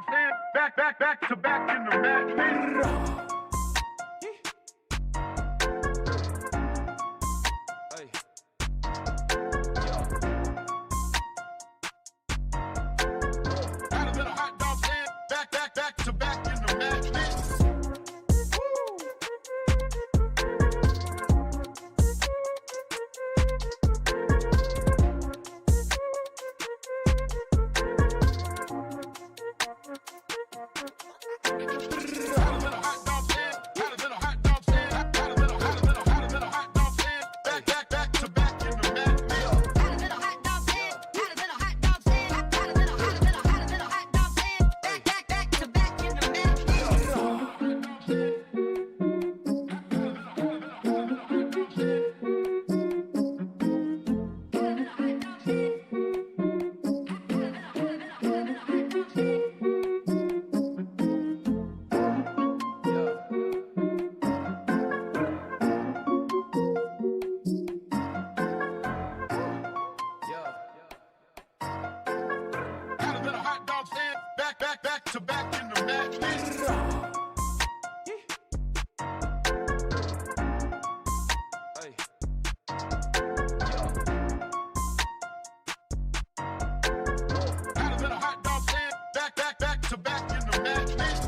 I'm saying? Back to back in the match. Back to back in the match. Back to back in the match. Back to back in the match.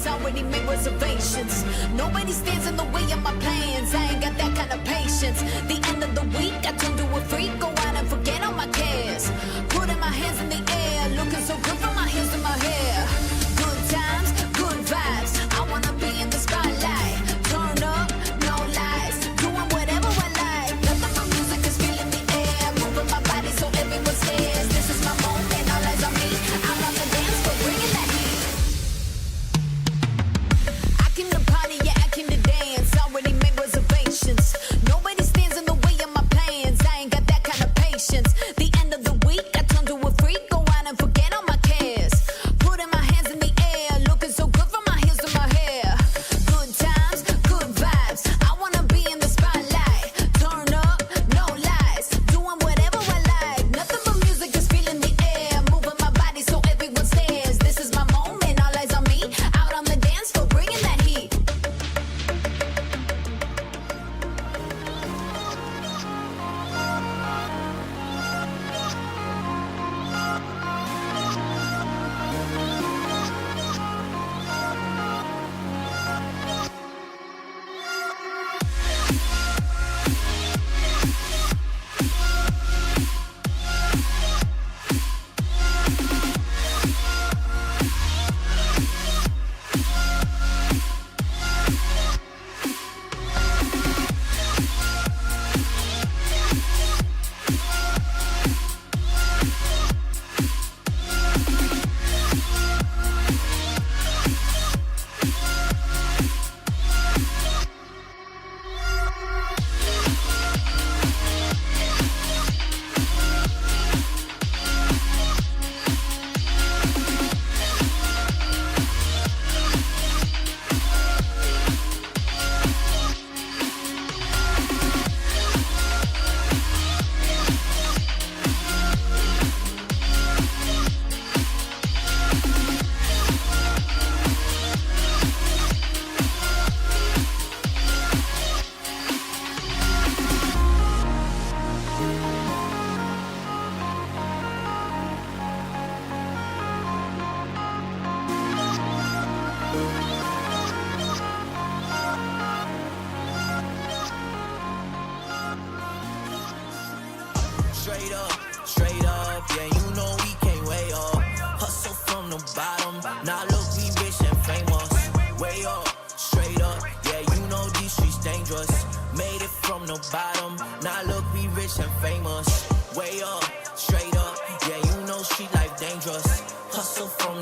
Already made reservations. Nobody stands in the way of my plans. I ain't got that kind of patience. The end of the week, I turn to a freak. Go out and forget all my cares. Putting my hands in the air, looking so good from my heels to my hair. Good times, good vibes. I wanna be in the spotlight. Turn up, no lies. Doing whatever I like. Nothing but music is filling the air. Moving my body so everyone stares. This is my moment, all eyes on me. I'm on the dance floor, bringing that heat. I came to party, yeah, I came to dance. Already made reservations. Nobody stands in the way of my plans. I ain't got that kind of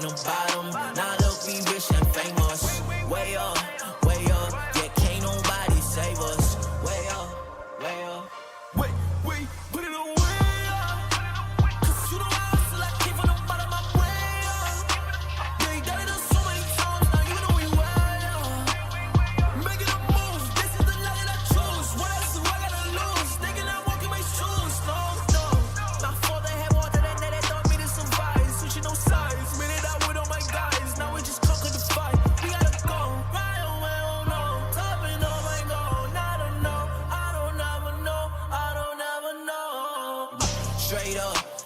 from the bottom. Now look, we rich and famous. Way up, yeah, can't nobody save us. Way up. Wait, put it on way up. 'Cause you know I hustle, I came from the bottom, I'm way up. Yeah, you done it so many times, now you know we way up. Making a move, this is the life that I choose. What else do I gotta lose? Thinking I'm walking my shoes, no. Now for the head water, that they thought me to survive. Switching no sides, made it out with all my guys. Now we just conquer the fight. We gotta go, right away, oh no. Topping all my goal, I don't know. I don't ever know.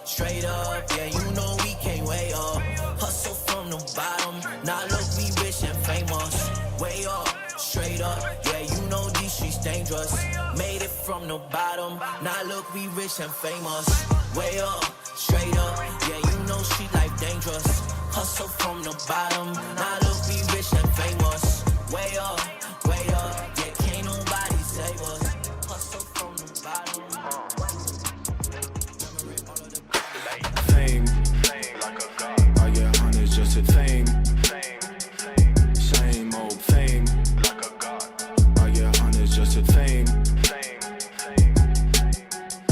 Straight up, yeah, you know we came way up. Hustle from the bottom, now look, we rich and famous. Way up, straight up, yeah, you know these streets dangerous. Made it from the bottom, now look, we rich and famous. Way up, straight up, yeah, you know street life dangerous. Hustle from the bottom, now look, we rich and famous. Way up, yeah, can't nobody save us. Hustle from the bottom. Fame, like a god. I get hundreds just at fame. Same old fame, Like a god. I get hundreds just at fame.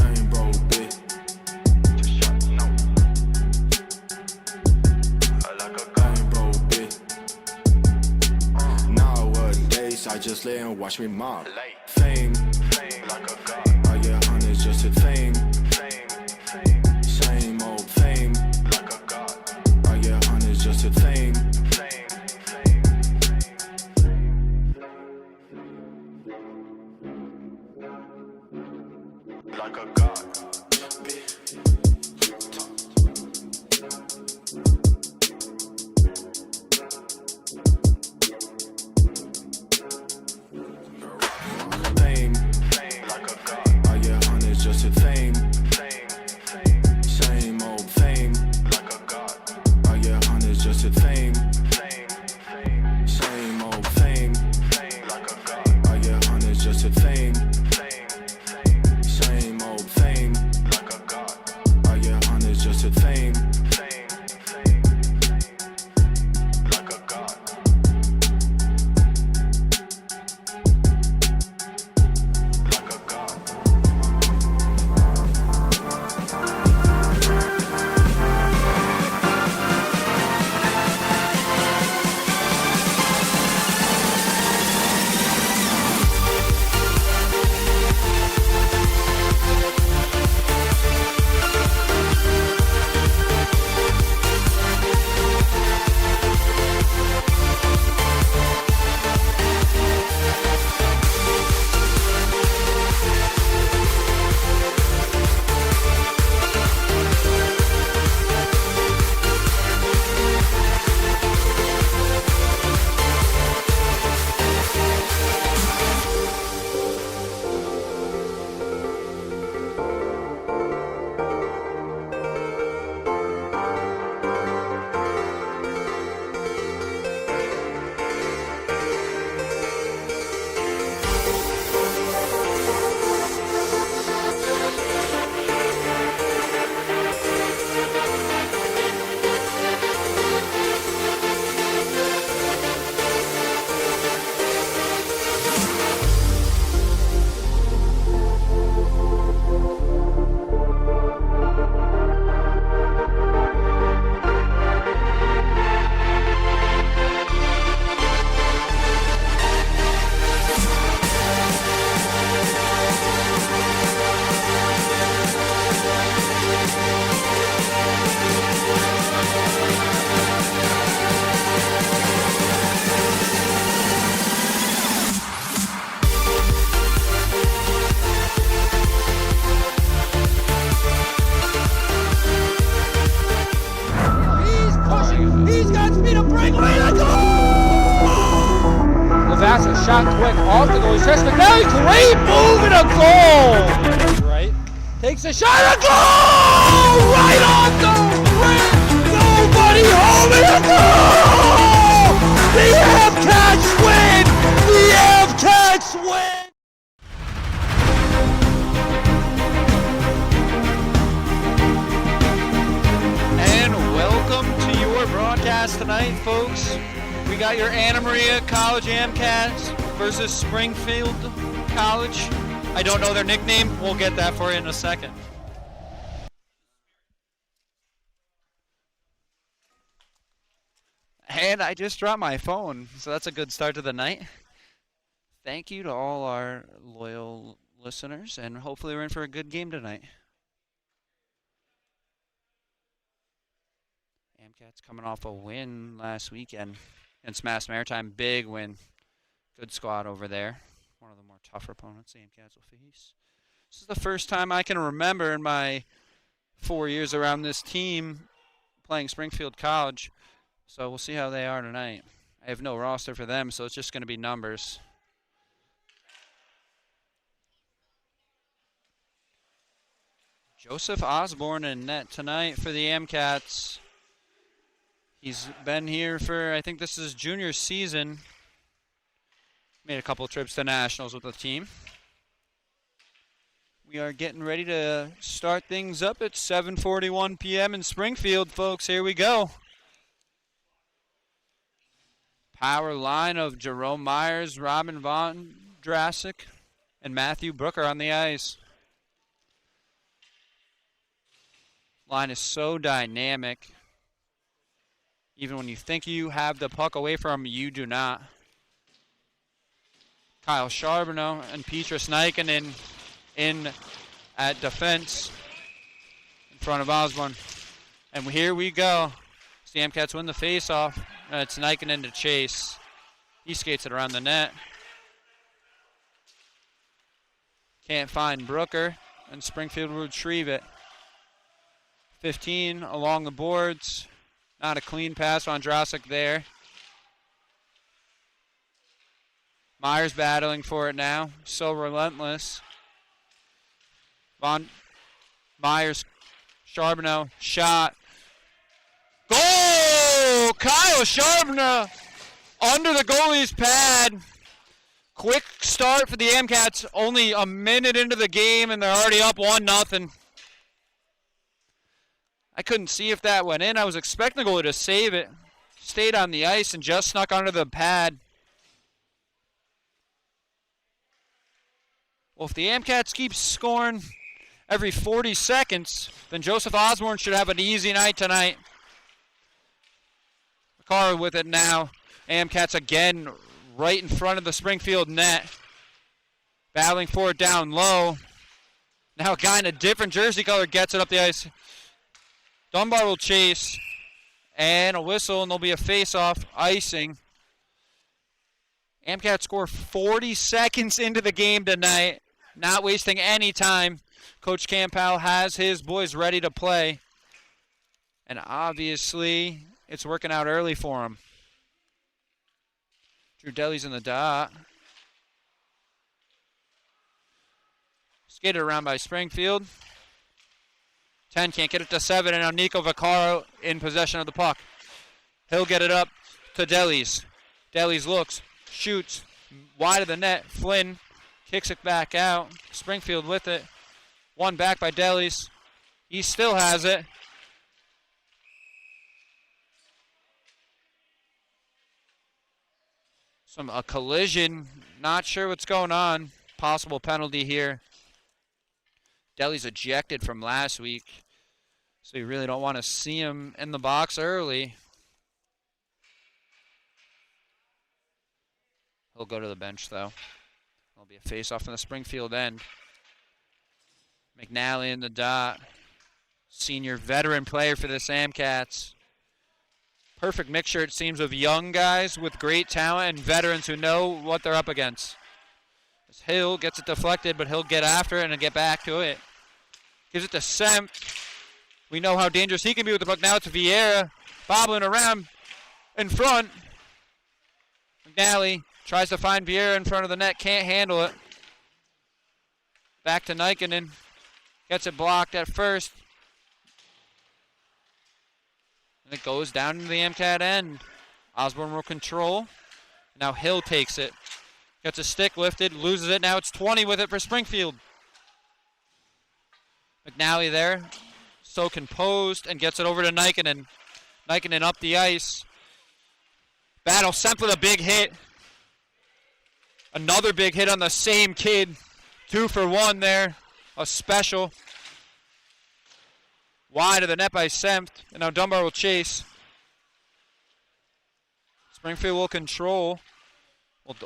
Ain't broke, bitch. Like a god. Ain't broke, bitch. Nowadays, I just lay and watch me mob. Fame, Like a god. I get hundreds just at fame. Same old fame, Like a god. I get hundreds just at fame. Like a god. Fame, Like a god. I get hundreds just at fame. Same old fame, Like a god. I get hundreds just at fame. Same old fame, Like a god. I get hundreds just at fame. Same old fame, Like a god. I get hundreds just at fame. Like a god. Like a god. shot quick off the goal. Chest McNally, great move and a goal! Right. Takes a shot, a goal! Right on the rim! Nobody home and a goal! The Avcats win! The Avcats win! And welcome to your broadcast class tonight, folks. We got your Anna Maria College AmCats versus Springfield College. I don't know their nickname. We'll get that for you in a second. And I just dropped my phone, so that's a good start to the night. Thank you to all our loyal listeners, and hopefully we're in for a good game tonight. AmCats coming off a win last weekend against Mass Maritime. Big win. Good squad over there. One of the more tougher opponents the AmCats will face. This is the first time I can remember in my 4 years around this team playing Springfield College. So we'll see how they are tonight. I have no roster for them, so it's just going to be numbers. Joseph Osborne in net tonight for the AmCats. He's been here for, I think this is junior season. Made a couple trips to nationals with the team. We are getting ready to start things up at 7:41 p.m. in Springfield, folks. Here we go. Power line of Jerome Myers, Robin Von Drassic, and Matthew Brooker on the ice. Line is so dynamic. Even when you think you have the puck away from them, you do not. Kyle Charbonneau and Petrus Nikkanen in at defense in front of Osborne. And here we go. The AmCats win the faceoff. It's Nikkanen to chase. He skates it around the net. Can't find Brooker, and Springfield will retrieve it. 15 along the boards. Not a clean pass on Drosic there. Myers battling for it now. So relentless. Myers, Charbonneau, shot. Goal! Kyle Charbonneau under the goalie's pad. Quick start for the AmCats. Only a minute into the game, and they're already up 1-0. I couldn't see if that went in. I was expecting the goalie to save it. Stayed on the ice and just snuck under the pad. Well, if the AmCats keep scoring every 40 seconds, then Joseph Osborne should have an easy night tonight. McCarr with it now. AmCats again right in front of the Springfield net. Battling for it down low. Now a guy in a different jersey color gets it up the ice. Dunbar will chase, and a whistle, and there'll be a face-off, icing. AmCats score 40 seconds into the game tonight, not wasting any time. Coach Campbell has his boys ready to play, and obviously it's working out early for him. Drew Deli's in the dot. Skated around by Springfield. 10 can't get it to 7, and now Nico Vaccaro in possession of the puck. He'll get it up to Delis. Delis looks, shoots, wide of the net. Flynn kicks it back out. Springfield with it. One back by Delis. He still has it. A collision. Not sure what's going on. Possible penalty here. Deli's ejected from last week, so you really don't want to see him in the box early. He'll go to the bench, though. There'll be a face-off in the Springfield end. McNally in the dot. Senior veteran player for the AmCats. Perfect mixture, it seems, of young guys with great talent and veterans who know what they're up against. As Hill gets it deflected, but he'll get after it and get back to it. Gives it to Semp. We know how dangerous he can be with the puck. Now it's Vieira bobbling around in front. McNally tries to find Vieira in front of the net. Can't handle it. Back to Nikkanen. Gets it blocked at first. And it goes down into the AmCat end. Osborne will control. Now Hill takes it. Gets a stick lifted. Loses it. Now it's 20 with it for Springfield. McNally there, so composed, and gets it over to Nikkanen. Nikkanen up the ice, Battle Semp with a big hit. Another big hit on the same kid. 2 for 1 there. A special. Wide of the net by Semp. And now Dunbar will chase. Springfield will control.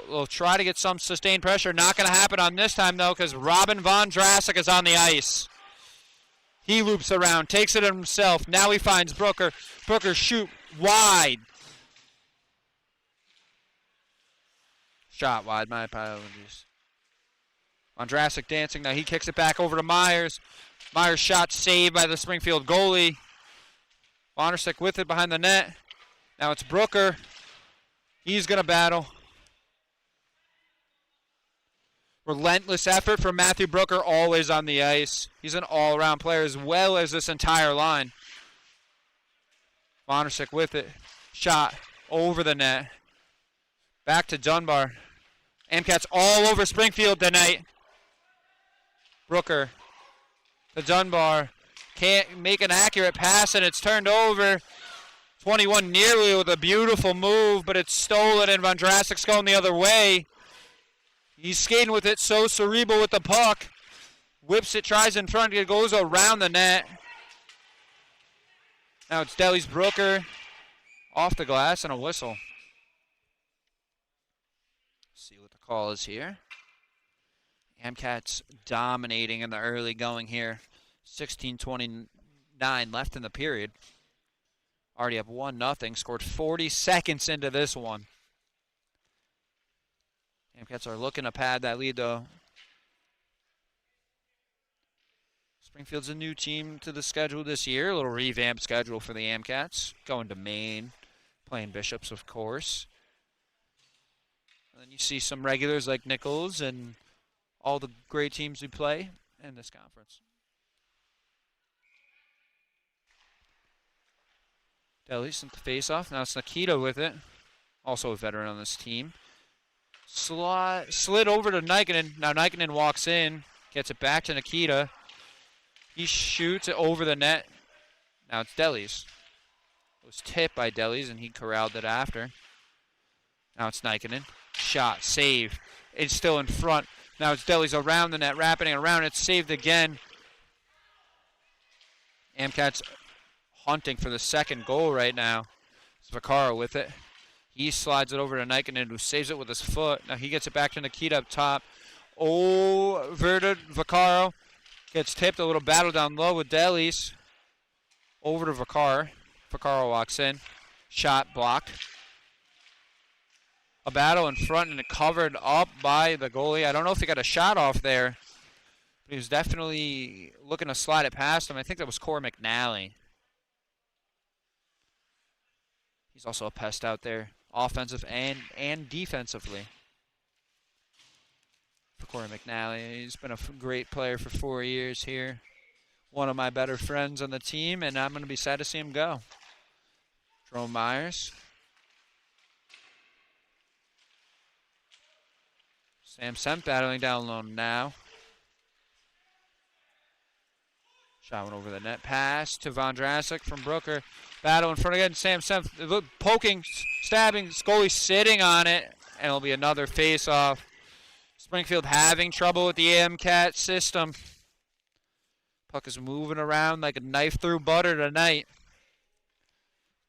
We'll try to get some sustained pressure. Not going to happen on this time, though, because Robin Von Drassic is on the ice. He loops around, takes it himself. Now he finds Brooker. Brooker shoot wide. Shot wide, my apologies. Von Drassic dancing. Now he kicks it back over to Myers. Myers shot saved by the Springfield goalie. Von Drassic with it behind the net. Now it's Brooker. He's going to battle. Relentless effort from Matthew Brooker, always on the ice. He's an all-around player as well as this entire line. Vondersick with it. Shot over the net. Back to Dunbar. Amcats all over Springfield tonight. Brooker to Dunbar. Can't make an accurate pass, and it's turned over. 21 nearly with a beautiful move, but it's stolen, and Von Drassic's going the other way. He's skating with it, so cerebral with the puck. Whips it, tries in front, it goes around the net. Now it's Delly's Brooker. Off the glass and a whistle. See what the call is here. Amcats dominating in the early going here. 16:29 left in the period. Already up 1-0. Scored 40 seconds into this one. Amcats are looking to pad that lead, though. Springfield's a new team to the schedule this year. A little revamped schedule for the Amcats. Going to Maine, playing Bishops, of course. And then you see some regulars like Nichols and all the great teams we play in this conference. Delhi sent the face-off. Now it's Nikita with it. Also a veteran on this team. Slid over to Nikinen. Now Nikinen walks in. Gets it back to Nikita. He shoots it over the net. Now it's Delhi's. It was tipped by Delhi's, and he corralled it after. Now it's Nikinen. Shot. Save. It's still in front. Now it's Delhi's around the net. Wrapping it around. It's saved again. Amcats hunting for the second goal right now. It's Vaccaro with it. He slides it over to Nikinen, who saves it with his foot. Now he gets it back to Nikita up top. Over to Vaccaro. Gets tipped. A little battle down low with Delis. Over to Vaccaro. Vaccaro walks in. Shot blocked. A battle in front and covered up by the goalie. I don't know if he got a shot off there. But he was definitely looking to slide it past him. I think that was Corey McNally. He's also a pest out there, offensive and defensively. For Corey McNally, he's been a great player for 4 years here. One of my better friends on the team, and I'm going to be sad to see him go. Jerome Myers. Sam Semp battling down low now. Shot went over the net. Pass to Von Drassic from Brooker. Battle in front again. Sam Semp poking, stabbing. Scully sitting on it. And it'll be another face-off. Springfield having trouble with the AMCAT system. Puck is moving around like a knife through butter tonight.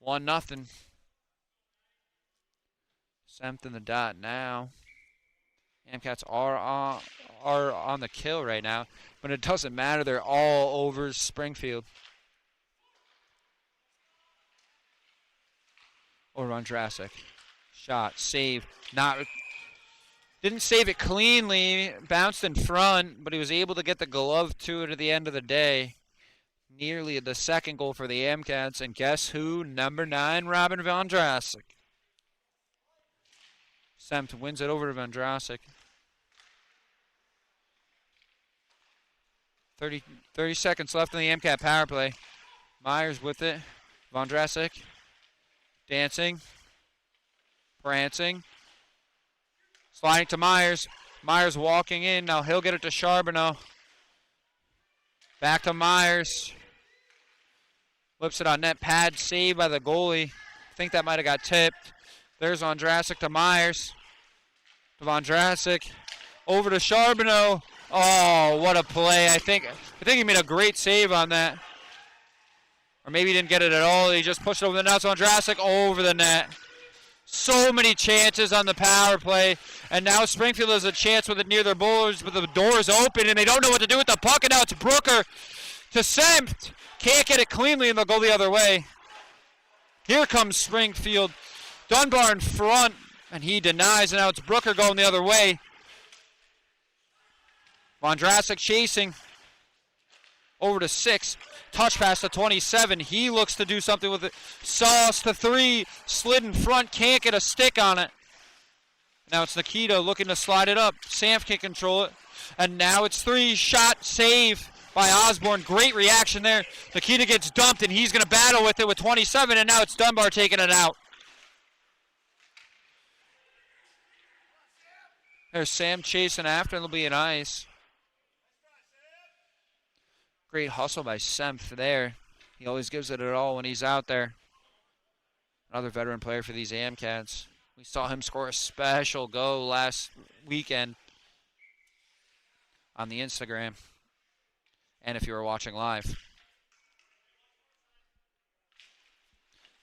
1-0. Semp in the dot now. AMCats are on the kill right now, but it doesn't matter. They're all over Springfield. Or on Drassic. Shot, save, didn't save it cleanly, bounced in front, but he was able to get the glove to it at the end of the day. Nearly the second goal for the AMCats, and guess who? Number 9, Robin Von Drassic. Semp wins it over to Von Drassic. 30 seconds left in the AMCAT power play. Myers with it. Von Drassic dancing, prancing, sliding to Myers. Myers walking in. Now he'll get it to Charbonneau. Back to Myers. Flips it on net. Pad saved by the goalie. I think that might have got tipped. There's Vondrasek to Myers. To Vondrasek. Over to Charbonneau. Oh, what a play. I think he made a great save on that. Or maybe he didn't get it at all. He just pushed it over the net. Vondrasek over the net. So many chances on the power play. And now Springfield has a chance with it near their boards, but the door is open and they don't know what to do with the puck. And now it's Brooker to Sempt. Can't get it cleanly and they'll go the other way. Here comes Springfield. Dunbar in front, and he denies, and now it's Brooker going the other way. Vondrasek chasing. Over to 6. Touch pass to 27. He looks to do something with it. Sauce to 3. Slid in front. Can't get a stick on it. Now it's Nikita looking to slide it up. Samp can control it. And now it's 3. Shot save by Osborne. Great reaction there. Nikita gets dumped, and he's going to battle with it with 27, and now it's Dunbar taking it out. There's Sam chasing after, and it'll be an ice. Great hustle by Semp there. He always gives it all when he's out there. Another veteran player for these Amcats. We saw him score a special goal last weekend on the Instagram. And if you were watching live.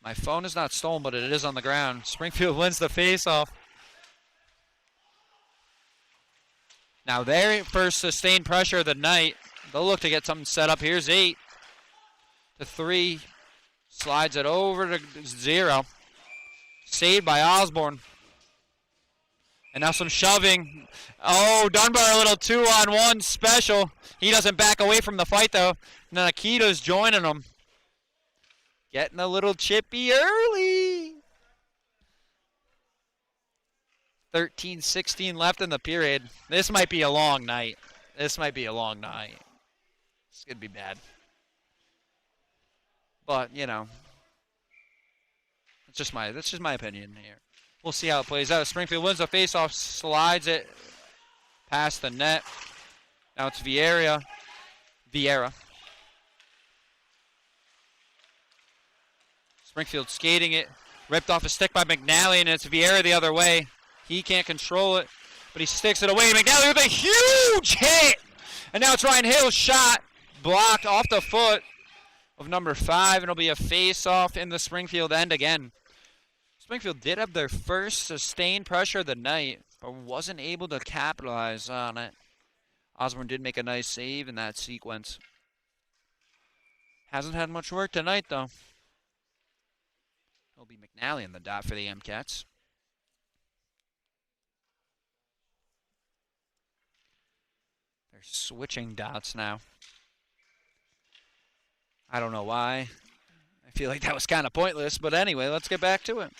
My phone is not stolen, but it is on the ground. Springfield wins the faceoff. Now their first sustained pressure of the night. They'll look to get something set up. Here's 8 to 3. Slides it over to 0. Saved by Osborne. And now some shoving. Oh, Dunbar a little 2-on-1 special. He doesn't back away from the fight though. Now Nikita's joining him. Getting a little chippy early. 13-16 left in the period. This might be a long night. This might be a long night. It's going to be bad. But, you know, that's just my opinion here. We'll see how it plays out. Springfield wins the faceoff, slides it past the net. Now it's Vieira. Springfield skating it. Ripped off a stick by McNally, and it's Vieira the other way. He can't control it, but he sticks it away. McNally with a huge hit! And now it's Ryan Hill's shot. Blocked off the foot of number 5, and it'll be a face-off in the Springfield end again. Springfield did have their first sustained pressure of the night, but wasn't able to capitalize on it. Osborne did make a nice save in that sequence. Hasn't had much work tonight, though. It'll be McNally in the dot for the MCats. They're switching dots now. I don't know why. I feel like that was kind of pointless, but anyway, let's get back to it.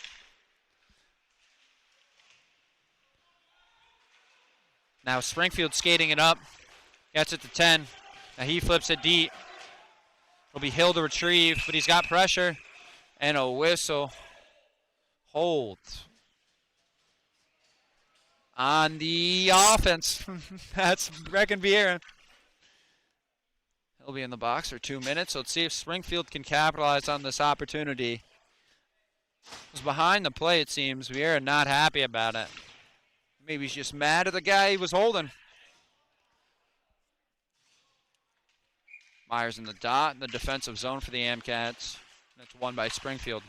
Now Springfield skating it up. Gets it to 10. Now he flips it deep. It'll be Hill to retrieve, but he's got pressure. And a whistle. Hold. On the offense. That's Brecken Vieira. He'll be in the box for 2 minutes. Let's see if Springfield can capitalize on this opportunity. It was behind the play, it seems. Vieira not happy about it. Maybe he's just mad at the guy he was holding. Myers in the dot in the defensive zone for the Amcats. That's won by Springfield.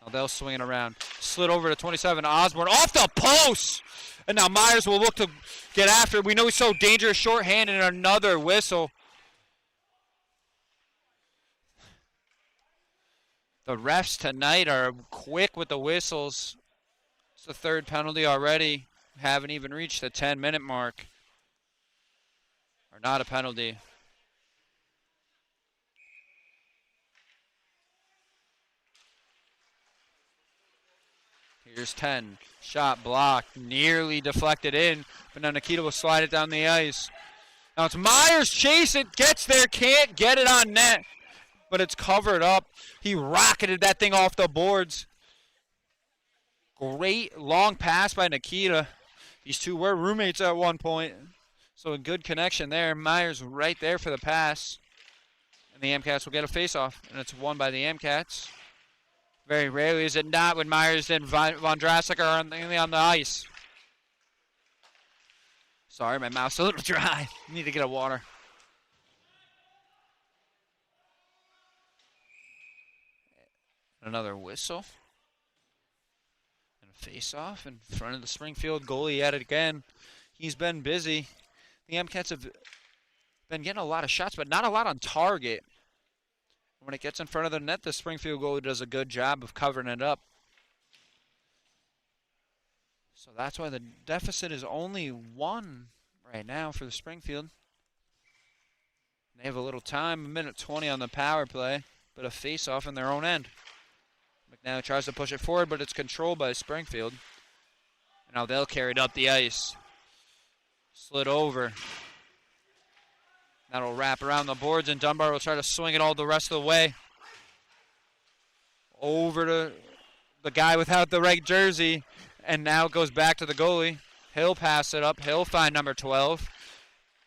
Now they'll swing it around. Slid over to 27. Osborne off the post! And now Myers will look to get after it. We know he's so dangerous, shorthanded, and another whistle. The refs tonight are quick with the whistles. It's the 3rd penalty already. Haven't even reached the 10-minute mark. Or not a penalty. Here's 10. Shot blocked. Nearly deflected in. But now Nikita will slide it down the ice. Now it's Myers chasing. Gets there. Can't get it on net. But it's covered up. He rocketed that thing off the boards. Great long pass by Nikita. These two were roommates at one point. So a good connection there. Myers right there for the pass. And the Amcats will get a face-off. And it's won by the Amcats. Very rarely is it not when Myers and Vondrasek are on the ice. Sorry, my mouth's a little dry. Need to get a water. Another whistle. And a face-off in front of the Springfield goalie at it again. He's been busy. The MCats have been getting a lot of shots, but not a lot on target. When it gets in front of the net, the Springfield goalie does a good job of covering it up. So that's why the deficit is only 1 right now for the Springfield. They have a little time, 1:20 on the power play, but a face-off in their own end. McNally tries to push it forward, but it's controlled by Springfield. And now they'll carry it up the ice. Slid over. That'll wrap around the boards, and Dunbar will try to swing it all the rest of the way. Over to the guy without the red jersey, and now it goes back to the goalie. He'll pass it up. He'll find number 12,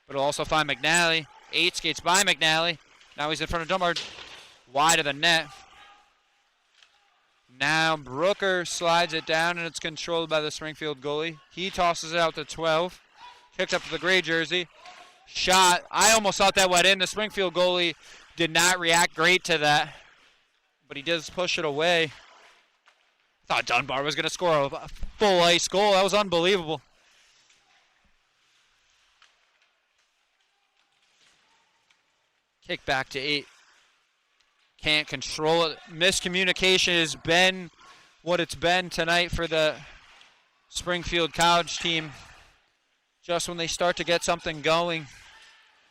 but he'll also find McNally. 8 skates by McNally. Now he's in front of Dunbar, wide of the net. Now Brooker slides it down, and it's controlled by the Springfield goalie. He tosses it out to 12. Kicks up to the gray jersey. Shot. I almost thought that went in. The Springfield goalie did not react great to that, but he does push it away. I thought Dunbar was going to score a full ice goal. That was unbelievable. Kick back to 8. Can't control it. Miscommunication has been what it's been tonight for the Springfield College team. Just when they start to get something going,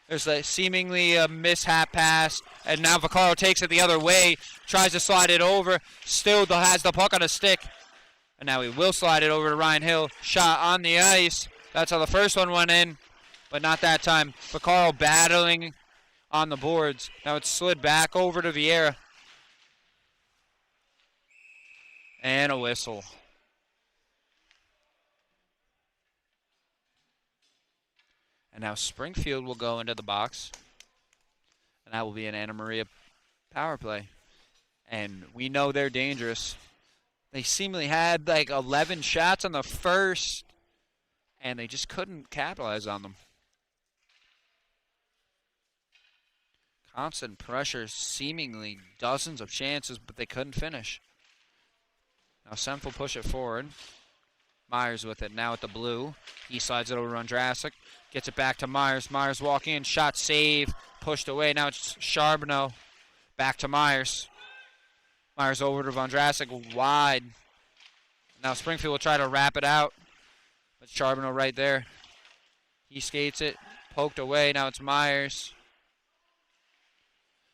there's a seemingly a mishap pass, and now Vaccaro takes it the other way, tries to slide it over, still has the puck on a stick, and now he will slide it over to Ryan Hill. Shot on the ice. That's how the first one went in, but not that time. Vaccaro battling on the boards. Now it's slid back over to Vieira. And a whistle. And now Springfield will go into the box. And that will be an Anna Maria power play. And we know they're dangerous. They seemingly had like 11 shots on the first, and they just couldn't capitalize on them. Constant pressure, seemingly dozens of chances, but they couldn't finish. Now Semp will push it forward. Myers with it now at the blue. He slides it over to Andrasic. Gets it back to Myers. Myers walking in. Shot save. Pushed away. Now it's Charbonneau. Back to Myers. Myers over to Vondrasic. Wide. Now Springfield will try to wrap it out. But Charbonneau right there. He skates it. Poked away. Now it's Myers.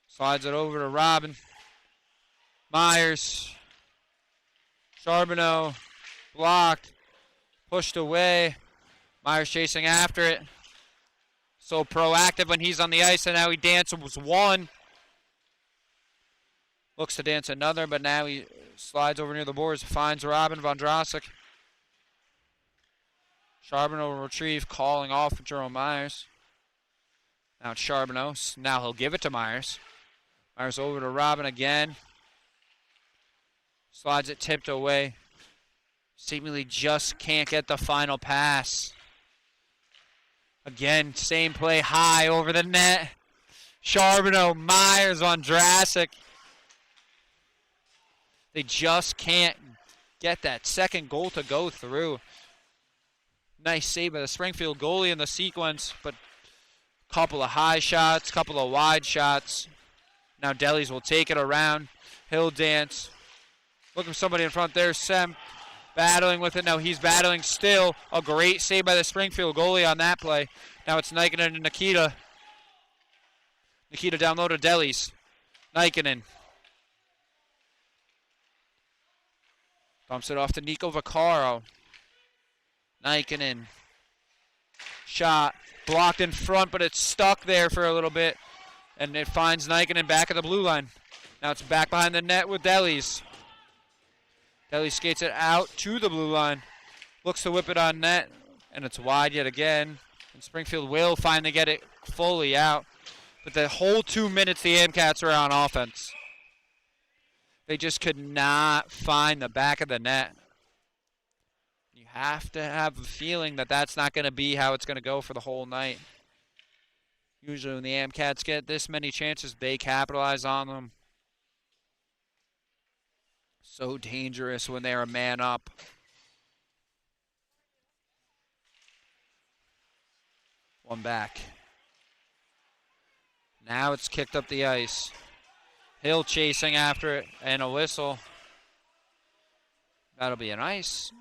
Slides it over to Robin. Myers. Charbonneau. Blocked. Pushed away. Myers chasing after it. So proactive when he's on the ice, and now he dances one. Looks to dance another, but now he slides over near the boards. Finds Robin Vondrasic. Charbonneau will retrieve, calling off Jerome Myers. Now it's Charbonneau. Now he'll give it to Myers. Myers over to Robin again. Slides it tipped away. Seemingly just can't get the final pass. Again, same play high over the net. Charbonneau, Myers on Vondrasic. They just can't get that second goal to go through. Nice save by the Springfield goalie in the sequence, but a couple of high shots, couple of wide shots. Now Delis will take it around. He'll dance. Looking for somebody in front there. Semp battling with it. Now he's battling still. A great save by the Springfield goalie on that play. Now it's Nikinen and Nikita. Nikita down low to Delis. Nikinen. Dumps it off to Nico Vaccaro. Nikinen. Shot. Blocked in front, but it's stuck there for a little bit. And it finds Nikinen back at the blue line. Now it's back behind the net with Delis. Delis skates it out to the blue line. Looks to whip it on net, and it's wide yet again. And Springfield will finally get it fully out. But the whole 2 minutes the Amcats are on offense. They just could not find the back of the net. You have to have a feeling that that's not going to be how it's going to go for the whole night. Usually when the Amcats get this many chances, they capitalize on them. So dangerous when they're a man up. One back. Now it's kicked up the ice. Hill chasing after it, and a whistle. That'll be an ice.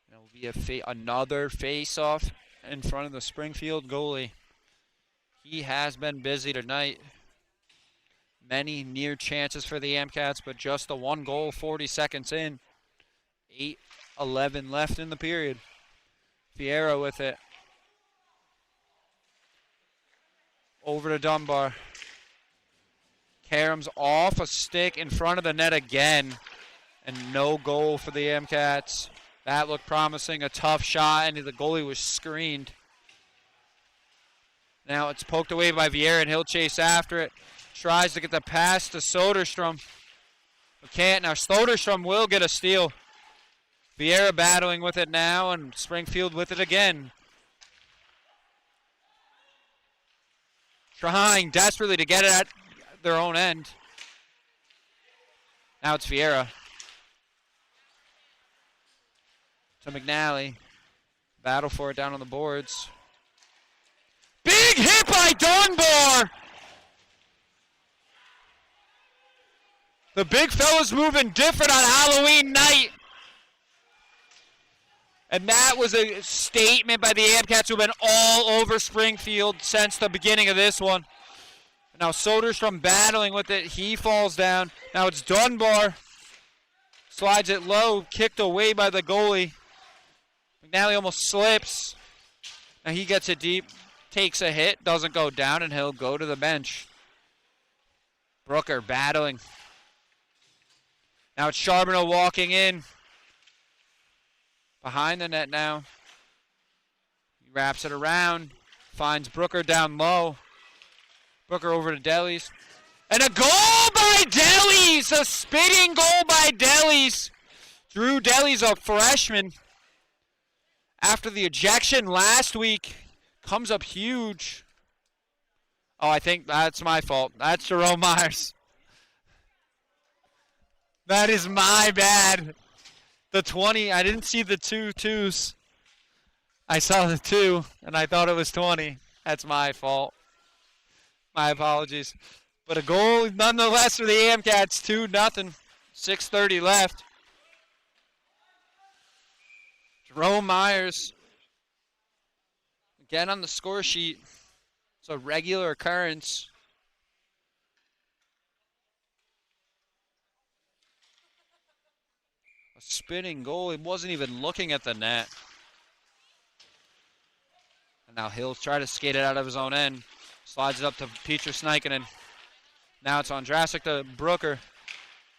It'll be another face-off in front of the Springfield goalie. He has been busy tonight. Many near chances for the Amcats, but just the one goal 40 seconds in. 8:11 left in the period. Vieira with it. Over to Dunbar. Karam's off a stick in front of the net again. And no goal for the Amcats. That looked promising. A tough shot, and the goalie was screened. Now it's poked away by Vieira, and he'll chase after it. Tries to get the pass to Soderstrom. But can't. Now Soderstrom will get a steal. Vieira battling with it now, and Springfield with it again. Trying desperately to get it at their own end. Now it's Vieira. To McNally. Battle for it down on the boards. Big hit by Dunbar! The big fella's moving different on Halloween night. And that was a statement by the Amcats, who've been all over Springfield since the beginning of this one. Now Soderstrom battling with it. He falls down. Now it's Dunbar. Slides it low, kicked away by the goalie. McNally almost slips. Now he gets it deep, takes a hit, doesn't go down, and he'll go to the bench. Brooker battling. Now it's Charbonneau walking in. Behind the net now. He wraps it around. Finds Brooker down low. Brooker over to Delis. And a goal by Delis! A spitting goal by Delis. Drew Delis, a freshman. After the ejection last week. Comes up huge. Oh, I think that's my fault. That's Jerome Myers. That is my bad. The 20, I didn't see the 2 twos. I saw the 2, and I thought it was 20. That's my fault. My apologies. But a goal nonetheless for the Amcats, 2-0. 6:30 left. Jerome Myers. Again on the score sheet. It's a regular occurrence. Spinning goal. He wasn't even looking at the net. And now he'll try to skate it out of his own end. Slides it up to Petrus Nikinen. Now it's on Drastic to Brooker.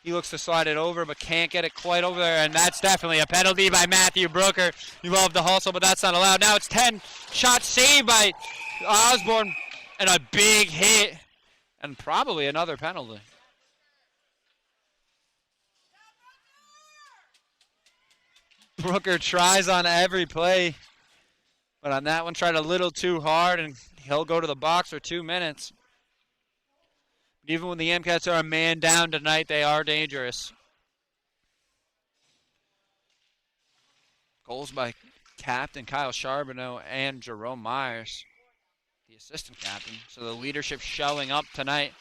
He looks to slide it over, but can't get it quite over there. And that's definitely a penalty by Matthew Brooker. You love the hustle, but that's not allowed. Now it's 10. Shot saved by Osborne. And a big hit. And probably another penalty. Brooker tries on every play, but on that one tried a little too hard, and he'll go to the box for 2 minutes. But even when the Amcats are a man down tonight, they are dangerous. Goals by captain Kyle Charbonneau and Jerome Myers, the assistant captain. So the leadership showing up tonight.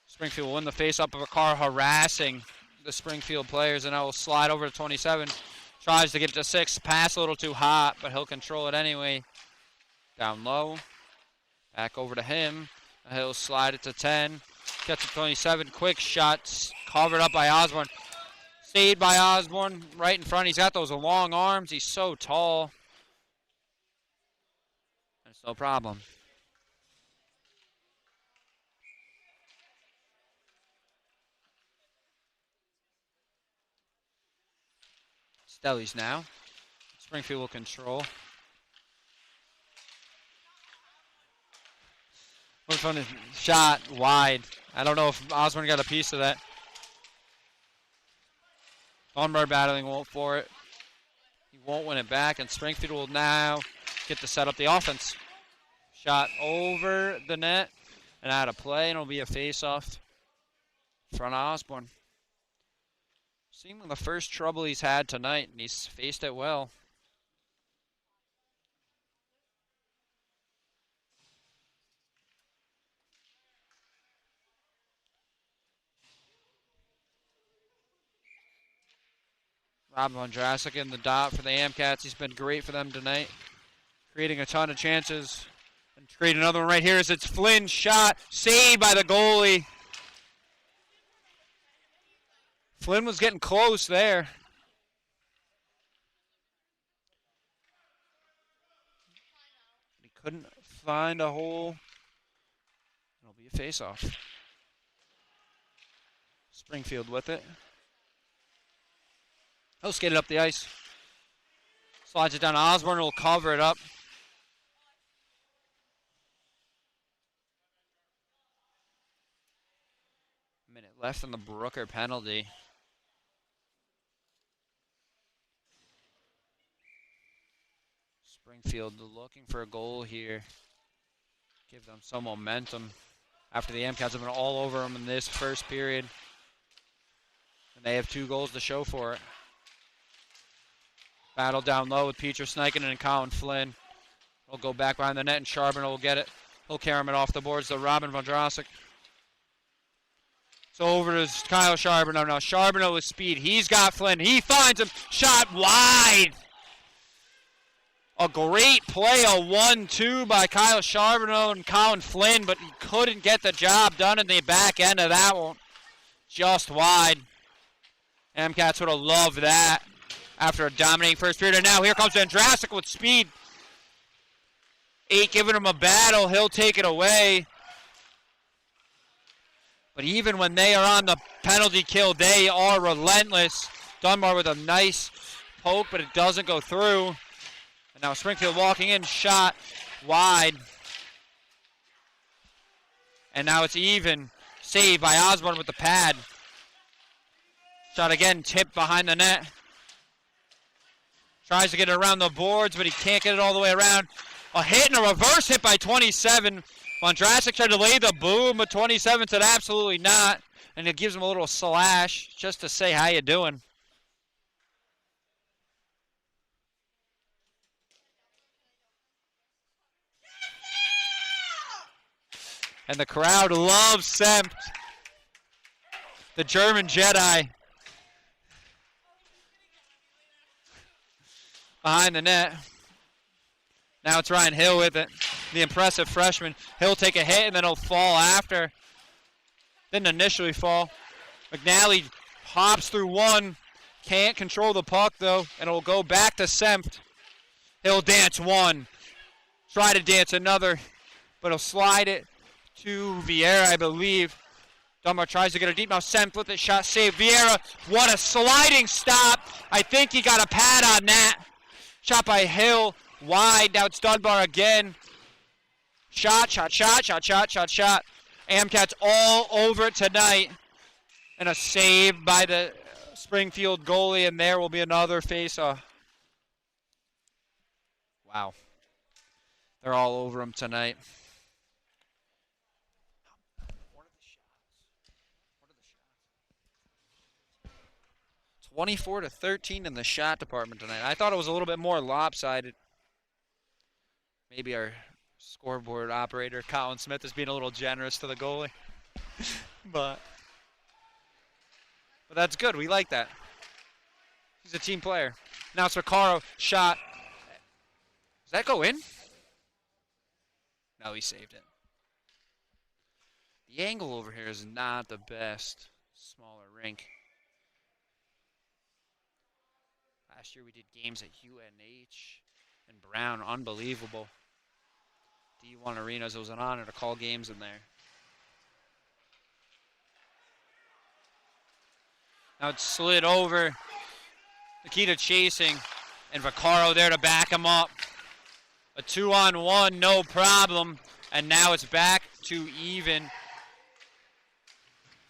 Springfield will win the face-up of a car harassing the Springfield players, and I will slide over to 27. Tries to get it to 6. Pass a little too hot, but he'll control it anyway. Down low. Back over to him. He'll slide it to 10. Gets to 27. Quick shots. Covered up by Osborne. Stayed by Osborne right in front. He's got those long arms. He's so tall. It's no problem. Delis now. Springfield will control. We'll from the shot wide. I don't know if Osborne got a piece of that. Dunbar battling for it. He won't win it back, and Springfield will now get to set up the offense. Shot over the net and out of play, and it'll be a face-off in front of Osborne. Seeming the first trouble he's had tonight, and he's faced it well. Robin Vondrasek in the dot for the Amcats. He's been great for them tonight, creating a ton of chances. And create another one right here as it's Flynn's shot, saved by the goalie. Flynn was getting close there. He couldn't find a hole. It'll be a face-off. Springfield with it. He'll skate it up the ice. Slides it down to Osborne. Will cover it up. Minute left on the Brooker penalty. Springfield looking for a goal here. Give them some momentum after the Amcats have been all over them in this first period. And they have 2 goals to show for it. Battle down low with Peter Sniken and Colin Flynn. He'll go back behind the net, and Charbonneau will get it. He'll carry him off the boards to Robin Vondrasek. So over to Kyle Charbonneau now. Charbonneau with speed. He's got Flynn. He finds him. Shot wide. A great play, a 1-2 by Kyle Charbonneau and Colin Flynn, but he couldn't get the job done in the back end of that one. Just wide. Amcats would have loved that after a dominating first period. And now here comes Vondrasek with speed. 8 giving him a battle. He'll take it away. But even when they are on the penalty kill, they are relentless. Dunbar with a nice poke, but it doesn't go through. And now Springfield walking in, shot wide. And now it's even. Saved by Osborne with the pad. Shot again, tipped behind the net. Tries to get it around the boards, but he can't get it all the way around. A hit and a reverse hit by 27. Vondrasek tried to lay the boom, but 27 said absolutely not. And it gives him a little slash just to say, how you doing? And the crowd loves Sempt, the German Jedi. Behind the net. Now it's Ryan Hill with it. The impressive freshman. He'll take a hit and then he'll fall after. Didn't initially fall. McNally hops through one. Can't control the puck though. And it'll go back to Sempt. He'll dance one. Try to dance another. But he'll slide it to Vieira, I believe. Dunbar tries to get it deep. Now Sempt with the shot save. Vieira, what a sliding stop. I think he got a pad on that. Shot by Hill. Wide. Now it's Dunbar again. Shot, shot, shot, shot, shot, shot, shot. Amcats all over it tonight. And a save by the Springfield goalie, and there will be another face-off. Wow. They're all over him tonight. 24-13 in the shot department tonight. I thought it was a little bit more lopsided. Maybe our scoreboard operator, Colin Smith, is being a little generous to the goalie. but that's good. We like that. He's a team player. Now it's Riccaro. Shot. Does that go in? No, he saved it. The angle over here is not the best. Smaller rink. Last year we did games at UNH and Brown. Unbelievable. D1 arenas. It was an honor to call games in there. Now it's slid over. Nikita chasing. And Vaccaro there to back him up. A 2-on-1, no problem. And now it's back to even.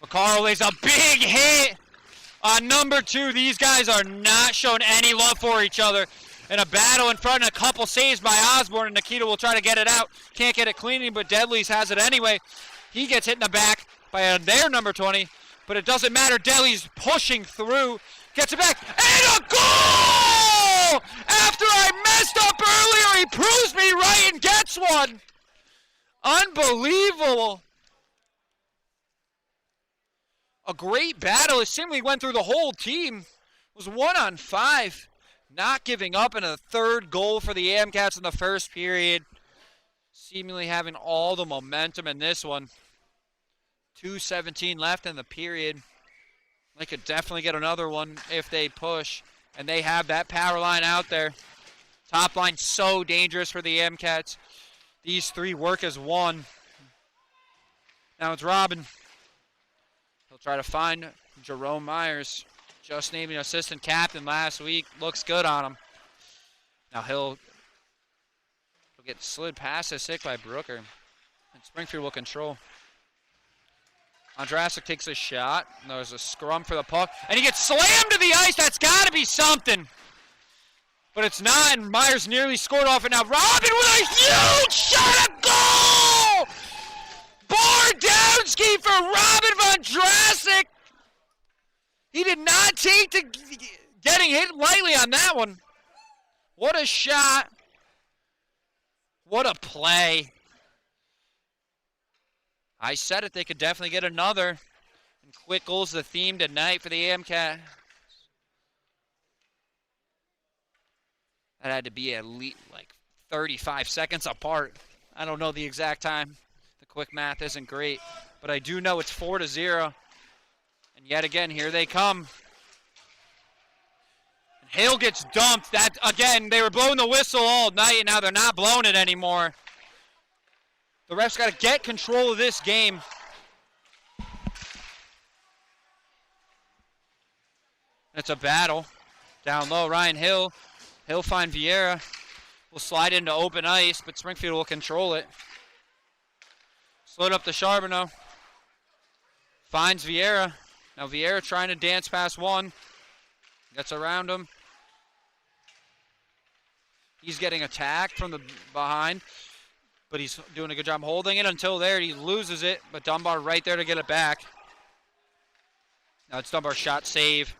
Vaccaro lays a big hit on number 2. These guys are not showing any love for each other. In a battle in front and a couple saves by Osborne, and Nikita will try to get it out. Can't get it clean, but Deadly's has it anyway. He gets hit in the back by their number 20, but it doesn't matter. Deadly's pushing through, gets it back, and a goal! After I messed up earlier, he proves me right and gets one. Unbelievable. A great battle. It seemingly went through the whole team. It was 1-on-5. Not giving up in a third goal for the Amcats in the first period. Seemingly having all the momentum in this one. 2:17 left in the period. They could definitely get another one if they push. And they have that power line out there. Top line so dangerous for the Amcats. These 3 work as one. Now it's Robin. He'll try to find Jerome Myers. Just named an assistant captain last week. Looks good on him. Now he'll get slid past the stick by Brooker. And Springfield will control. Andrasic takes a shot. There's a scrum for the puck. And he gets slammed to the ice. That's got to be something. But it's not, and Myers nearly scored off it. Now Robin with a huge shot at goal! Bardowski for Robin Vondrasic. He did not take to getting hit lightly on that one. What a shot. What a play. I said it, they could definitely get another. And quick goals the theme tonight for the Amcat. That had to be at least like 35 seconds apart. I don't know the exact time. The quick math isn't great. But I do know it's 4-0. And yet again, here they come. And Hale gets dumped. That again, they were blowing the whistle all night, and now they're not blowing it anymore. The refs got to get control of this game. It's a battle. Down low, Ryan Hill. He'll find Vieira. Will slide into open ice, but Springfield will control it. Slid up to Charbonneau. Finds Vieira. Now Vieira trying to dance past one. Gets around him. He's getting attacked from the behind, but he's doing a good job holding it until there. He loses it, but Dunbar right there to get it back. Now it's Dunbar's shot save.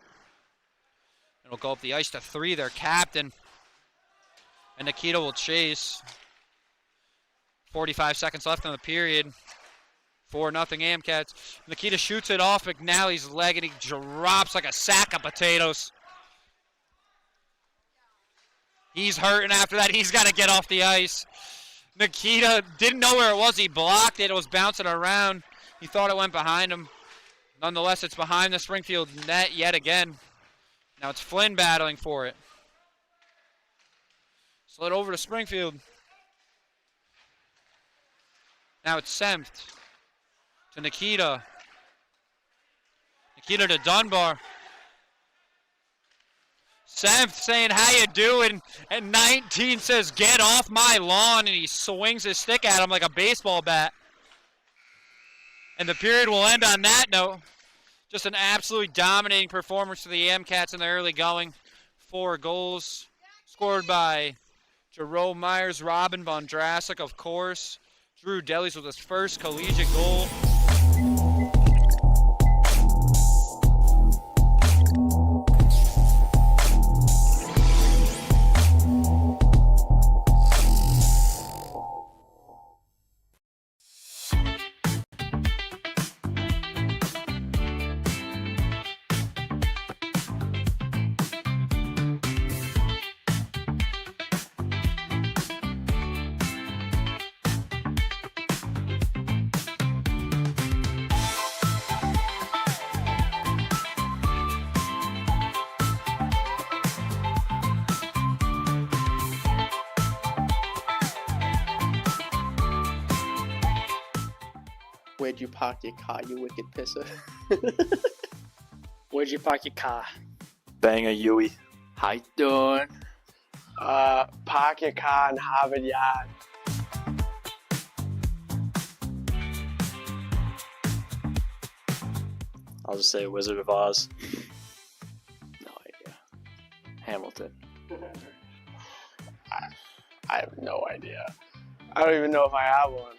It'll go up the ice to 3, their captain. And Nikita will chase. 45 seconds left in the period. 4-0 Amcats. Nikita shoots it off McNally's leg, and he drops like a sack of potatoes. He's hurting after that. He's got to get off the ice. Nikita didn't know where it was. He blocked it. It was bouncing around. He thought it went behind him. Nonetheless, it's behind the Springfield net yet again. Now it's Flynn battling for it. Slid over to Springfield. Now it's Sempt to Nikita. Nikita to Dunbar. Sempt saying, how you doing? And 19 says, get off my lawn. And he swings his stick at him like a baseball bat. And the period will end on that note. Just an absolutely dominating performance for the Amcats in the early going. 4 goals scored by Jerome Myers, Robin Vondrasic, of course. Drew Delis with his first collegiate goal. Where'd you park your car, you wicked pisser? Where'd you park your car? Banger Yui. How you doing? Park your car in Harvard Yard. I'll just say Wizard of Oz. No idea. Hamilton. I have no idea. I don't even know if I have one.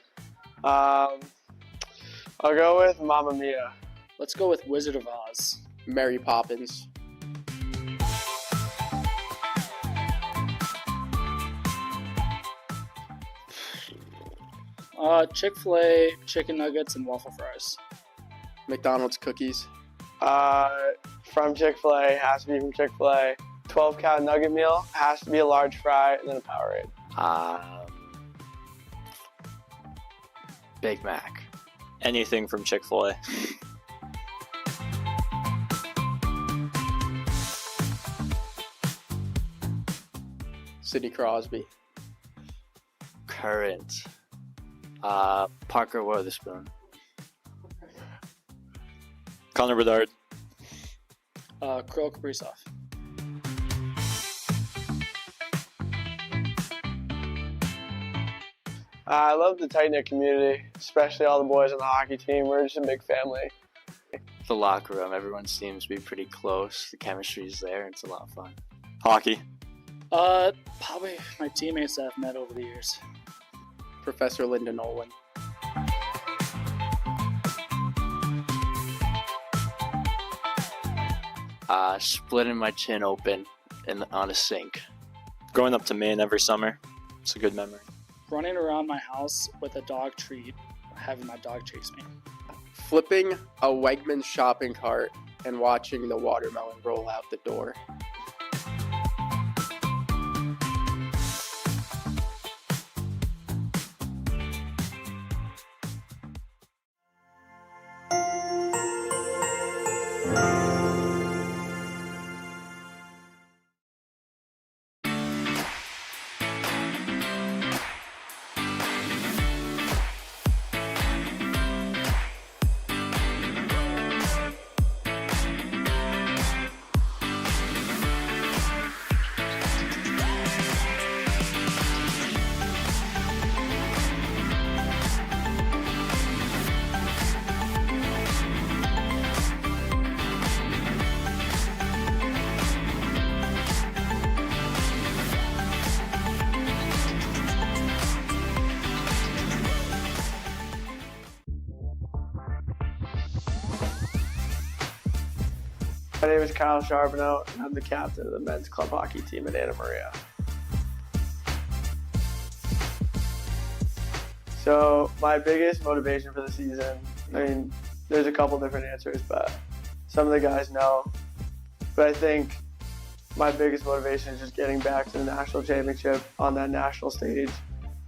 I'll go with Mamma Mia. Let's go with Wizard of Oz. Mary Poppins. Chick-fil-A, chicken nuggets, and waffle fries. McDonald's cookies. From Chick-fil-A, has to be from Chick-fil-A. 12-count nugget meal, has to be a large fry, and then a Powerade. Big Mac. Anything from Chick-fil-A. Sidney Crosby. Current. Parker Witherspoon. Connor Bedard. Krill Kaprizov. I love the tight-knit community, especially all the boys on the hockey team. We're just a big family. The locker room. Everyone seems to be pretty close. The chemistry's there. It's a lot of fun. Hockey. Probably my teammates that I've met over the years. Professor Linda Nolan. Splitting my chin open on a sink. Going up to Maine every summer. It's a good memory. Running around my house with a dog treat, having my dog chase me. Flipping a Wegmans shopping cart and watching the watermelon roll out the door. My name is Kyle Charbonneau, and I'm the captain of the men's club hockey team at Anna Maria. So my biggest motivation for the season, there's a couple different answers, but some of the guys know. But I think my biggest motivation is just getting back to the national championship on that national stage,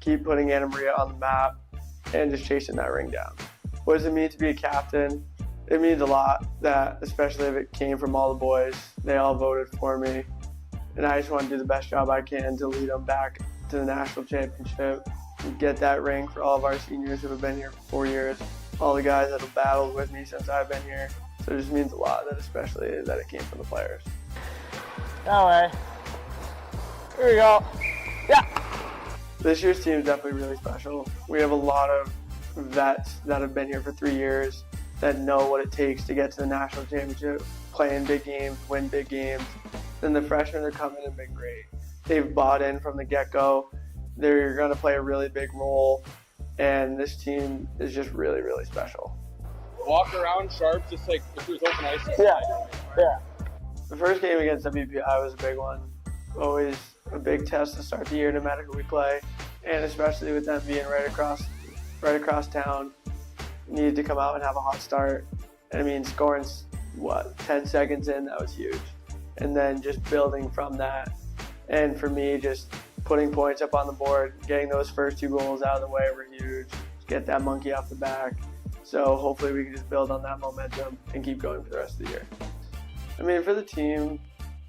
keep putting Anna Maria on the map, and just chasing that ring down. What does it mean to be a captain? It means a lot, that especially if it came from all the boys. They all voted for me, and I just want to do the best job I can to lead them back to the national championship and get that ring for all of our seniors who have been here for 4 years, all the guys that have battled with me since I've been here. So it just means a lot, that especially that it came from the players. That way. Here we go. Yeah. This year's team is definitely really special. We have a lot of vets that have been here for 3 years that know what it takes to get to the national championship, playing big games, win big games. Then the freshmen are coming and been great. They've bought in from the get-go. They're going to play a really big role, and this team is just really, really special. Walk around sharp, just like if it was open ice. Yeah. The first game against WPI was a big one. Always a big test to start the year, no matter who we play, and especially with them being right across town. Needed to come out and have a hot start. And scoring, 10 seconds in, that was huge. And then just building from that. And for me, just putting points up on the board, getting those first 2 goals out of the way were huge. Get that monkey off the back. So hopefully we can just build on that momentum and keep going for the rest of the year. For the team,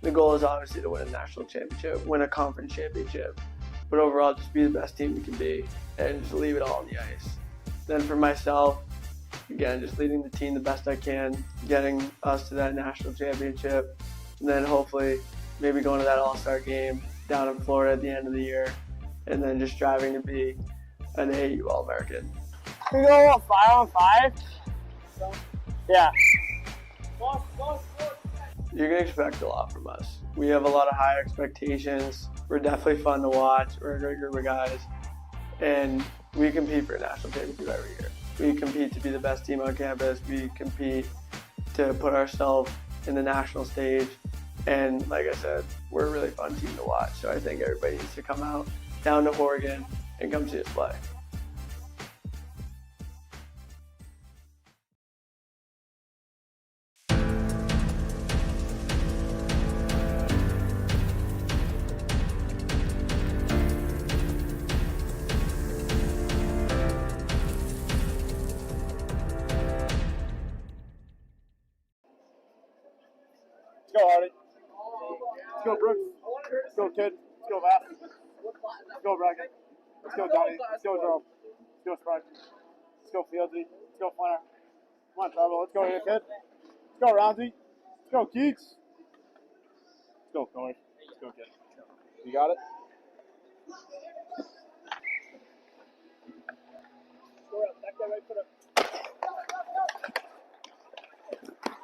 the goal is obviously to win a national championship, win a conference championship. But overall, just be the best team we can be and just leave it all on the ice. Then for myself, again, just leading the team the best I can, getting us to that national championship, and then hopefully maybe going to that all-star game down in Florida at the end of the year, and then just striving to be an AAU All-American. We go 5-on-5? Yeah. You can expect a lot from us. We have a lot of high expectations. We're definitely fun to watch. We're a great group of guys. And we compete for a national championship every year. We compete to be the best team on campus. We compete to put ourselves in the national stage. And like I said, we're a really fun team to watch. So I think everybody needs to come out down to Oregon and come see us play. Let's go, Hardy. Let's go, Brooks. Let's go, Kid. Let's go, Vass. Let's go, Bracken. Let's go, Donnie. Let's go, Jerome. Let's go, Sprite. Let's go, Fieldsy. Let's go, Flanner. Come on, Trevor. Let's go here, Kid. Let's go, Roundsy. Let's go, Keeks. Let's go, Corey. Let's go, Kid. You got it?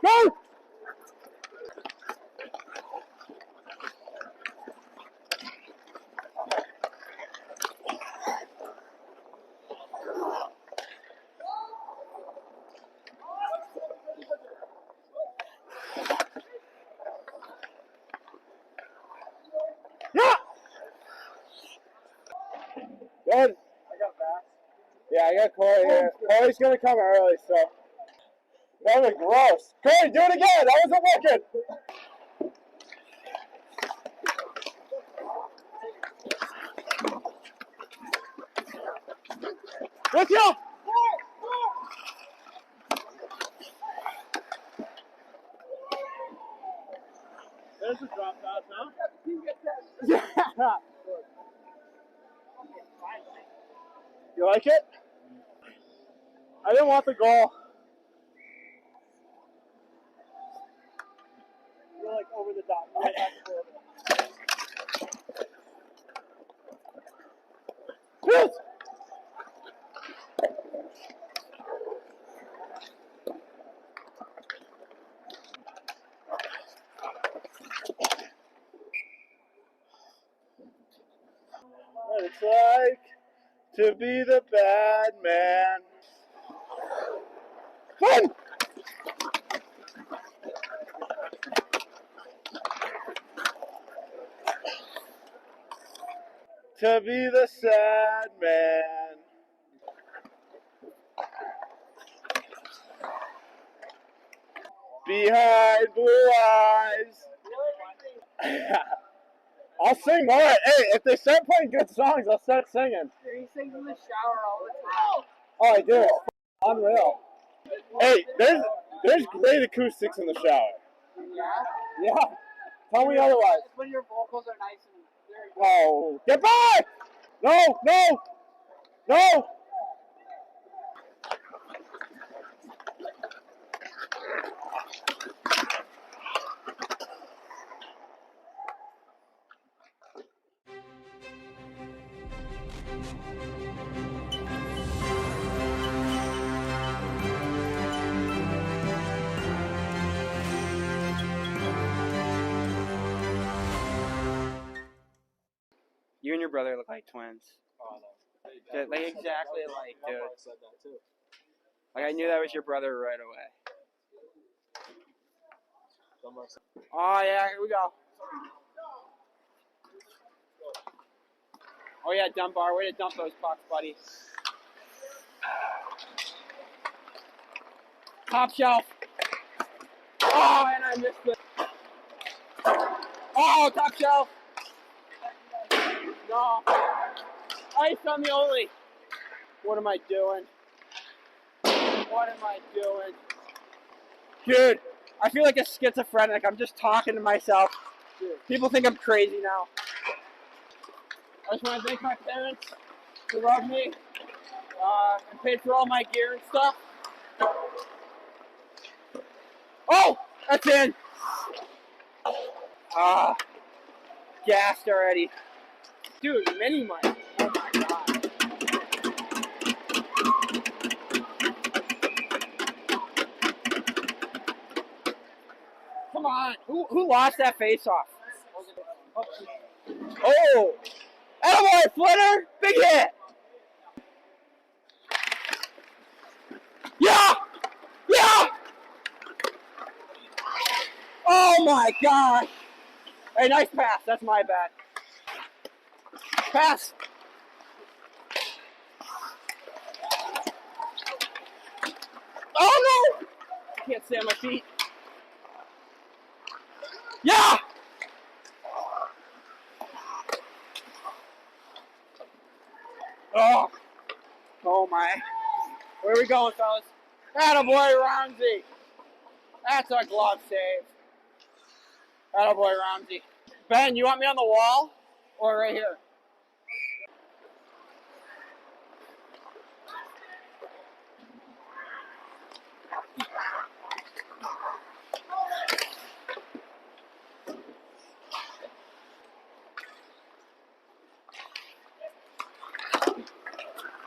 Go! Good. I got Vass. Yeah, I got Corey here. Corey's gonna come early, so. That was gross. Corey, do it again. That wasn't working. Let's go. There's a drop pass, huh? Yeah. You like it? I didn't want the goal. You're like over the top. Right yes! What it's like to be the bad man. Fun! To be the sad man. Behind blue eyes. I'll sing more. Hey, if they start playing good songs, I'll start singing. He sings in the shower all the time. Oh, I do. It's unreal. Hey, there's great acoustics in the shower. Yeah? Yeah. Tell me otherwise. That's when your vocals are nice and very good. Oh, get back! No, no, no! You and your brother look like twins. Oh, no. Like exactly alike, dude. Said that too. Like I knew that was your brother right away. Oh yeah, here we go. Oh yeah, dump bar. Way to dump those pucks, buddy. Top shelf. Oh, and I missed it. Oh, top shelf. No. Ice on the only. What am I doing? What am I doing? Dude, I feel like a schizophrenic. I'm just talking to myself. People think I'm crazy now. I just want to thank my parents who love me and paid for all my gear and stuff. Oh, that's in. Gassed already. Dude, mini mic. Oh my god. Come on. Who lost that face-off? Oh! Attaboy, Flitter! Big hit! Yeah! Yeah! Oh my gosh! Hey, nice pass. That's my bad. Pass! Oh no! Can't stay on my feet. Yeah! Oh! Oh my. Where are we going, fellas? Attaboy, Ramsey! That's a glove save. Attaboy, Ramsey. Ben, you want me on the wall? Or right here?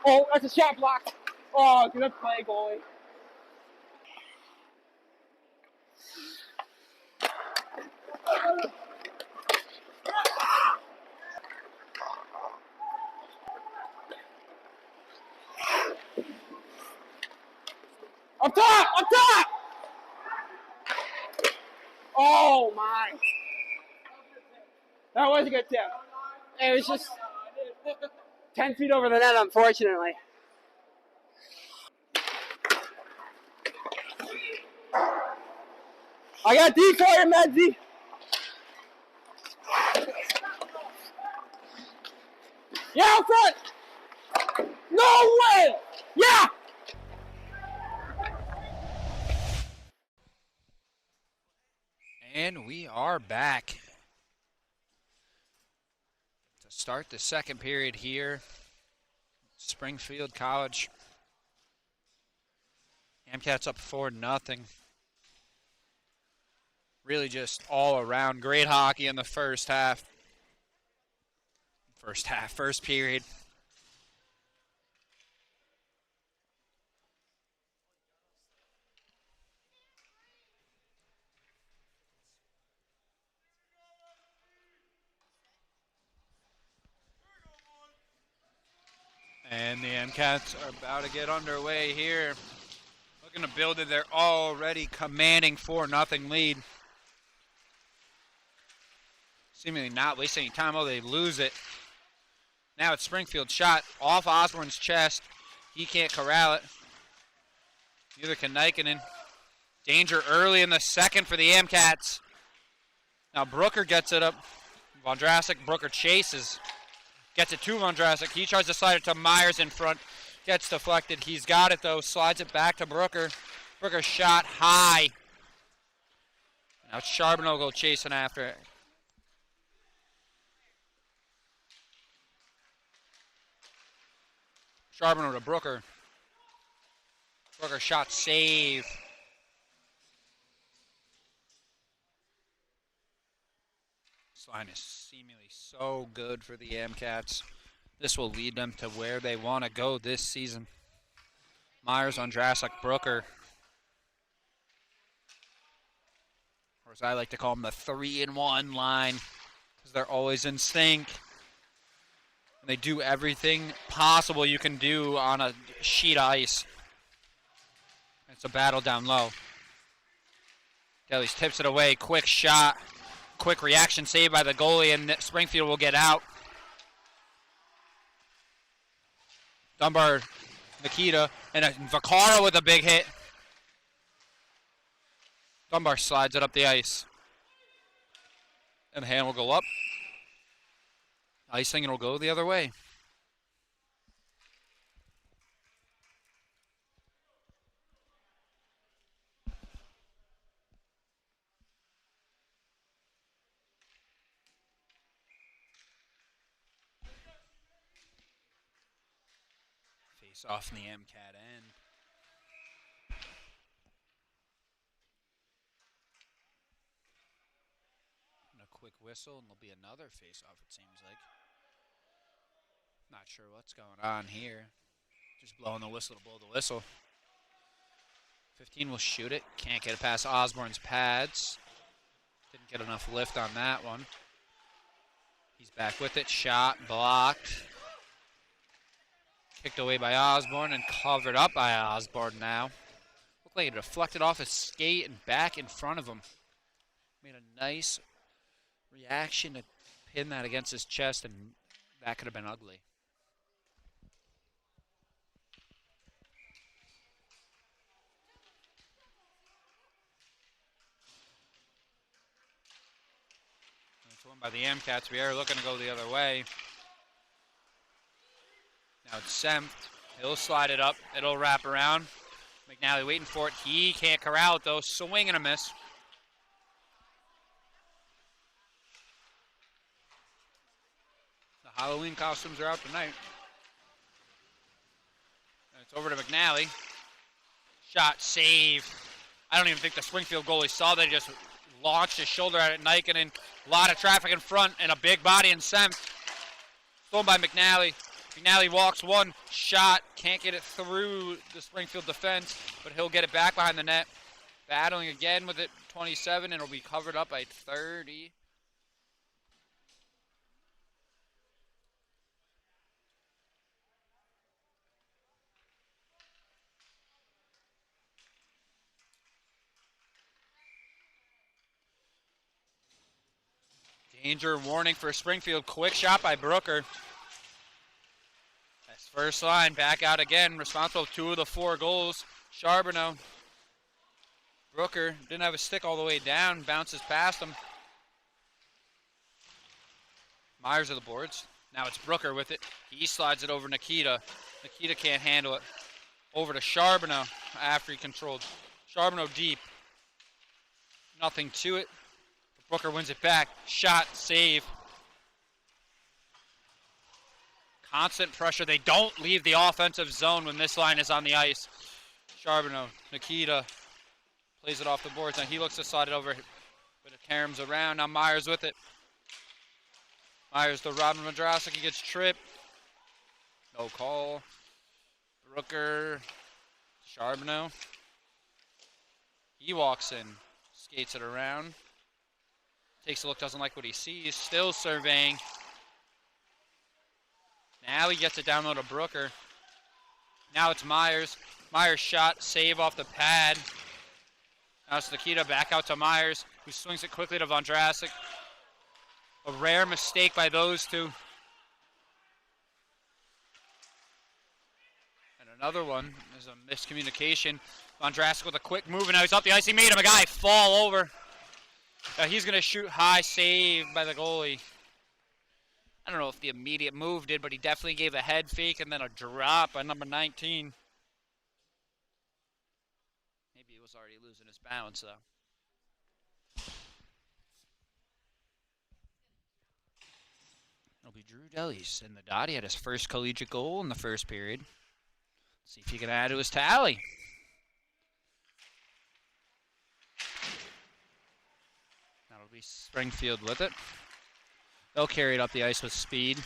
Oh, that's a shot block. Oh, good play, goalie. Up top! Up top! Oh, my. That was a good tip. It was just 10 feet over the net, unfortunately. I got D for you, Medzi. Yeah, out front. No way. Yeah. And we are back to start the second period here. Springfield College. Amcats up 4-0. Really just all around great hockey in the first half. First period. And the MCats are about to get underway here. Looking to build it. They're already commanding 4-0 lead. Seemingly not wasting any time. Oh, they lose it. Now it's Springfield's shot off Osborne's chest. He can't corral it. Neither can Nikinen. Danger early in the second for the Amcats. Now Brooker gets it up. Vondrasek, Brooker chases. Gets it to Vondrasek. He tries to slide it to Myers in front. Gets deflected. He's got it, though. Slides it back to Brooker. Brooker shot high. Now Charbonneau go chasing after it. Charbonneau to Brooker. Brooker shot save. This line is seemingly so good for the Amcats. This will lead them to where they want to go this season. Myers on Drasek, Brooker. Or as I like to call them, the 3-in-1 line. Because they're always in sync. And they do everything possible you can do on a sheet of ice. It's a battle down low. Gellies tips it away. Quick shot. Quick reaction save by the goalie, and Springfield will get out. Dunbar, Nikita, and Vaccaro with a big hit. Dunbar slides it up the ice. And the hand will go up. Icing, and will go the other way. Face off in the MCAT end. And a quick whistle, and there'll be another face off, it seems like. Not sure what's going on here. Just blowing the whistle to blow the whistle. 15 will shoot it. Can't get it past Osborne's pads. Didn't get enough lift on that one. He's back with it. Shot blocked. Kicked away by Osborne and covered up by Osborne now. Looked like it deflected off his skate and back in front of him. Made a nice reaction to pin that against his chest, and that could have been ugly. It's won by the Amcats. We are looking to go the other way. Now it's Sempt. He'll slide it up. It'll wrap around. McNally waiting for it. He can't corral it though. Swing and a miss. The Halloween costumes are out tonight. And it's over to McNally. Shot, save. I don't even think the Springfield goalie saw that. He just launched his shoulder at it. Nikkonen. A lot of traffic in front and a big body in Sempt. Stolen by McNally. McNally walks one shot, can't get it through the Springfield defense, but he'll get it back behind the net. Battling again with it, 27, and it'll be covered up by 30. Danger warning for Springfield. Quick shot by Brooker. First line, back out again, responsible for 2 of the 4 goals. Charbonneau. Brooker didn't have a stick all the way down, bounces past him. Myers of the boards. Now it's Brooker with it. He slides it over Nikita. Nikita can't handle it. Over to Charbonneau after he controlled. Charbonneau deep. Nothing to it. But Brooker wins it back. Shot, save. Constant pressure. They don't leave the offensive zone when this line is on the ice. Charbonneau, Nikita plays it off the boards. Now he looks to slide it over, but it caroms around. Now Myers with it. Myers to Robin Madrasik. He gets tripped. No call. Brooker, Charbonneau. He walks in, skates it around. Takes a look, doesn't like what he sees. Still surveying. Now he gets it down low to Brooker. Now it's Myers. Myers shot, save off the pad. Now it's Nikita back out to Myers, who swings it quickly to Vondrasek. A rare mistake by those two. And another one is a miscommunication. Vondrasek with a quick move, and now he's up the ice. He made him a guy fall over. Now he's going to shoot high, saved by the goalie. I don't know if the immediate move did, but he definitely gave a head fake and then a drop by number 19. Maybe he was already losing his balance, though. It'll be Drew Delis in the dot. He had his first collegiate goal in the first period. Let's see if he can add to his tally. That'll be Springfield with it. They'll carry it up the ice with speed.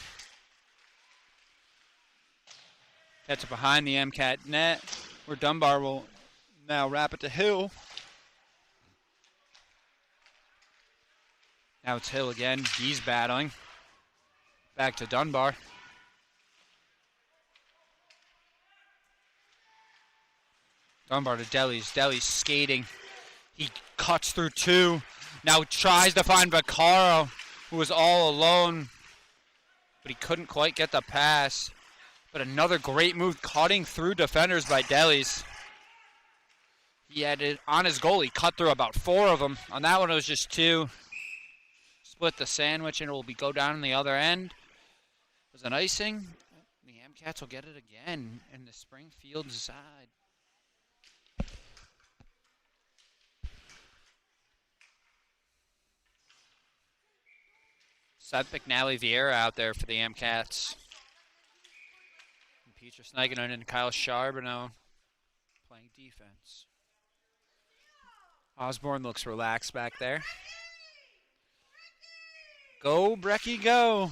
Gets it behind the MCAT net, where Dunbar will now wrap it to Hill. Now it's Hill again. He's battling. Back to Dunbar. Dunbar to Delis. Delis skating. He cuts through 2. Now tries to find Vaccaro, who was all alone, but he couldn't quite get the pass. But another great move, cutting through defenders by Delis. He had it on his goal. He cut through about 4 of them. On that one, it was just 2. Split the sandwich, and it will go down on the other end. It was an icing. The Amcats will get it again in the Springfield side. Seth McNally Vieira out there for the Amcats. And Peter Snigenon and Kyle Charbonneau playing defense. Osborne looks relaxed back there. Go, Brecky, go.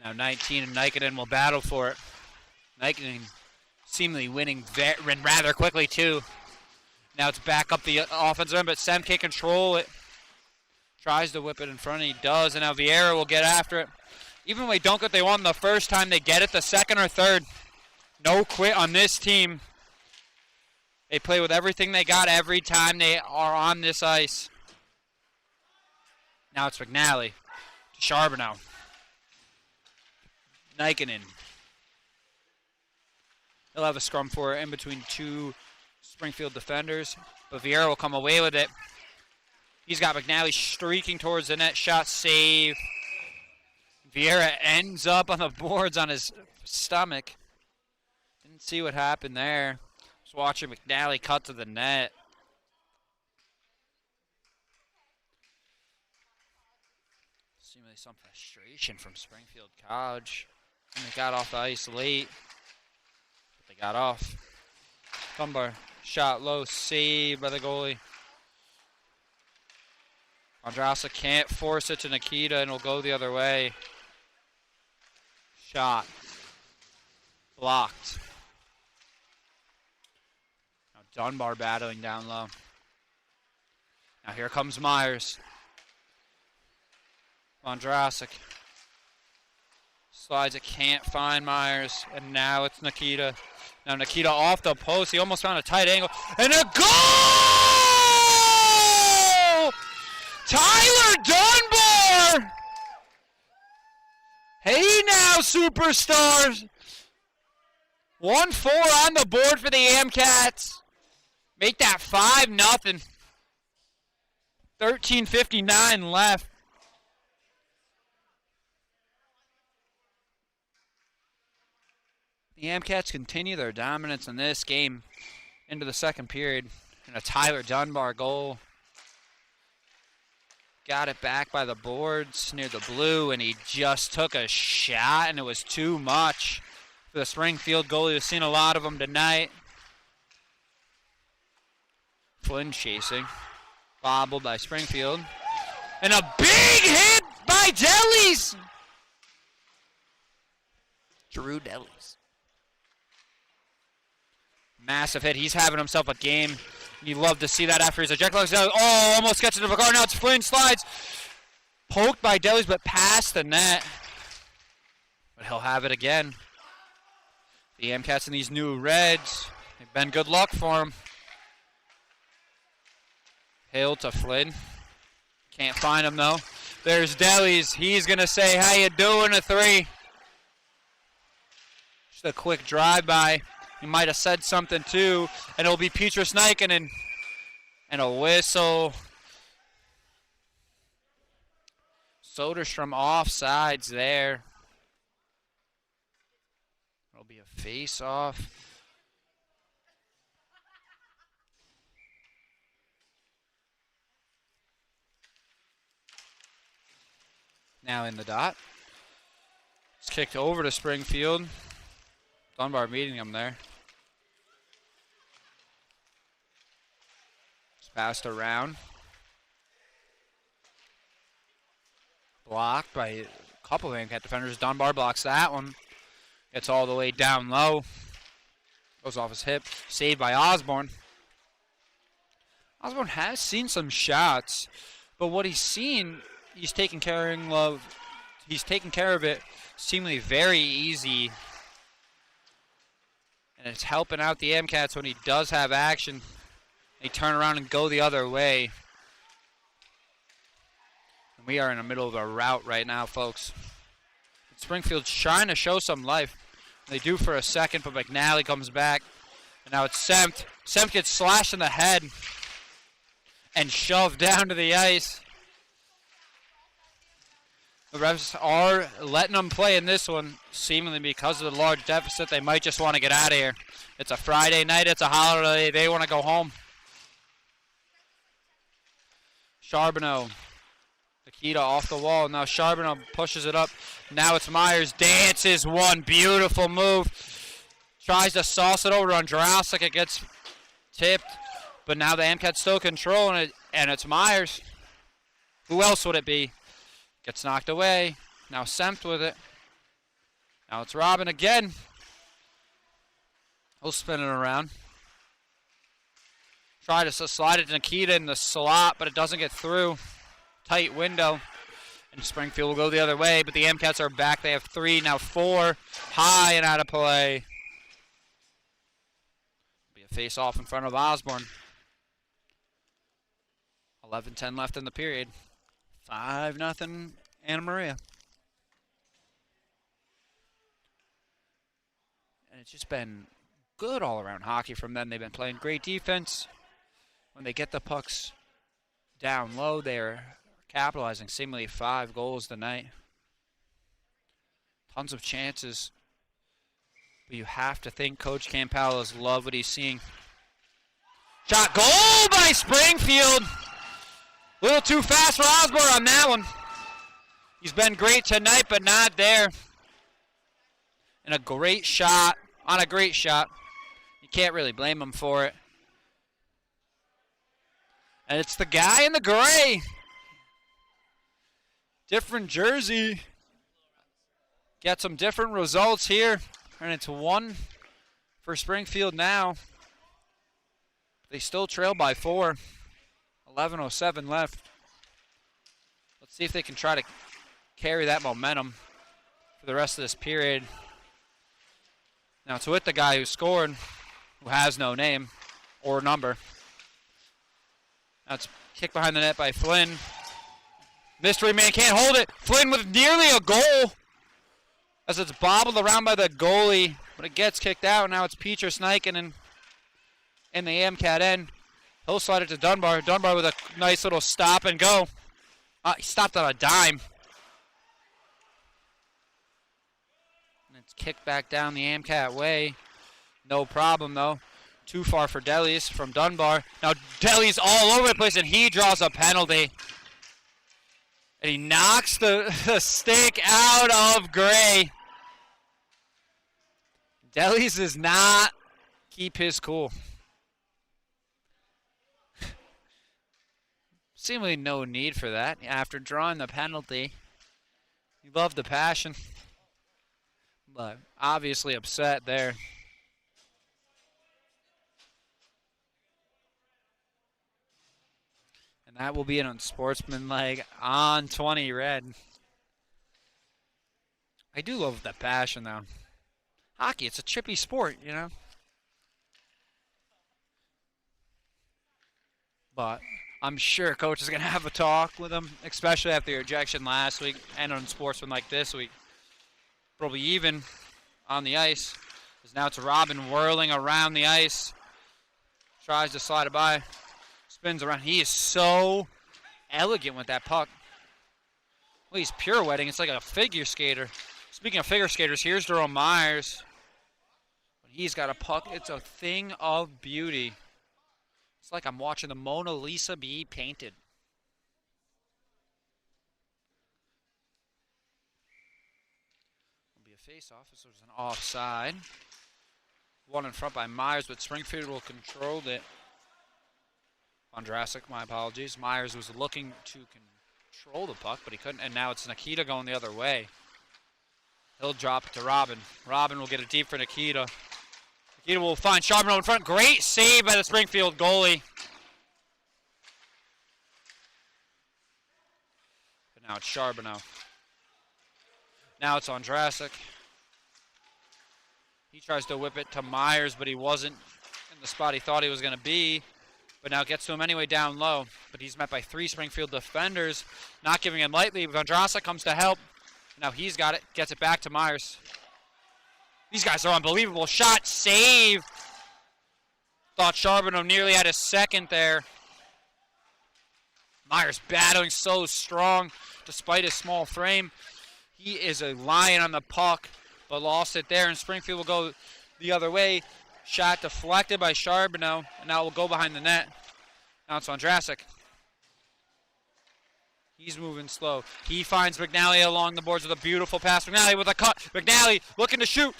Now 19 and Nikkonen will battle for it. Nikkonen seemingly winning rather quickly too. Now it's back up the offensive end, but Sem can't control it. Tries to whip it in front, and he does, and now Vieira will get after it. Even when they don't get what they want the first time, they get it the second or third. No quit on this team. They play with everything they got every time they are on this ice. Now it's McNally to Charbonneau. Nikinen. He'll have a scrum for it in between two Springfield defenders, but Vieira will come away with it. He's got McNally streaking towards the net, shot save. Vieira ends up on the boards on his stomach. Didn't see what happened there. Just watching McNally cut to the net. Seemingly some frustration from Springfield College. And they got off the ice late, but they got off. Dunbar shot low, saved by the goalie. Andrasa can't force it to Nikita, and it'll go the other way. Shot. Blocked. Now Dunbar battling down low. Now here comes Myers. Vondrasic. Slides it, can't find Myers, and now it's Nikita. Now Nikita off the post, he almost found a tight angle, and a goal! Tyler Dunbar! Hey now, superstars! 1-4 on the board for the Amcats. Make that 5-0. 13:59 left. The Amcats continue their dominance in this game into the second period. And a Tyler Dunbar goal. Got it back by the boards near the blue, and he just took a shot, and it was too much for the Springfield goalie. We've seen a lot of them tonight. Flynn chasing. Bobbled by Springfield. And a big hit by Delis! Drew Delis. Massive hit. He's having himself a game. You love to see that after his ejected. Oh, almost gets into the car. Now it's Flynn slides. Poked by Delis, but past the net. But he'll have it again. The Amcats in these new reds. They've been good luck for him. Hill to Flynn. Can't find him though. There's Delis. He's going to say, how you doing, a 3. Just a quick drive-by. He might have said something too, and it'll be Petrus Nikinen. And a whistle. Soderstrom offsides there. It'll be a face-off. Now in the dot. It's kicked over to Springfield. Dunbar meeting him there. It's passed around. Blocked by a couple of Amcat defenders. Dunbar blocks that one. Gets all the way down low. Goes off his hip. Saved by Osborne. Osborne has seen some shots, but what he's seen, he's taking care of it seemingly very easy. And it's helping out the Amcats when he does have action. They turn around and go the other way. And we are in the middle of a rout right now, folks. Springfield's trying to show some life. They do for a second, but McNally comes back. And now it's Sempt. Sempt gets slashed in the head and shoved down to the ice. The refs are letting them play in this one, seemingly because of the large deficit. They might just want to get out of here. It's a Friday night. It's a holiday. They want to go home. Charbonneau. Nikita off the wall. Now Charbonneau pushes it up. Now it's Myers. Dances one. Beautiful move. Tries to sauce it over to Andrasic. It gets tipped. But now the Amcats still controlling it, and it's Myers. Who else would it be? Gets knocked away. Now Sempt with it. Now it's Robin again. He'll spin it around. Try to slide it to Nikita in the slot, but it doesn't get through. Tight window. And Springfield will go the other way, but the MCATs are back. They have 3, now 4. High and out of play. Be a face-off in front of Osborne. 11-10 left in the period. 5-0 Anna Maria. And it's just been good all-around hockey from them. They've been playing great defense. When they get the pucks down low, they're capitalizing. Seemingly 5 goals tonight. Tons of chances. But you have to think Coach Campalos loves what he's seeing. Shot, goal by Springfield. A little too fast for Osborne on that one. He's been great tonight, but not there. And a great shot, on a great shot. You can't really blame him for it. And it's the guy in the gray. Different jersey. Get some different results here. And it's 1 for Springfield now. They still trail by 4. 11:07 left. Let's see if they can try to carry that momentum for the rest of this period. Now it's with the guy who scored, who has no name or number. Now it's kicked behind the net by Flynn. Mystery man can't hold it. Flynn with nearly a goal as it's bobbled around by the goalie, but it gets kicked out. Now it's Peter Sniken in the MCAT end. He'll slide it to Dunbar. Dunbar with a nice little stop and go. He stopped on a dime. And it's kicked back down the MCAT way. No problem, though. Too far for Delis from Dunbar. Now Delis all over the place, and he draws a penalty. And he knocks the stick out of Gray. Delis does not keep his cool. Seemingly no need for that after drawing the penalty. You love the passion, but obviously upset there. And that will be an unsportsmanlike on 20 red. I do love the passion though. Hockey, it's a chippy sport, you know. But I'm sure coach is going to have a talk with him, especially after your ejection last week and on sportsman like this week. Probably even on the ice. Because now it's Robin whirling around the ice. Tries to slide it by. Spins around. He is so elegant with that puck. Well, he's pirouetting. It's like a figure skater. Speaking of figure skaters, here's Jerome Myers. He's got a puck. It's a thing of beauty. It's like I'm watching the Mona Lisa be painted. It'll be a face-off. This was an offside. 1 in front by Myers, but Springfield will control it. Vondrasek, my apologies. Myers was looking to control the puck, but he couldn't, and now it's Nikita going the other way. He'll drop it to Robin. Robin will get it deep for Nikita. Nikita will find Charbonneau in front. Great save by the Springfield goalie. But now it's Charbonneau. Now it's Ondrasik. He tries to whip it to Myers, but he wasn't in the spot he thought he was going to be. But now gets to him anyway down low. But he's met by 3 Springfield defenders, not giving him lightly. Vondrasek comes to help. Now he's got it. Gets it back to Myers. These guys are unbelievable. Shot, save. Thought Charbonneau nearly had a second there. Myers battling so strong despite his small frame. He is a lion on the puck, but lost it there. And Springfield will go the other way. Shot deflected by Charbonneau, and now will go behind the net. Now it's Ondrasik. He's moving slow. He finds McNally along the boards with a beautiful pass. McNally with a cut. McNally looking to shoot.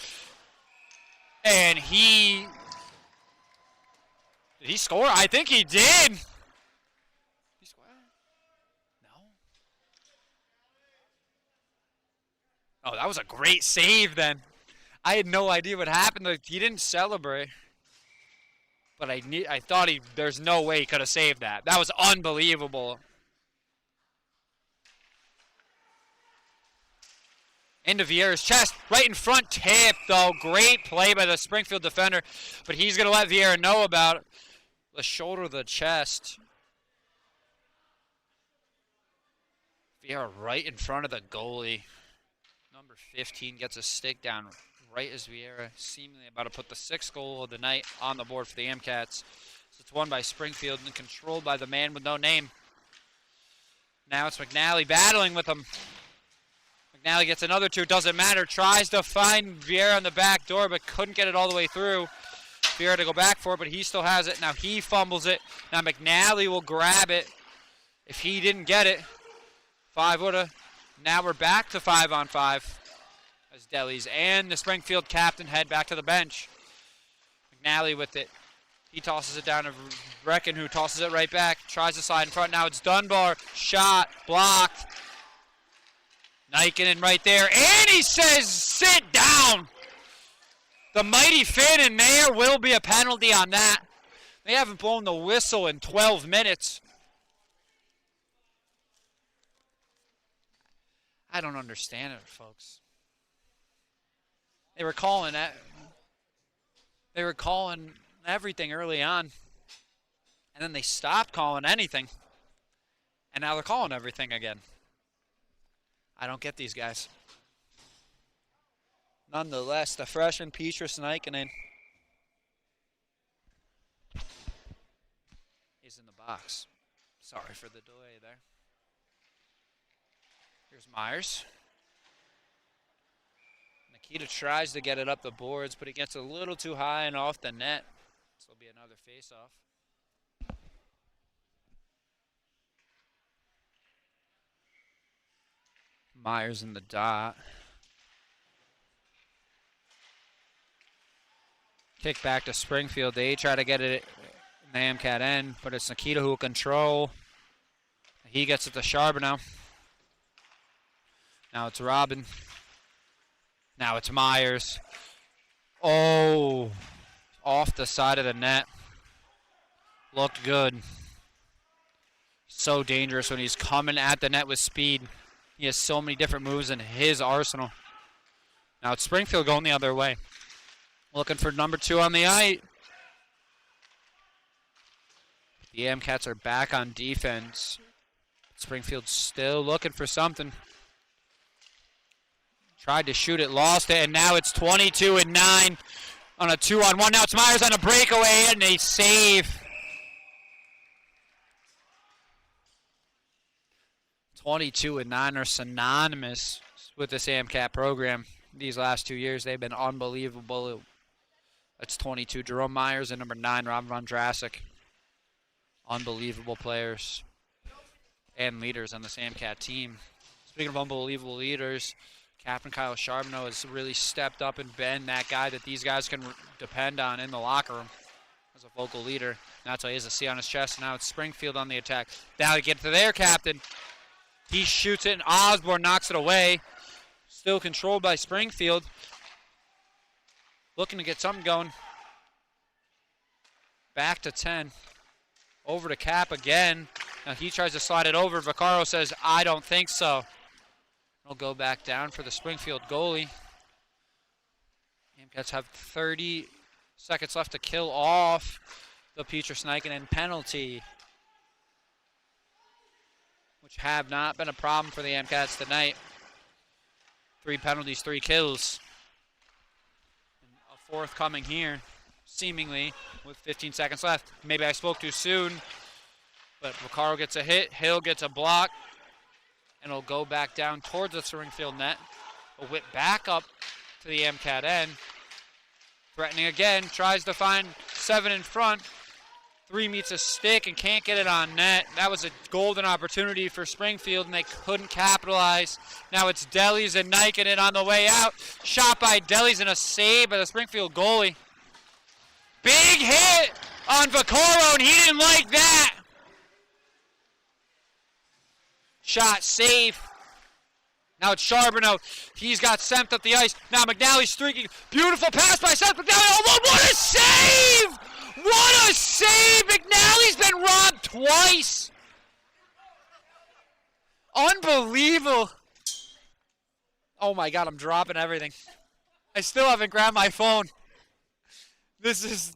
And he... Did he score? I think he did. He scored? No. Oh, that was a great save then. I had no idea what happened. Like, he didn't celebrate. But I thought there's no way he could have saved that. That was unbelievable. Into Vieira's chest, right in front, tip though. Great play by the Springfield defender, but he's going to let Vieira know about it. The shoulder of the chest. Vieira right in front of the goalie. Number 15 gets a stick down right as Vieira seemingly about to put the 6th goal of the night on the board for the Amcats. So it's won by Springfield and controlled by the man with no name. Now it's McNally battling with him. McNally gets another 2, doesn't matter. Tries to find Vieira on the back door, but couldn't get it all the way through. Vieira to go back for it, but he still has it. Now he fumbles it. Now McNally will grab it. If he didn't get it, 5 woulda. Now we're back to 5-on-5 as Delis and the Springfield captain head back to the bench. McNally with it. He tosses it down to Brecken, who tosses it right back. Tries to slide in front. Now it's Dunbar. Shot. Blocked. Nikinen right there, and he says, sit down. The mighty Finn, and there will be a penalty on that. They haven't blown the whistle in 12 minutes. I don't understand it, folks. They were calling that. They were calling everything early on, and then they stopped calling anything, and now they're calling everything again. I don't get these guys. Nonetheless, the freshman Petrus Nikinen is in the box. Sorry for the delay there. Here's Myers. Nikita tries to get it up the boards, but he gets a little too high and off the net. This will be another face-off. Myers in the dot. Kick back to Springfield. They try to get it in the Amcat end, but it's Nikita who will control. He gets it to Charbonneau. Now it's Robin. Now it's Myers. Oh, off the side of the net. Looked good. So dangerous when he's coming at the net with speed. He has so many different moves in his arsenal. Now it's Springfield going the other way. Looking for number 2 on the ice. The Amcats are back on defense. Springfield's still looking for something. Tried to shoot it, lost it, and now it's 22-9 on a 2-on-1. Now it's Myers on a breakaway, and a save. 22-9 are synonymous with this AMCAT program. These last 2 years, they've been unbelievable. That's 22. Jerome Myers and number 9, Robin Vondrasek. Unbelievable players and leaders on this AMCAT team. Speaking of unbelievable leaders, Captain Kyle Charbonneau has really stepped up and been that guy that these guys can depend on in the locker room as a vocal leader. And that's why he has a C on his chest. Now it's Springfield on the attack. Now to get to their captain. He shoots it, and Osborne knocks it away. Still controlled by Springfield. Looking to get something going. Back to 10. Over to Cap again. Now he tries to slide it over. Vaccaro says, I don't think so. It'll go back down for the Springfield goalie. Amcats have 30 seconds left to kill off the Petrus Nikinen penalty, which have not been a problem for the Amcats tonight. 3 penalties, 3 kills. And a 4th coming here, seemingly, with 15 seconds left. Maybe I spoke too soon, but Vaccaro gets a hit, Hill gets a block, and it'll go back down towards the Springfield net. A whip back up to the Amcat end. Threatening again, tries to find 7 in front. 3 meets a stick and can't get it on net. That was a golden opportunity for Springfield, and they couldn't capitalize. Now it's Delis and Nikinen on the way out. Shot by Delis and a save by the Springfield goalie. Big hit on Vaccaro, and he didn't like that. Shot safe. Now it's Charbonneau. He's got Sempt up the ice. Now McNally's streaking. Beautiful pass by Sempt. McNally. Oh, what a save! What a save! McNally's been robbed twice. Unbelievable. Oh my God, I'm dropping everything. I still haven't grabbed my phone. This is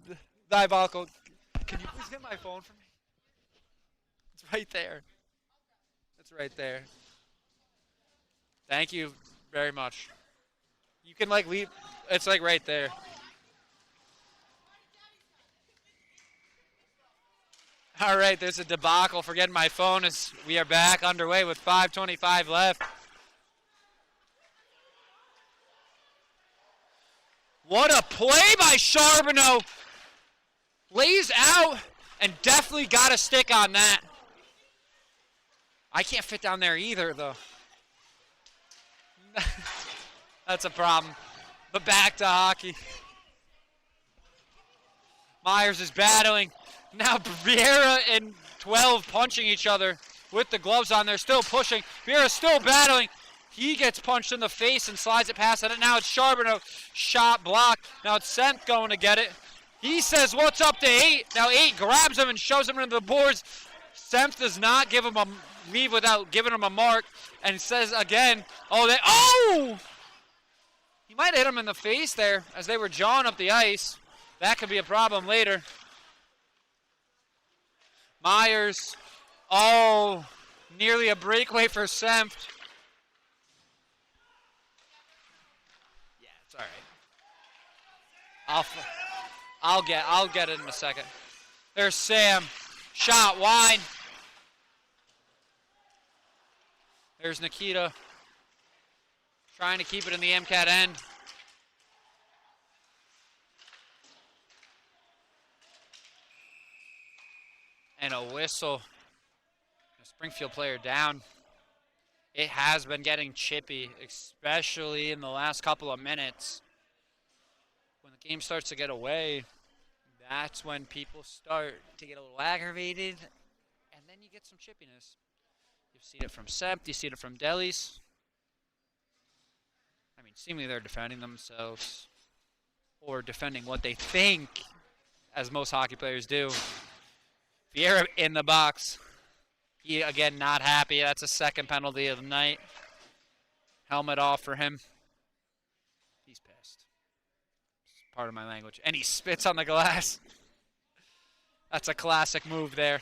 diabolical. Can you please get my phone for me? It's right there. It's right there. Thank you very much. You can like leave. It's like right there. All right, there's a debacle for getting my phone as we are back underway with 5:25 left. What a play by Charbonneau. Lays out and definitely got a stick on that. I can't fit down there either, though. That's a problem. But back to hockey. Myers is battling. Now Vieira and 12 punching each other with the gloves on. They're still pushing. Vieira's still battling. He gets punched in the face and slides it past it. And now it's Charbonneau. Shot blocked. Now it's Sempt going to get it. He says, what's up to 8? Now 8 grabs him and shoves him into the boards. Sempt does not give him a leave without giving him a mark. And says again, oh! He might have hit him in the face there as they were jawing up the ice. That could be a problem later. Myers. Oh, nearly a breakaway for Sempt. Yeah, it's all right. I'll get it in a second. There's Sam. Shot wide. There's Nikita. Trying to keep it in the MCAT end. And a whistle. A Springfield player down. It has been getting chippy, especially in the last couple of minutes. When the game starts to get away, that's when people start to get a little aggravated, and then you get some chippiness. You've seen it from Sempt, you've seen it from Delis. I mean, seemingly they're defending themselves, or defending what they think, as most hockey players do. Vieira in the box. He, again, not happy. That's a second penalty of the night. Helmet off for him. He's pissed. Part of my language. And he spits on the glass. That's a classic move there.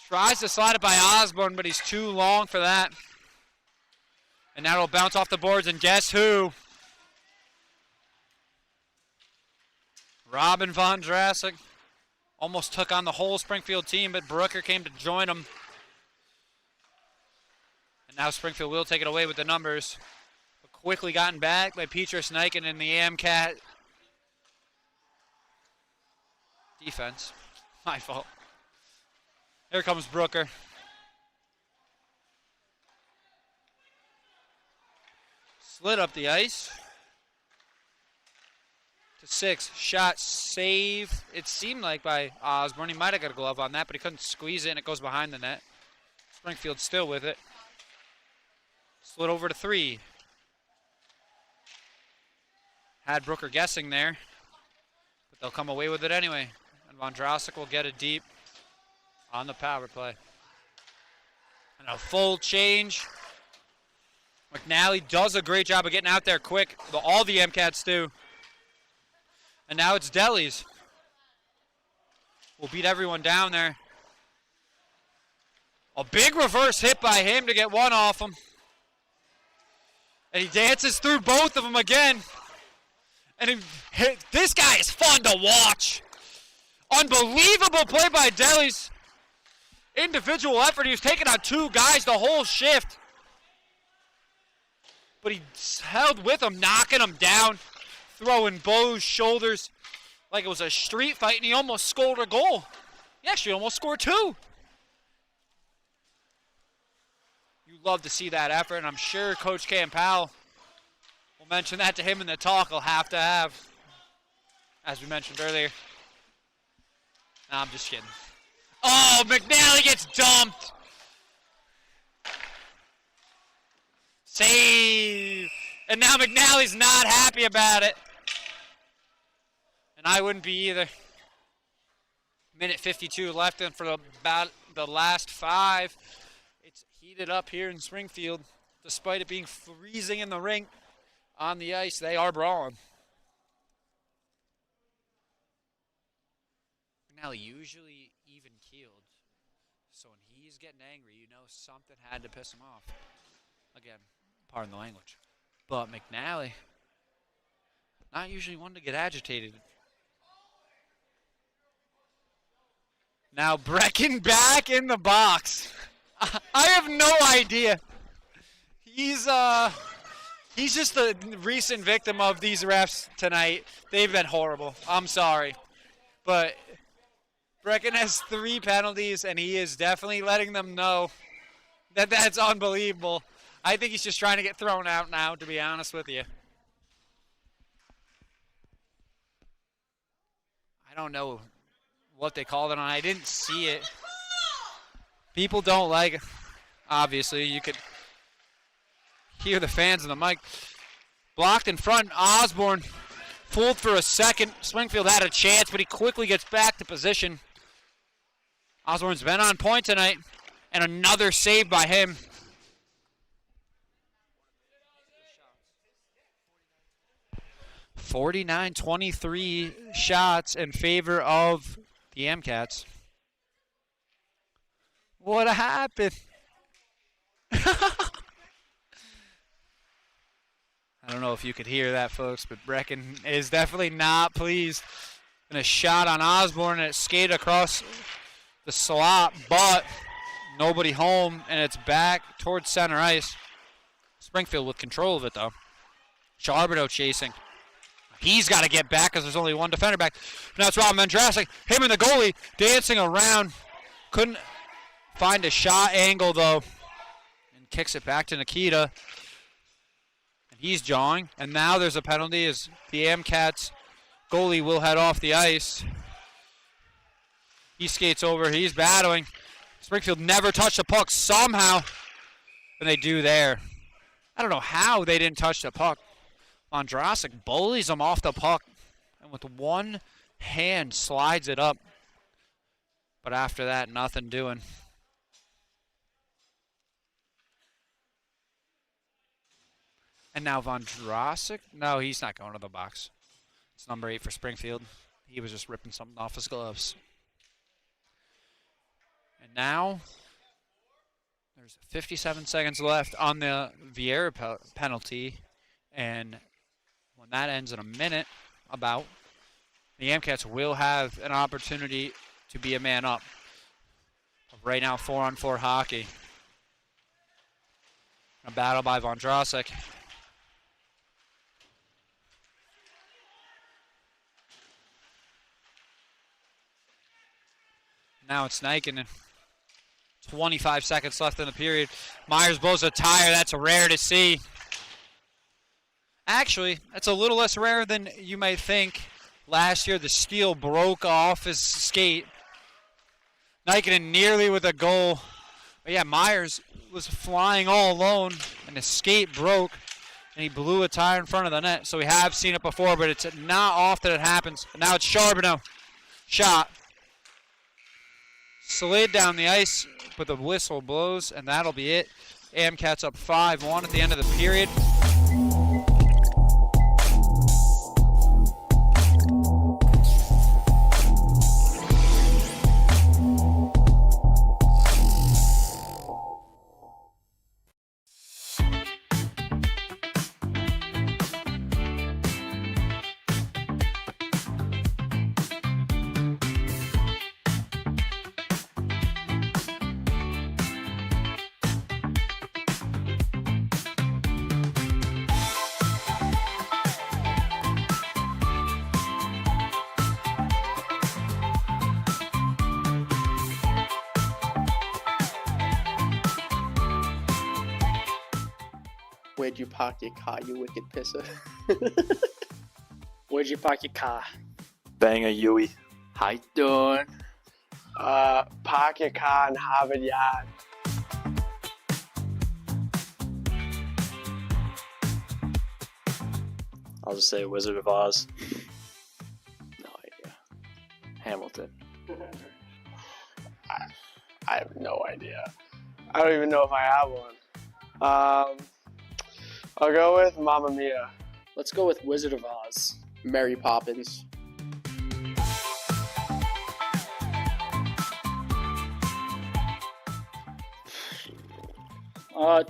Tries to slide it by Osborne, but he's too long for that. And now it'll bounce off the boards, and guess who? Robin Von Drassic almost took on the whole Springfield team, but Brooker came to join him. And now Springfield will take it away with the numbers. But quickly gotten back by Petrus Niken in the AMCAT defense. My fault. Here comes Brooker. Slid up the ice. To 6, shot, save, it seemed like by Osborne. He might have got a glove on that, but he couldn't squeeze it, and it goes behind the net. Springfield still with it. Slid over to 3. Had Brooker guessing there, but they'll come away with it anyway. And Von Drassic will get it deep on the power play. And a full change. McNally does a great job of getting out there quick. All the MCATs do. And now it's Delis. We'll beat everyone down there. A big reverse hit by him to get one off him. And he dances through both of them again. And this guy is fun to watch. Unbelievable play by Delis. Individual effort. He was taking on 2 guys the whole shift. But he held with him, knocking him down. Throwing Bo's shoulders like it was a street fight, and he almost scored a goal. He actually almost scored 2. You love to see that effort, and I'm sure Coach Cam Powell will mention that to him in the talk he'll have to have, as we mentioned earlier. No, I'm just kidding. Oh, McNally gets dumped. Save! And now McNally's not happy about it. And I wouldn't be either. Minute 52 left in for about the last 5. It's heated up here in Springfield. Despite it being freezing in the rink, on the ice, they are brawling. McNally usually even-keeled. So when he's getting angry, you know something had to piss him off. Again, pardon the language. But McNally, not usually one to get agitated. Now Brecken back in the box. I have no idea. He's just a recent victim of these refs tonight. They've been horrible. I'm sorry. But Brecken has 3 penalties, and he is definitely letting them know that that's unbelievable. I think he's just trying to get thrown out now, to be honest with you. I don't know what they called it on. I didn't see it. People don't like it. Obviously, you could hear the fans in the mic. Blocked in front. Osborne fooled for a second. Springfield had a chance, but he quickly gets back to position. Osborne's been on point tonight, and another save by him. 49-23 shots in favor of the Amcats. What happened? I don't know if you could hear that, folks, but Brecken is definitely not pleased. And a shot on Osborne, and it skated across the slot, but nobody home, and it's back towards center ice. Springfield with control of it, though. Charbonneau chasing. He's got to get back because there's only one defender back. Now it's Rob Mandrasik. Him and the goalie dancing around. Couldn't find a shot angle, though. And kicks it back to Nikita. And he's jawing. And now there's a penalty as the Amcats goalie will head off the ice. He skates over. He's battling. Springfield never touched the puck somehow. And they do there. I don't know how they didn't touch the puck. Mondrasic bullies him off the puck and with one hand slides it up. But after that, nothing doing. And now Vondrasic. No, he's not going to the box. It's number 8 for Springfield. He was just ripping something off his gloves. And now there's 57 seconds left on the Vieira penalty. And when that ends in a minute, about, the Amcats will have an opportunity to be a man up. Right now, 4-on-4 hockey. A battle by Vondrasic. Now it's Nikon. 25 seconds left in the period. Myers blows a tire. That's rare to see. Actually, that's a little less rare than you might think. Last year, the steel broke off his skate. Nikon nearly with a goal. But yeah, Myers was flying all alone, and his skate broke, and he blew a tire in front of the net. So we have seen it before, but it's not often it happens. And now it's Charbonneau. Shot. Slid down the ice, but the whistle blows, and that'll be it. Amcats up 5-1 at the end of the period. Where'd you park your car, you wicked pisser? Where'd you park your car? Banger Yui. How you doing? Park your car in Harvard Yard. I'll just say Wizard of Oz. No idea. Hamilton. I have no idea. I don't even know if I have one. I'll go with Mamma Mia. Let's go with Wizard of Oz. Mary Poppins.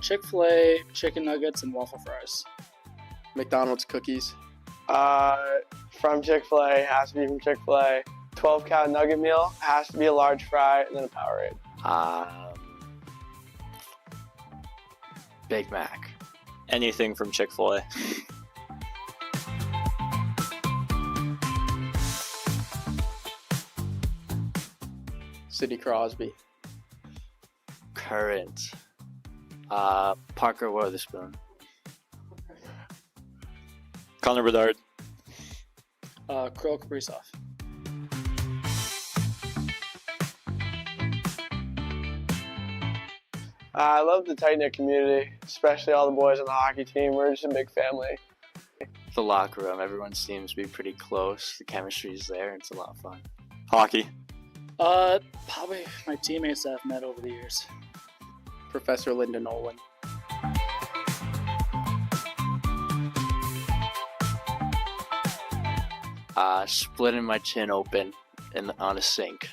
Chick-fil-A, chicken nuggets, and waffle fries. McDonald's cookies. From Chick-fil-A, has to be from Chick-fil-A. 12-count nugget meal, has to be a large fry, and then a Powerade. Big Mac. Anything from Chick-fil-A. Sidney Crosby. Current. Parker Witherspoon. Connor Bedard. Kirill Kaprizov. I love the tight-knit community, especially all the boys on the hockey team. We're just a big family. The locker room. Everyone seems to be pretty close. The chemistry's there. It's a lot of fun. Hockey. Probably my teammates that I've met over the years. Professor Linda Nolan. Splitting my chin open on a sink.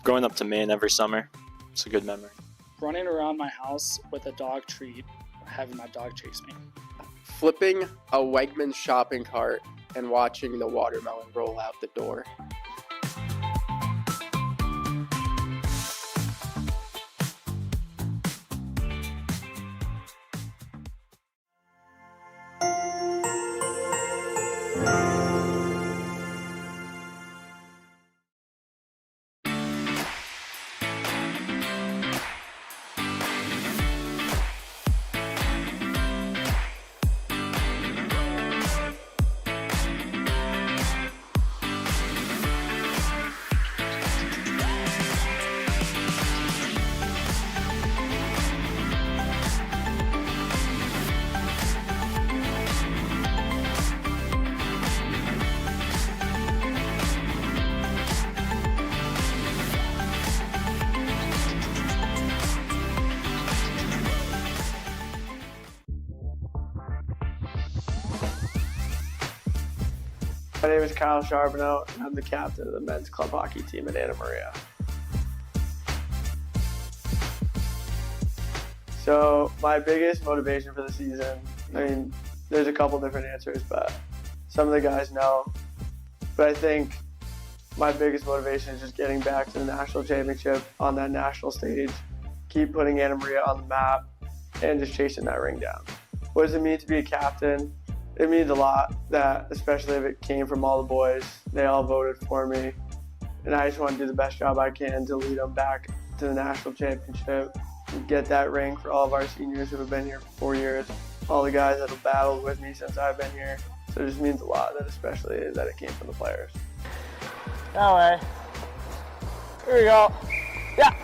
Going up to Maine every summer. It's a good memory. Running around my house with a dog treat, having my dog chase me. Flipping a Wegmans shopping cart and watching the watermelon roll out the door. My name is Kyle Charbonneau, and I'm the captain of the men's club hockey team at Anna Maria. So my biggest motivation for the season, I mean, there's a couple different answers, but some of the guys know. But I think my biggest motivation is just getting back to the national championship on that national stage, keep putting Anna Maria on the map, and just chasing that ring down. What does it mean to be a captain? It means a lot, that especially if it came from all the boys. They all voted for me, and I just want to do the best job I can to lead them back to the national championship and get that ring for all of our seniors who have been here for 4 years, all the guys that have battled with me since I've been here. So it just means a lot, that especially that it came from the players. That way. Here we go. Yeah.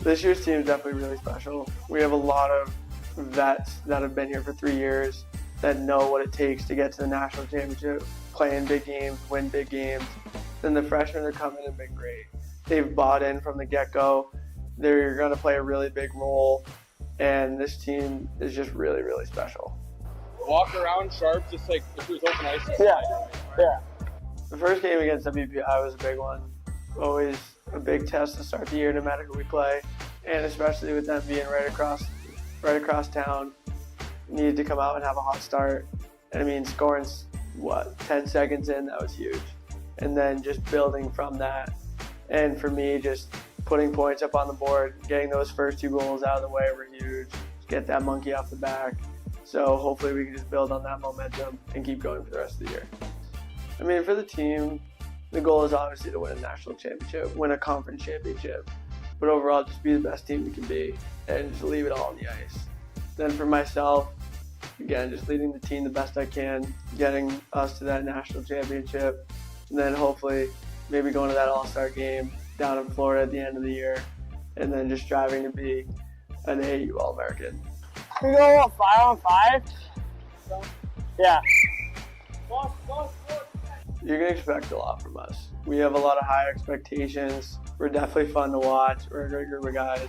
This year's team is definitely really special. We have a lot of vets that have been here for 3 years that know what it takes to get to the national championship, play in big games, win big games. Then the freshmen are coming and been great. They've bought in from the get-go. They're going to play a really big role, and this team is just really, really special. Walk around sharp, just like if it was open ice. Yeah. The first game against WPI was a big one. Always a big test to start the year, no matter who we play, and especially with them being right across town. Needed to come out and have a hot start. And I mean, scoring, 10 seconds in, that was huge. And then just building from that. And for me, just putting points up on the board, getting those first 2 goals out of the way were huge. Get that monkey off the back. So hopefully we can just build on that momentum and keep going for the rest of the year. I mean, for the team, the goal is obviously to win a national championship, win a conference championship. But overall, just be the best team we can be and just leave it all on the ice. Then for myself, again, just leading the team the best I can, getting us to that national championship, and then hopefully maybe going to that all-star game down in Florida at the end of the year, and then just striving to be an AAU All-American. We go 5-on-5? Yeah. You can expect a lot from us. We have a lot of high expectations. We're definitely fun to watch. We're a great group of guys.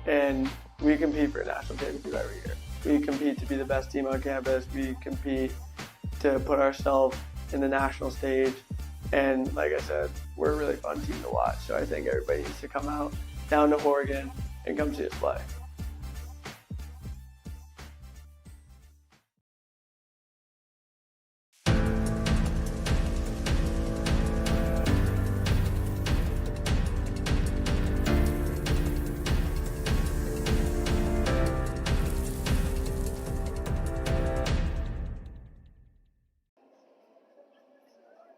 And we compete for a national championship every year. We compete to be the best team on campus. We compete to put ourselves in the national stage. And like I said, we're a really fun team to watch. So I think everybody needs to come out down to Oregon and come see us play.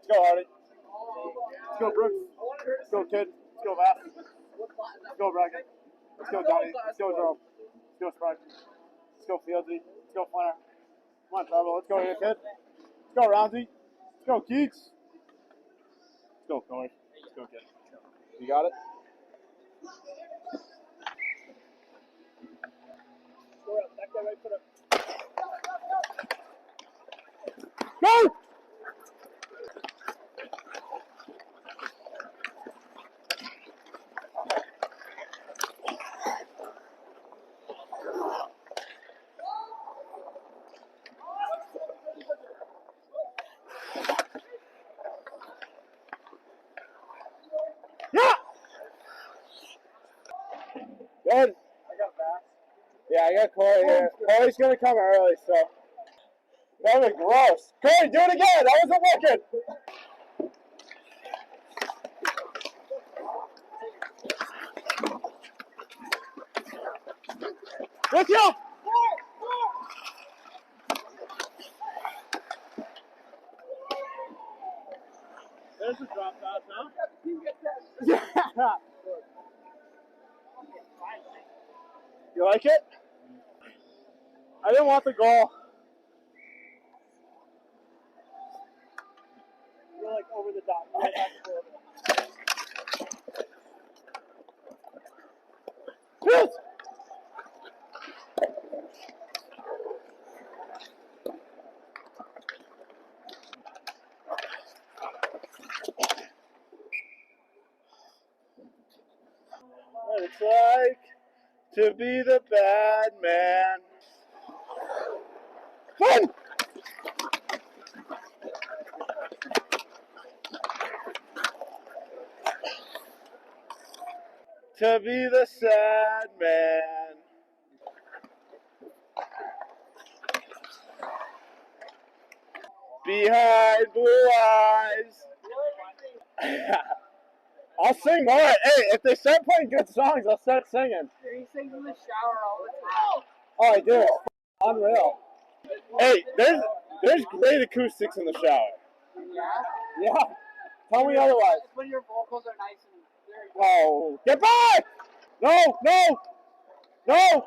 Let's go, Hardy. Let's go, Brooks. Let's go, Kid. Let's go, Vass. Let's go, Bracken. Let's go, Donnie. Let's go, Jerome. Let's go, Sprite. Let's go, Fieldsy. Let's go, Flanner. Come on, Trevor. Let's go here, Kid. Let's go, Roundsy. Let's go, Keeks. Let's go, Corey. Let's go, Kid. You got it? Go! Good. I got Vass. Yeah, I got Corey here. Corey's gonna come early, so. That was gross. Corey, do it again. That wasn't working. Let's go. There's a drop pass, huh? Yeah. You like it? I didn't want the goal. You're like over the top. Right back and forth. Yes! What it's like to be the bad man. Fun! To be the sad man. Behind blue eyes. I'll sing more. Hey, if they start playing good songs, I'll start singing. He sings in the shower all the time. Oh, I do. It's unreal. Hey, there's great acoustics in the shower. Yeah? Yeah. Tell me otherwise. That's when your vocals are nice and very good. Oh, get back! No, no, no!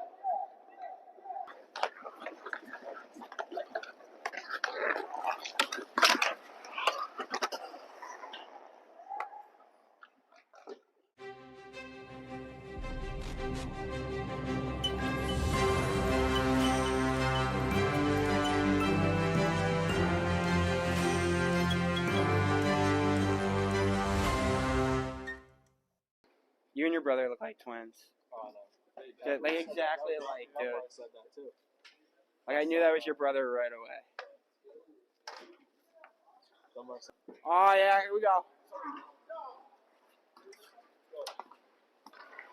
You and your brother look like twins. Oh, no. Like exactly alike, dude. Said that too. Like I knew that was your brother right away. Oh yeah, here we go.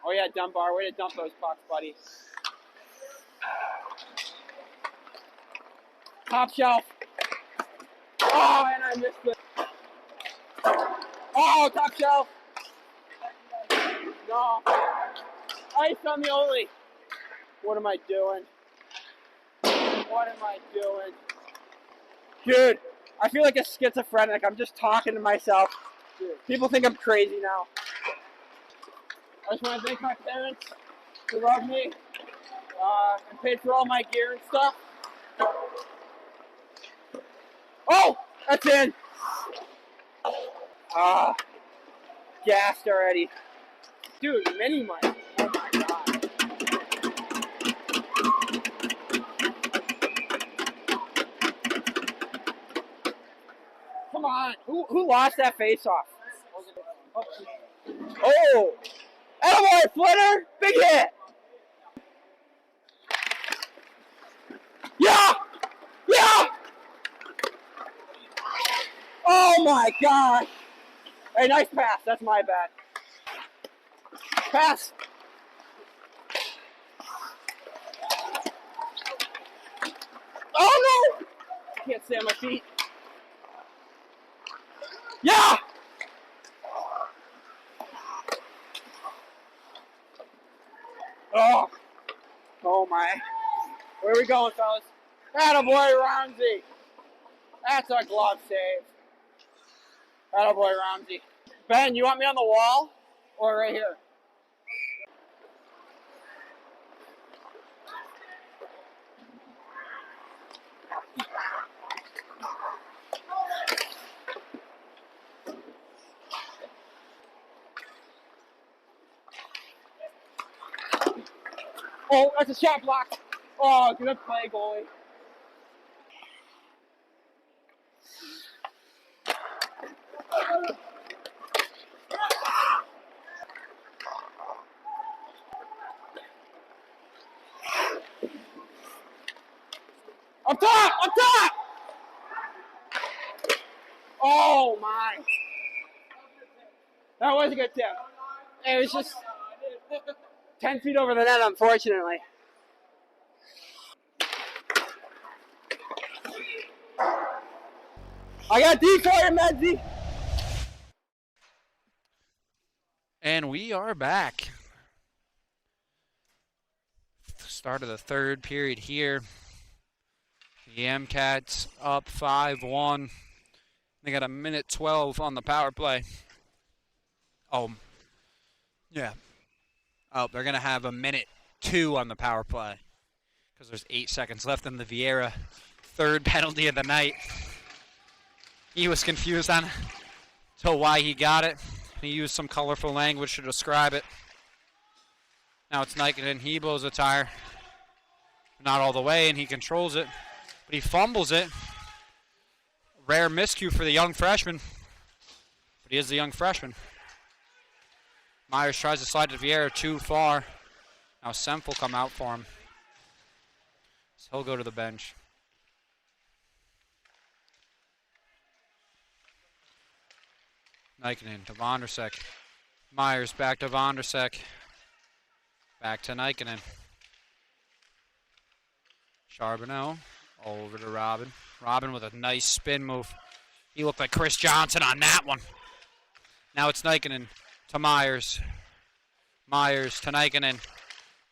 Oh yeah, dump bar. Way to dump those pucks, buddy. Top shelf. Oh, and I missed it. Oh, top shelf. No. Ice on the only. What am I doing? What am I doing? Dude, I feel like a schizophrenic. I'm just talking to myself. People think I'm crazy now. I just want to thank my parents who love me and paid for all my gear and stuff. Oh, that's in. Gassed already. Dude, mini mic. Oh my god. Come on. Who lost that face-off? Oh! Attaboy, Flitter! Big hit! Yeah! Yeah! Oh my gosh! Hey, nice pass. That's my bad. Pass! Oh no! I can't stay on my feet. Yeah! Oh! Oh my. Where are we going, fellas? Attaboy, Ramsey! That's a glove save. Attaboy, Ramsey. Ben, you want me on the wall? Or right here? Oh, that's a shot block. Oh, good play, goalie. Up top! Up top! Oh, my. That was a good tip. It was just 10 feet over the net, unfortunately. I got D for you, Medzi. And we are back. Start of the third period here. The MCats up 5-1. They got a minute 12 on the power play. Oh, yeah. Oh, they're going to have a minute 2 on the power play because there's 8 seconds left in the Vieira third penalty of the night. He was confused on to why he got it. He used some colorful language to describe it. Now it's Nikon and he blows a tire. Not all the way, and he controls it. But he fumbles it. Rare miscue for the young freshman. But he is the young freshman. Myers tries to slide to Vieira too far. Now Semp will come out for him. So he'll go to the bench. Nikinen to Vondersek. Myers back to Vondersek. Back to Nikinen. Charbonneau over to Robin. Robin with a nice spin move. He looked like Chris Johnson on that one. Now it's Nikinen to Myers. Myers to Nikinen.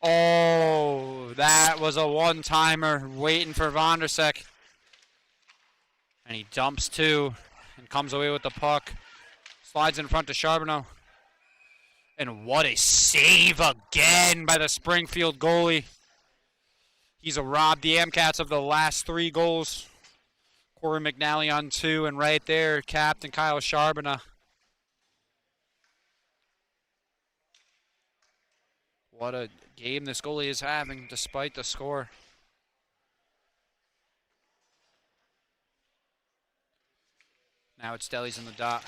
Oh, that was a one-timer waiting for Vondersek. And he dumps two and comes away with the puck. Slides in front to Charbonneau. And what a save again by the Springfield goalie. He's robbed the MCats of the last 3 goals. Corey McNally on 2, and right there, Captain Kyle Charbonneau. What a game this goalie is having despite the score. Now it's Deli's in the dot.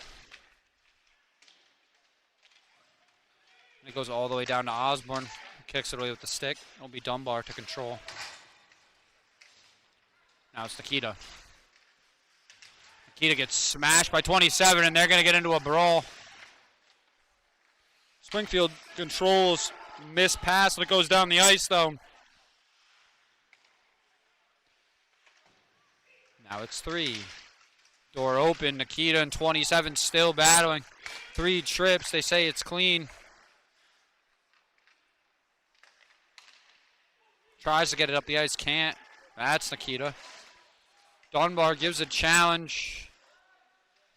And it goes all the way down to Osborne. Kicks it away with the stick. It'll be Dunbar to control. Now it's Nikita. Nikita gets smashed by 27, and they're going to get into a brawl. Springfield controls. Missed pass, but it goes down the ice, though. Now it's 3. Door open. Nikita and 27 still battling. 3 trips. They say it's clean. Tries to get it up the ice, can't. That's Nikita. Dunbar gives a challenge.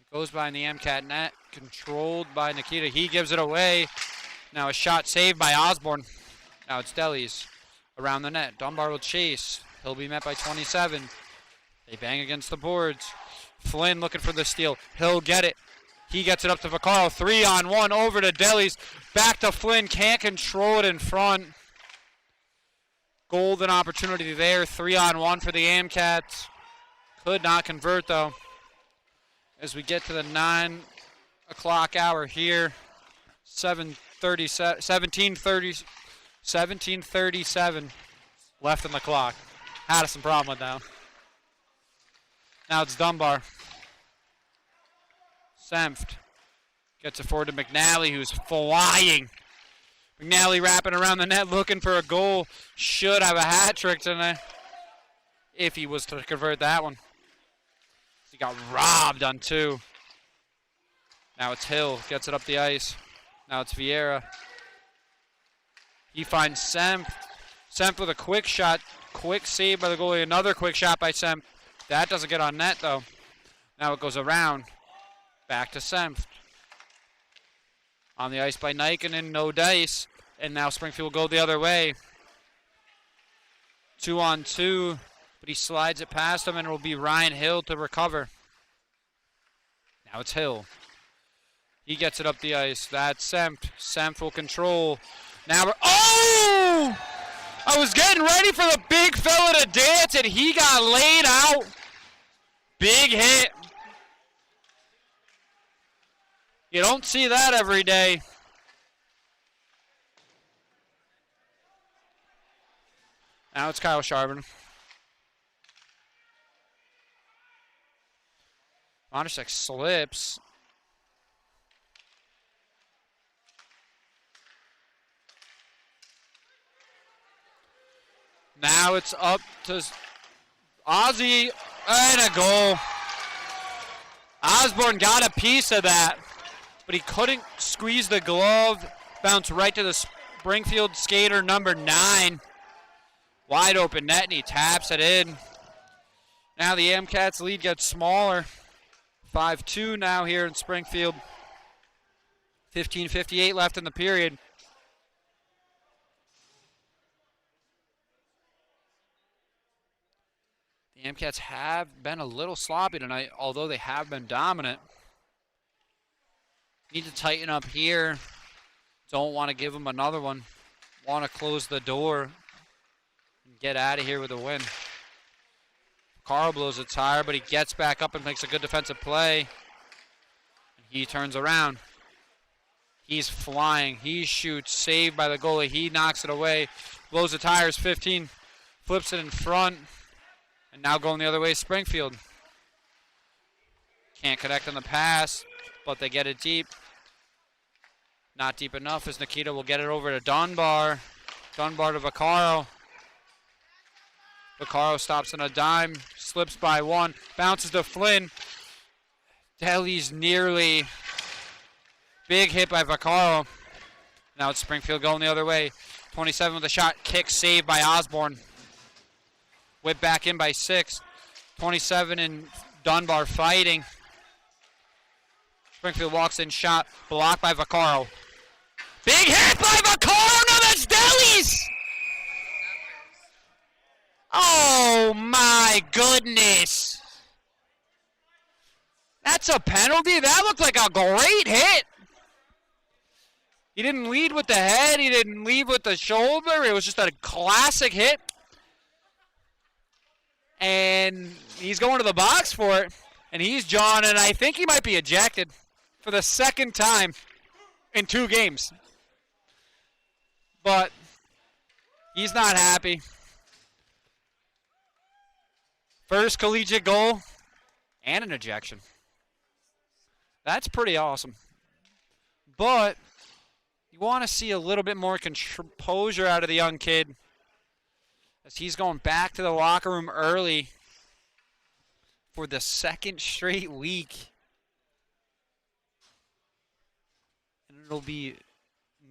It goes by in the MCAT net. Controlled by Nikita. He gives it away. Now a shot saved by Osborne. Now it's Deli's around the net. Dunbar will chase. He'll be met by 27. They bang against the boards. Flynn looking for the steal. He'll get it. He gets it up to Vaccaro. 3-on-1 over to Deli's. Back to Flynn. Can't control it in front. Golden opportunity there. 3-on-1 for the Amcats. Could not convert, though. as we get to the 9 o'clock hour here. 17:37 left in the clock. Had some problem with that. Now it's Dunbar. Senft gets it forward to McNally, who's flying. McNally wrapping around the net, looking for a goal. Should have a hat trick tonight if he was to convert that one. He got robbed on 2. Now it's Hill, gets it up the ice. Now it's Vieira. He finds Senft. Senft with a quick shot. Quick save by the goalie. Another quick shot by Senft. That doesn't get on net, though. Now it goes around. Back to Senft. On the ice by Nikinen, no dice. And now Springfield will go the other way. 2-on-2. But he slides it past him, and it will be Ryan Hill to recover. Now it's Hill. He gets it up the ice. That's Senft. Senft will control. Now we're... Oh! I was getting ready for the big fella to dance, and he got laid out. Big hit. You don't see that every day. Now it's Kyle Charbon. Monasek slips. Now it's up to Ozzy and a goal. Osborne got a piece of that, but he couldn't squeeze the glove. Bounce right to the Springfield skater number 9. Wide open net, and he taps it in. Now the Amcats lead gets smaller. 5-2 now here in Springfield. 15:58 left in the period. The Amcats have been a little sloppy tonight, although they have been dominant. Need to tighten up here. Don't want to give them another one. Want to close the door and get out of here with a win. Carl blows a tire, but he gets back up and makes a good defensive play. He turns around. He's flying. He shoots. Saved by the goalie. He knocks it away. Blows the tires. 15. Flips it in front. And now going the other way, Springfield. Can't connect on the pass, but they get it deep. Not deep enough as Nikita will get it over to Dunbar. Dunbar to Vaccaro. Vaccaro stops on a dime, slips by 1, bounces to Flynn. Deli's nearly. Big hit by Vaccaro. Now it's Springfield going the other way. 27 with a shot, kick saved by Osborne. Whipped back in by 6. 27 and Dunbar fighting. Springfield walks in, shot, blocked by Vaccaro. Big hit by Vaccaro, no, that's Deli's! Oh my goodness. That's a penalty? That looked like a great hit. He didn't lead with the head. He didn't lead with the shoulder. It was just a classic hit. And he's going to the box for it. And he's John, and I think he might be ejected for the second time in 2 games. But he's not happy. First collegiate goal and an ejection. That's pretty awesome. But you want to see a little bit more composure out of the young kid as he's going back to the locker room early for the 2nd straight week. And it'll be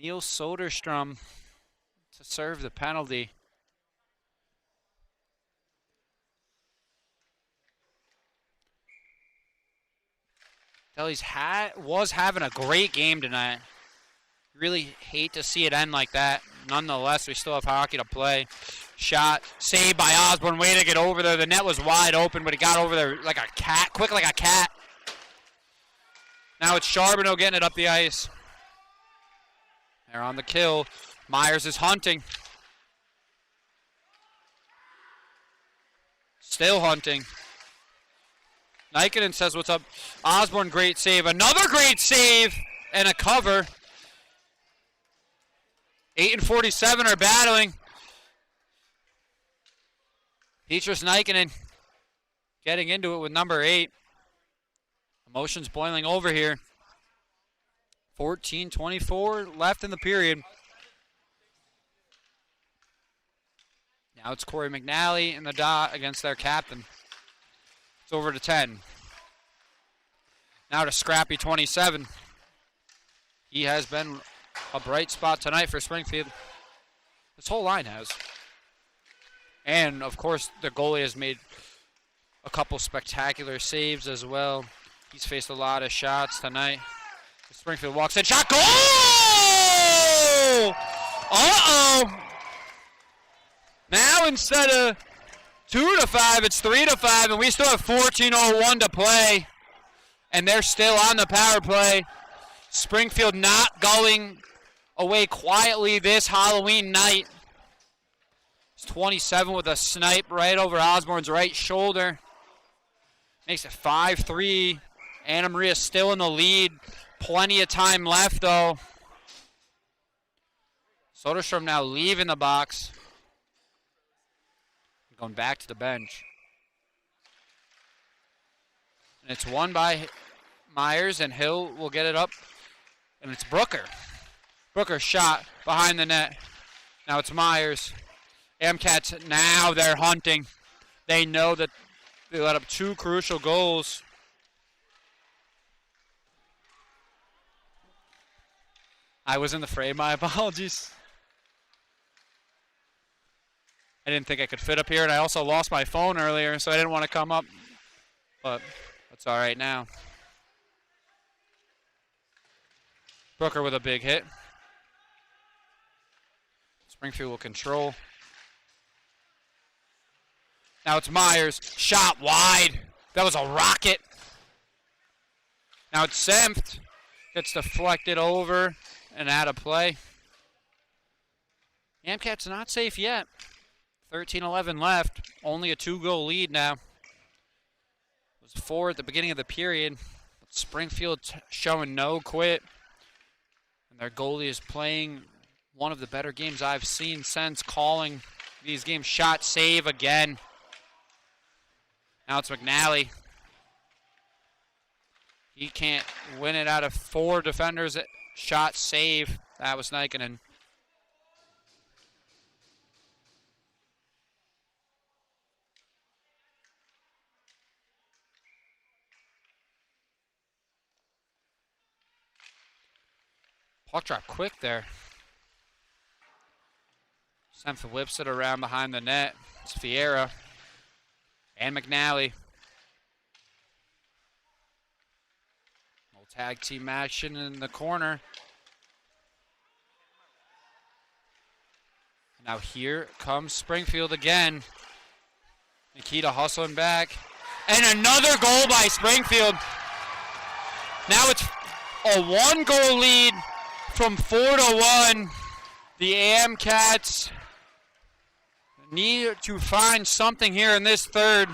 Neil Soderstrom to serve the penalty. Deli's was having a great game tonight. Really hate to see it end like that. Nonetheless, we still have hockey to play. Shot, saved by Osborne. Way to get over there. The net was wide open, but he got over there like a cat, quick like a cat. Now it's Charbonneau getting it up the ice. They're on the kill. Myers is hunting. Still hunting. Nikinen says what's up. Osborne, great save. Another great save and a cover. 8 and 47 are battling. Petrus Nikinen getting into it with number 8. Emotions boiling over here. 14-24 left in the period. Now it's Corey McNally in the dot against their captain. It's over to 10. Now to Scrappy 27. He has been a bright spot tonight for Springfield. This whole line has. And, of course, the goalie has made a couple spectacular saves as well. He's faced a lot of shots tonight. Springfield walks in. Shot. Goal! Uh-oh! Now instead of 2-5, it's 3-5, and we still have 14:01 to play. And they're still on the power play. Springfield not going away quietly this Halloween night. It's 27 with a snipe right over Osborne's right shoulder. Makes it 5-3. Anna Maria still in the lead. Plenty of time left, though. Soderstrom now leaving the box. Going back to the bench. And it's won by Myers, and Hill will get it up. And it's Brooker. Brooker shot behind the net. Now it's Myers. MCATs, now they're hunting. They know that they let up 2 crucial goals. I was in the frame, my apologies. I didn't think I could fit up here, and I also lost my phone earlier, so I didn't want to come up. But that's all right now. Brooker with a big hit. Springfield will control. Now it's Myers. Shot wide. That was a rocket. Now it's Senft. Gets deflected over and out of play. Amcat's not safe yet. 13-11 left. Only a 2-goal lead now. It was 4 at the beginning of the period. But Springfield showing no quit. And their goalie is playing one of the better games I've seen since calling these games. Shot save again. Now it's McNally. He can't win it out of 4 defenders. Shot save. That was Nikinen. Puck drop quick there. Senf whips it around behind the net. It's Fiera and McNally. Little tag team action in the corner. Now here comes Springfield again. Nikita hustling back. And another goal by Springfield. Now it's a 1-goal lead from 4-1. The Amcats need to find something here in this third.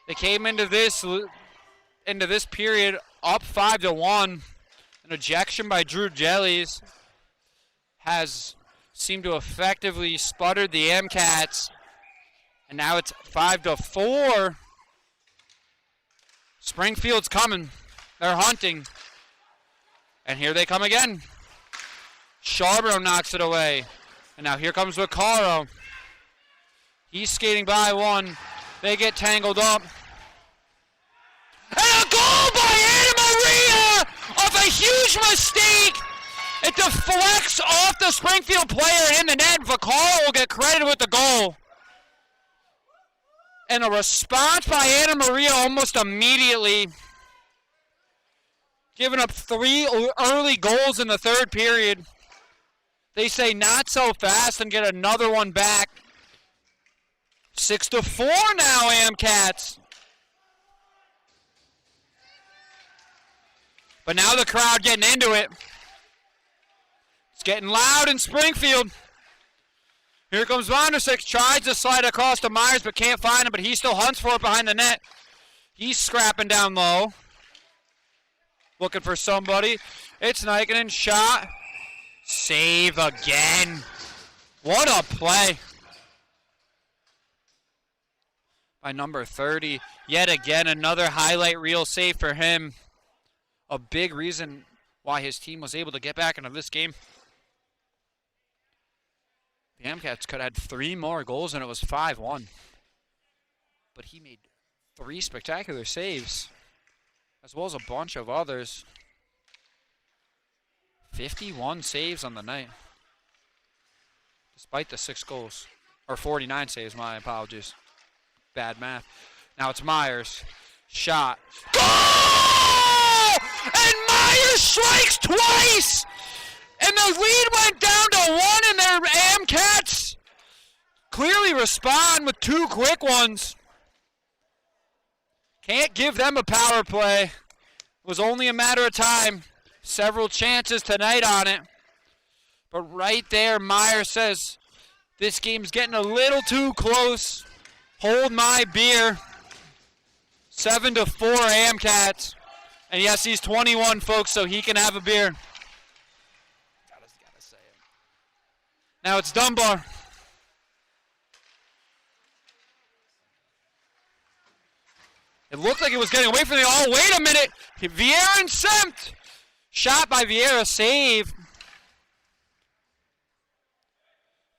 They came into this period up 5-1. An ejection by Drew Jellies has seemed to effectively sputtered the Amcats. And now it's 5-4. Springfield's coming. They're hunting. And here they come again. Charbonneau knocks it away. And now here comes Vaccaro. He's skating by one. They get tangled up. And a goal by Anna Maria off a huge mistake. It deflects off the Springfield player in the net. Vaccaro will get credited with the goal. And a response by Anna Maria almost immediately. Giving up 3 early goals in the third period. They say not so fast and get another one back. 6-4 now, Amcats. But now the crowd getting into it. It's getting loud in Springfield. Here comes Vondersick. Tries to slide across to Myers but can't find him, but he still hunts for it behind the net. He's scrapping down low. Looking for somebody. It's Nikinen. Shot. Save again. What a play by number 30. Yet again, another highlight reel save for him. A big reason why his team was able to get back into this game. The Amcats could have had 3 more goals and it was 5-1. But he made 3 spectacular saves, as well as a bunch of others. 51 saves on the night, despite the 6 goals. Or 49 saves, my apologies. Bad math. Now it's Myers. Shot. Goal! And Myers strikes twice! And the lead went down to 1, and their Amcats clearly respond with 2 quick ones. Can't give them a power play. It was only a matter of time. Several chances tonight on it. But right there, Myers says, this game's getting a little too close. Hold my beer. 7-4 Amcats. And yes, he's 21, folks, so he can have a beer. Gotta say it. Now it's Dunbar. It looked like it was getting away from the. Oh, wait a minute. Vieira and Semt. Shot by Vieira, save.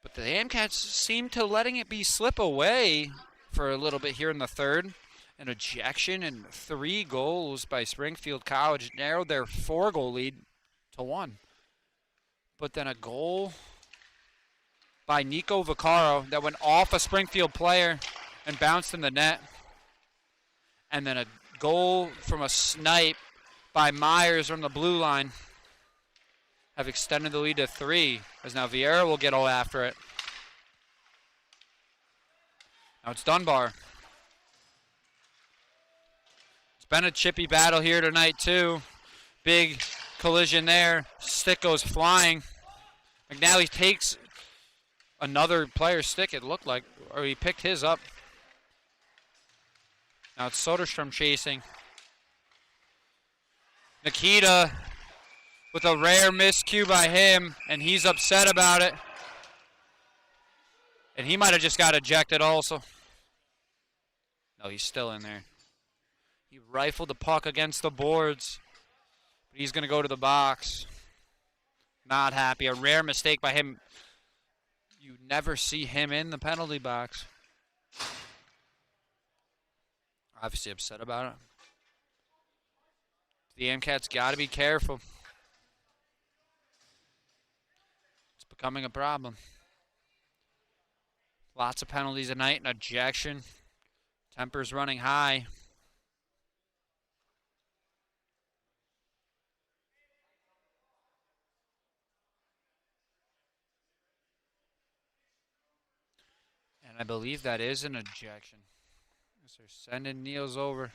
But the Amcats seem to letting it be slip away for a little bit here in the third. An ejection and 3 goals by Springfield College narrowed their 4-goal lead to 1. But then a goal by Nico Vaccaro that went off a Springfield player and bounced in the net. And then a goal from a snipe by Myers from the blue line have extended the lead to 3, as now Vieira will get all after it. Now it's Dunbar. It's been a chippy battle here tonight too. Big collision there. Stick goes flying. McNally takes another player's stick, it looked like, or he picked his up. Now it's Soderstrom chasing. Nikita with a rare miscue by him, and he's upset about it. And he might have just got ejected also. No, he's still in there. He rifled the puck against the boards. But he's going to go to the box. Not happy. A rare mistake by him. You never see him in the penalty box. Obviously upset about it. The Amcats got to be careful. It's becoming a problem. Lots of penalties tonight, an ejection. Tempers running high. And I believe that is an ejection. They're sending Niels over.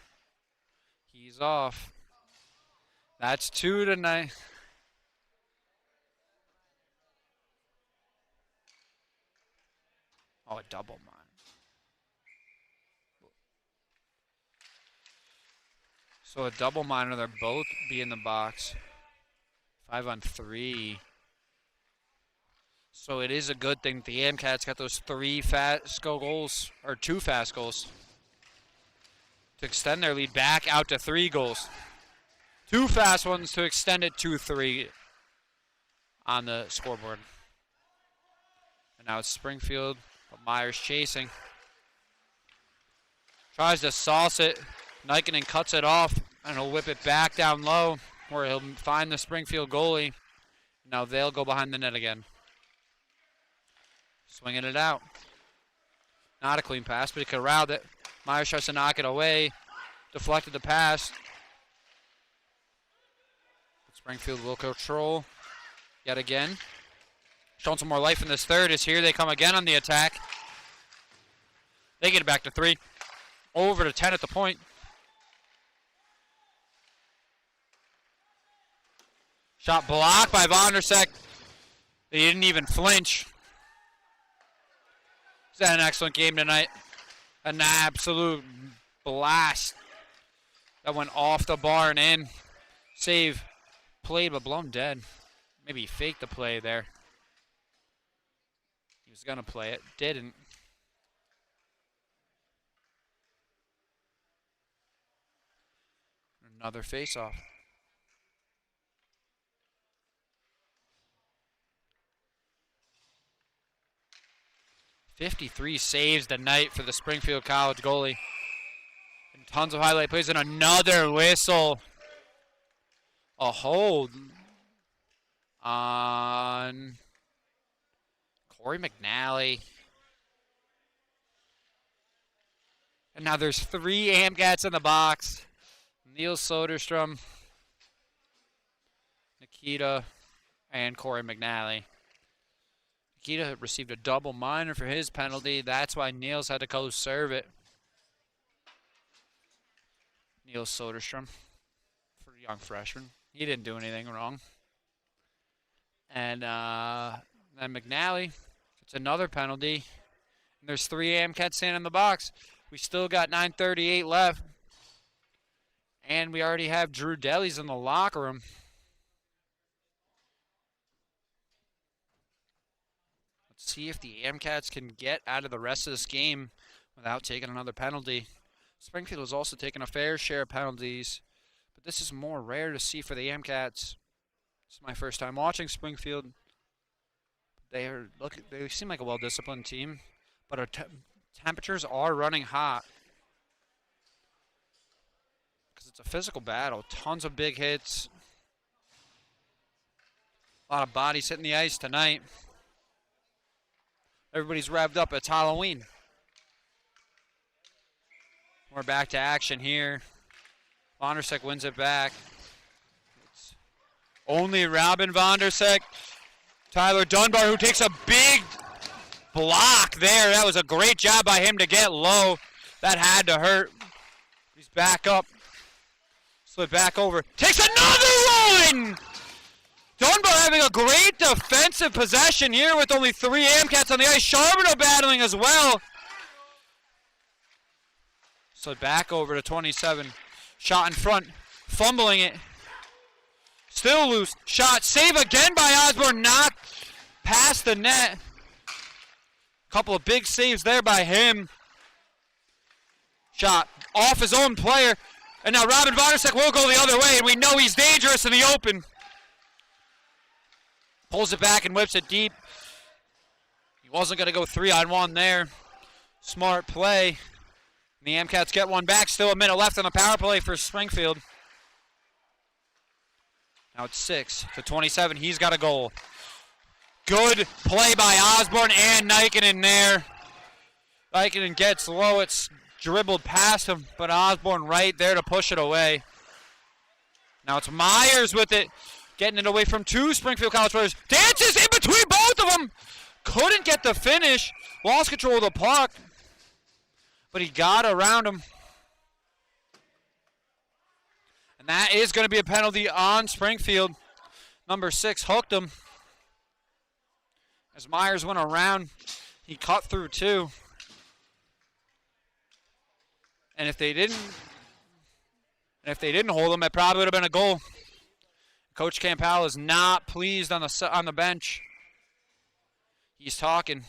He's off. That's 2 tonight. Oh, a double mine. So a double miner, they'll both be in the box. 5-on-3. So it is a good thing the Amcats got those 3 fast goals, or 2 fast goals, to extend their lead back out to 3 goals. 2 fast ones to extend it to 3 on the scoreboard. And now it's Springfield, but Myers chasing. Tries to sauce it. Nikinen cuts it off, and he'll whip it back down low, where he'll find the Springfield goalie. Now they'll go behind the net again. Swinging it out. Not a clean pass, but he corralled it. Myers tries to knock it away. Deflected the pass. But Springfield will control yet again. Showing some more life in this third is here. They come again on the attack. They get it back to 3. Over to 10 at the point. Shot blocked by Vondersek. They didn't even flinch. He's had an excellent game tonight. An absolute blast That went off the bar and in. Save played, but blown dead. Maybe he faked the play there. He was going to play it. Didn't. Another face-off. 53 saves tonight for the Springfield College goalie. And tons of highlight plays and another whistle. A hold on Corey McNally. And now there's 3 AMCATs in the box. Neil Soderstrom, Nikita, and Corey McNally. Nikita received a double minor for his penalty. That's why Niels had to go serve it. Neil Soderstrom, for a young freshman. He didn't do anything wrong. And then McNally gets another penalty. And there's 3 AMCATs standing in the box. We still got 9:38 left. And we already have Drew Deli's in the locker room. Let's see if the AMCATs can get out of the rest of this game without taking another penalty. Springfield has also taken a fair share of penalties, but this is more rare to see for the AMCATs. This is my first time watching Springfield. They seem like a well-disciplined team, but our temperatures are running hot. Because it's a physical battle. Tons of big hits. A lot of bodies hitting the ice tonight. Everybody's revved up. It's Halloween. We're back to action here. Vondersek wins it back. It's only Robin Vondersek. Tyler Dunbar, who takes a big block there. That was a great job by him to get low. That had to hurt. He's back up. Slid back over. Takes another one! Dunbar having a great defensive possession here with only 3 AMCATs on the ice. Charbonneau battling as well. Slid back over to 27. Shot in front. Fumbling it. Still loose. Shot. Save again by Osborne. Knocked past the net. Couple of big saves there by him. Shot off his own player. And now Robin Vondersek will go the other way, and we know he's dangerous in the open. Pulls it back and whips it deep. He wasn't going to go 3-on-1 there. Smart play. And the AMCATs get one back. Still a minute left on the power play for Springfield. Now it's 6-27. He's got a goal. Good play by Osborne and Nikinen there. Nikinen gets low. It's dribbled past him, but Osborne right there to push it away. Now it's Myers with it. Getting it away from 2 Springfield College players. Dances in between both of them. Couldn't get the finish. Lost control of the puck. But he got around him. And that is going to be a penalty on Springfield. Number 6 hooked him. As Myers went around, he cut through 2. And if they didn't hold him, it probably would have been a goal. Coach Campbell is not pleased on the bench. He's talking.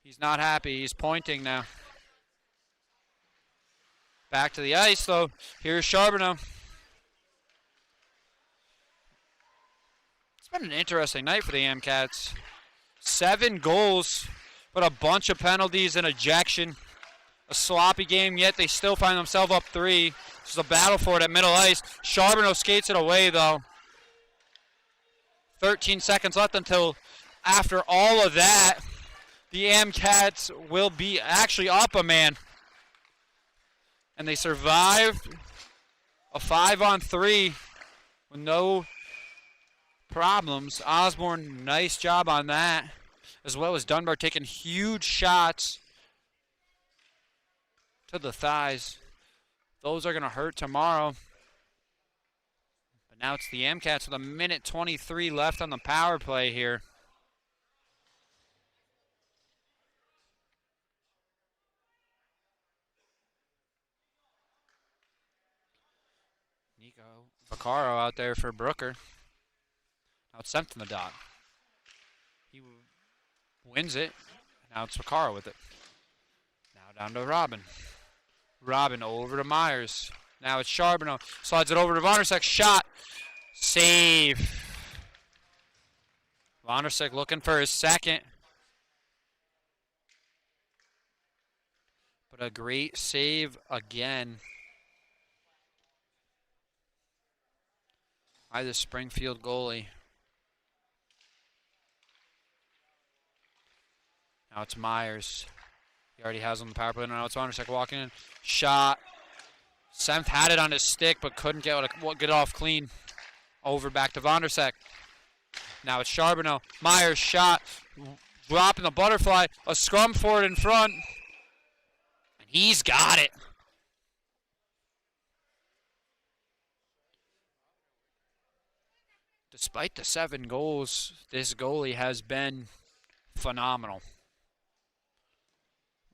He's not happy. He's pointing now. Back to the ice, though. Here's Charbonneau. It's been an interesting night for the AMCATs. 7 goals, but a bunch of penalties and ejection. A sloppy game, yet they still find themselves up 3. This is a battle for it at middle ice. Charbonneau skates it away, though. 13 seconds left until after all of that, the AMCATs will be actually up a man. And they survived a 5-on-3 with no problems. Osborne, nice job on that. As well as Dunbar taking huge shots to the thighs. Those are going to hurt tomorrow. But now it's the AMCATs with 1:23 left on the power play here. go Vaccaro out there for Brooker. Now it's Semp in the dot. He wins it. Now it's Vaccaro with it. Now down to Robin. Robin over to Myers. Now it's Charbonneau. Slides it over to Vonderseck. Shot. Save. Vonderseck looking for his second. But a great save again by the Springfield goalie. Now it's Myers. He already has on the power play. Now it's Vonderseck walking in. Shot. Semp had it on his stick but couldn't get it off clean. Over back to Vonderseck. Now it's Charbonneau. Myers shot. Dropping the butterfly. A scrum for it in front. And he's got it. Despite the 7 goals, this goalie has been phenomenal.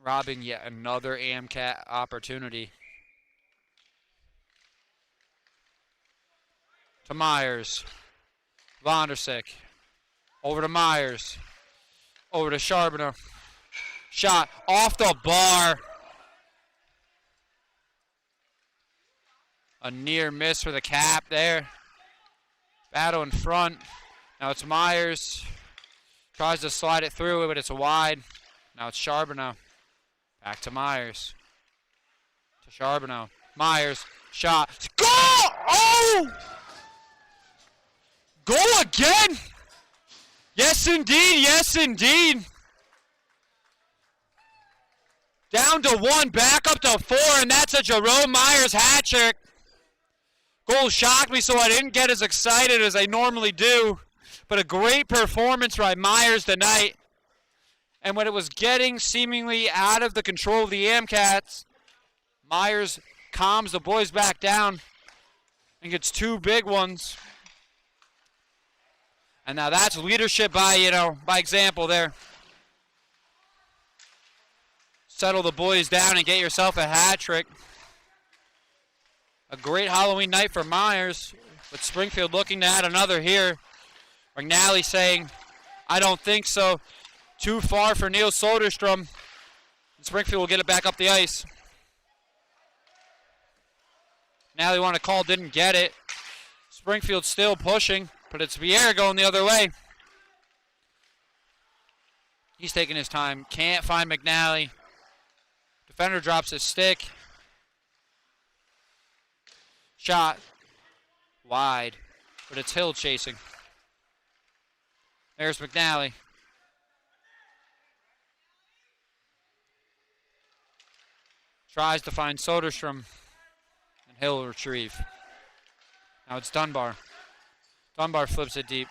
Robbing yet another AMCAT opportunity. To Myers. Vonderseck. Over to Myers. Over to Charbonneau. Shot off the bar. A near miss for the cap there. Battle in front. Now it's Myers. Tries to slide it through, but it's wide. Now it's Charbonneau. Back to Myers. To Charbonneau. Myers. Shot. Goal! Oh! Goal again! Yes, indeed. Yes, indeed. Down to 1, back up to 4, and that's a Jerome Myers hat trick. Goal shocked me, so I didn't get as excited as I normally do. But a great performance by Myers tonight. And when it was getting seemingly out of the control of the AMCATs, Myers calms the boys back down and gets 2 big ones. And now that's leadership by example there. Settle the boys down and get yourself a hat trick. A great Halloween night for Myers, but Springfield looking to add another here. McNally saying, I don't think so. Too far for Neil Soderstrom. Springfield will get it back up the ice. Now they want to call, didn't get it. Springfield still pushing, but it's Vieira going the other way. He's taking his time, can't find McNally. Defender drops his stick. Shot wide, but it's Hill chasing. There's McNally. Tries to find Soderstrom, and Hill will retrieve. Now it's Dunbar. Dunbar flips it deep.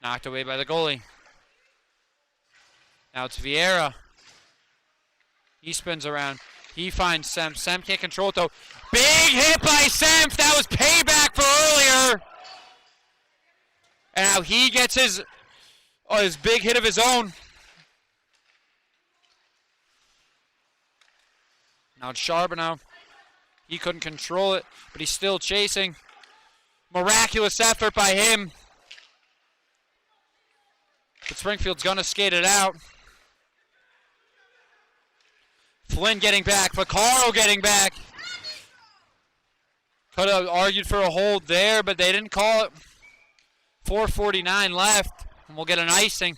Knocked away by the goalie. Now it's Vieira. He spins around. He finds Semp. Semp can't control it though. Big hit by Semp. That was payback for earlier. And now he gets his big hit of his own. Now it's Charbonneau. He couldn't control it, but he's still chasing. Miraculous effort by him. But Springfield's gonna skate it out. Flynn getting back. Vaccaro getting back. Could have argued for a hold there, but they didn't call it. 4:49 left, and we'll get an icing.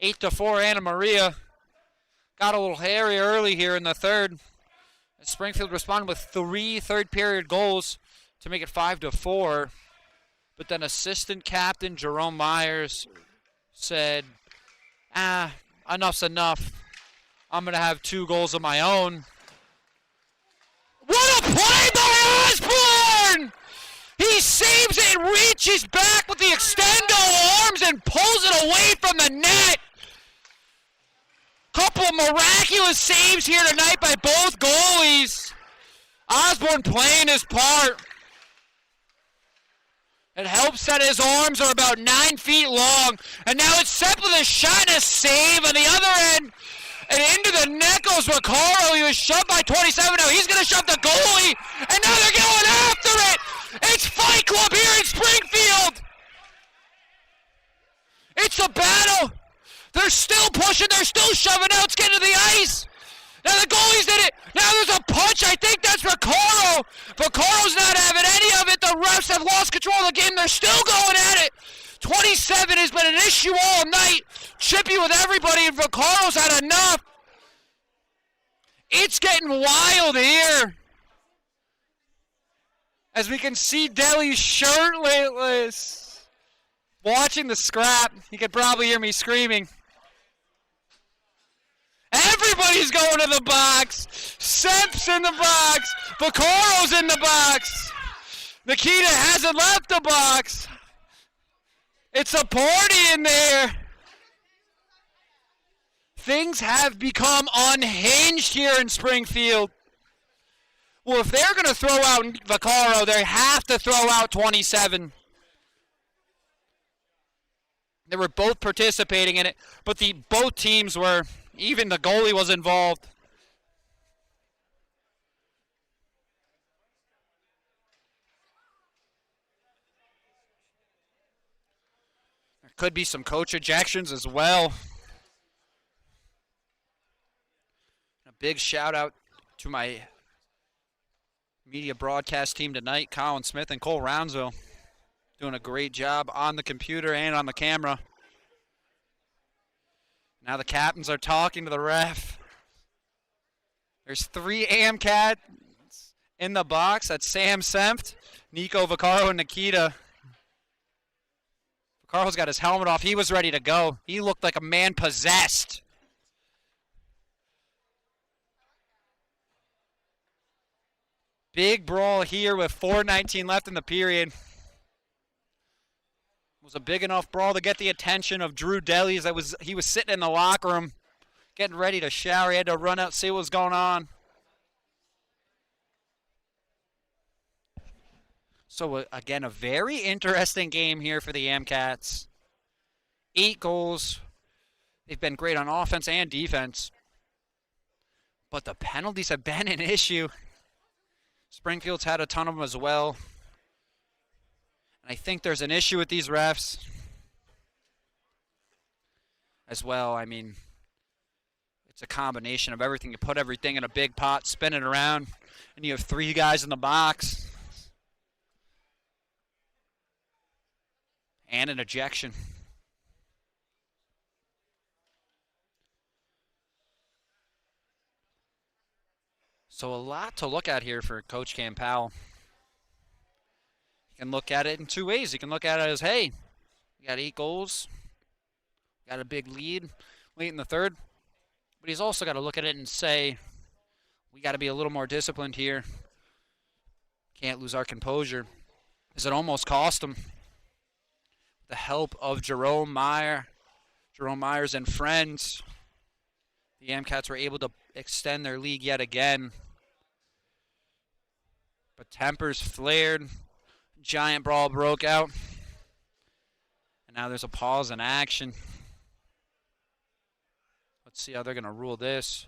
8-4 Anna Maria. Got a little hairy early here in the third. Springfield responded with 3 third-period goals to make it 5-4. But then assistant captain Jerome Myers said, enough's enough. I'm going to have 2 goals of my own. What a play by Osborne! He saves it and reaches back with the extendo arms and pulls it away from the net. Couple of miraculous saves here tonight by both goalies. Osborne playing his part. It helps that his arms are about 9 feet long. And now it's Semp with a shot and a save on the other end. And into the net goes Vaccaro. He was shoved by 27. Now he's going to shove the goalie. And now they're going after it. It's Fight Club here in Springfield. It's a battle. They're still pushing. They're still shoving out. It's getting to the ice. Now the goalie's in it. Now there's a punch. I think that's Vaccaro. Vaccaro's not having any of it. The refs have lost control of the game. They're still going at it. 27 has been an issue all night. Chippy with everybody, and Vaccaro's had enough. It's getting wild here. As we can see Deli shirtless. Watching the scrap. You could probably hear me screaming. Everybody's going to the box. Semp's in the box. Vaccaro's in the box. Nikita hasn't left the box. It's a party in there. Things have become unhinged here in Springfield. Well, if they're going to throw out Vaccaro, they have to throw out 27. They were both participating in it, but both teams were, even the goalie was involved. There could be some coach ejections as well. A big shout out to my media broadcast team tonight, Colin Smith and Cole Roundsville. Doing a great job on the computer and on the camera. Now the captains are talking to the ref. There's 3 AMCats in the box. That's Sam Sempt, Nico Vaccaro, and Nikita. Vaccaro's got his helmet off. He was ready to go. He looked like a man possessed. Big brawl here with 4:19 left in the period. Was a big enough brawl to get the attention of Drew Delis. He was sitting in the locker room getting ready to shower. He had to run out, see what was going on. So again, a very interesting game here for the AMCats. 8 goals. They've been great on offense and defense. But the penalties have been an issue. Springfield's had a ton of them as well. I think there's an issue with these refs as well. I mean, it's a combination of everything. You put everything in a big pot, spin it around, and you have 3 guys in the box. And an ejection. So a lot to look at here for Coach Cam Powell. Can look at it in 2 ways. You can look at it as, hey, you got 8 goals, got a big lead late in the third. But he's also got to look at it and say, we got to be a little more disciplined here. Can't lose our composure. As it almost cost him. The help of Jerome Myers and friends, the AMCats were able to extend their lead yet again. But tempers flared. Giant brawl broke out. And now there's a pause in action. Let's see how they're going to rule this.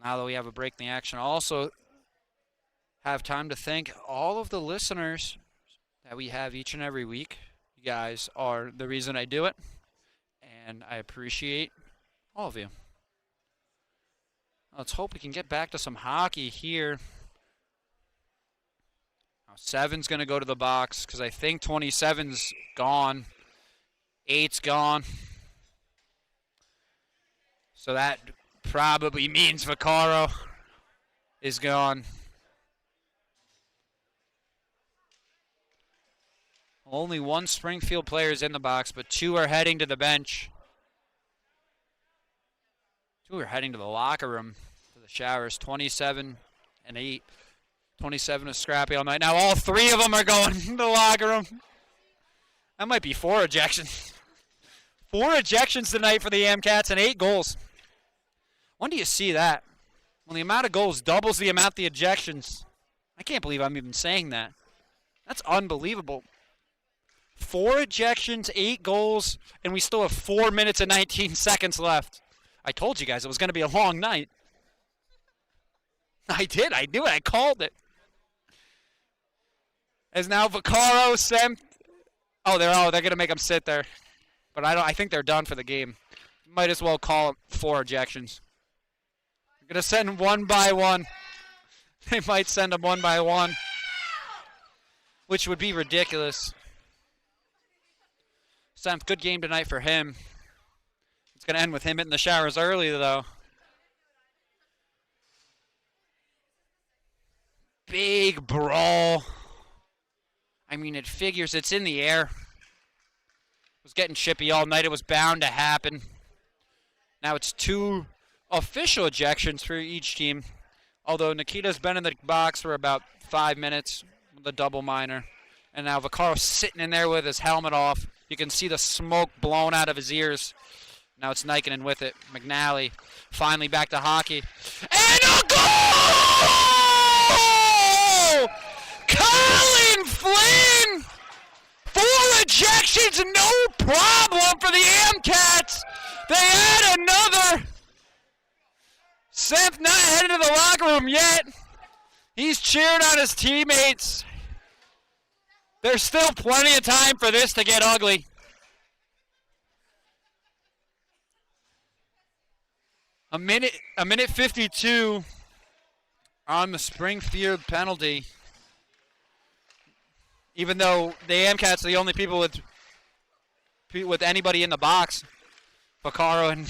Now that we have a break in the action, I also have time to thank all of the listeners that we have each and every week. You guys are the reason I do it. And I appreciate all of you. Let's hope we can get back to some hockey here. 7's going to go to the box because I think 27's gone. 8's gone. So that probably means Vaccaro is gone. Only 1 Springfield player is in the box, but 2 are heading to the bench. 2 are heading to the locker room, to the showers. 27 and 8. 27 is scrappy all night. Now all 3 of them are going to the locker room. That might be 4 ejections. 4 ejections tonight for the AMCats and 8 goals. When do you see that? When the amount of goals doubles the amount of the ejections. I can't believe I'm even saying that. That's unbelievable. 4 ejections, 8 goals, and we still have 4 minutes and 19 seconds left. I told you guys it was going to be a long night. I did. I knew it. I called it. As now Vaccaro, Semp. Oh, they're gonna make him sit there. But I think they're done for the game. Might as well call it 4 ejections. They're gonna send one by one. They might send them one by one, which would be ridiculous. Semp, good game tonight for him. It's gonna end with him hitting the showers early though. Big brawl. I mean, it figures it's in the air. It was getting chippy all night. It was bound to happen. Now it's 2 official ejections for each team. Although Nikita's been in the box for about 5 minutes with a double minor. And now Vaccaro's sitting in there with his helmet off. You can see the smoke blown out of his ears. Now it's Nikinen with it. McNally finally back to hockey. And a goal! Colin Flynn! 4 ejections, no problem for the Amcats. They add another. Semp not headed to the locker room yet. He's cheering on his teammates. There's still plenty of time for this to get ugly. A minute 52 on the Springfield penalty. Even though the Amcats are the only people with anybody in the box, Vaccaro and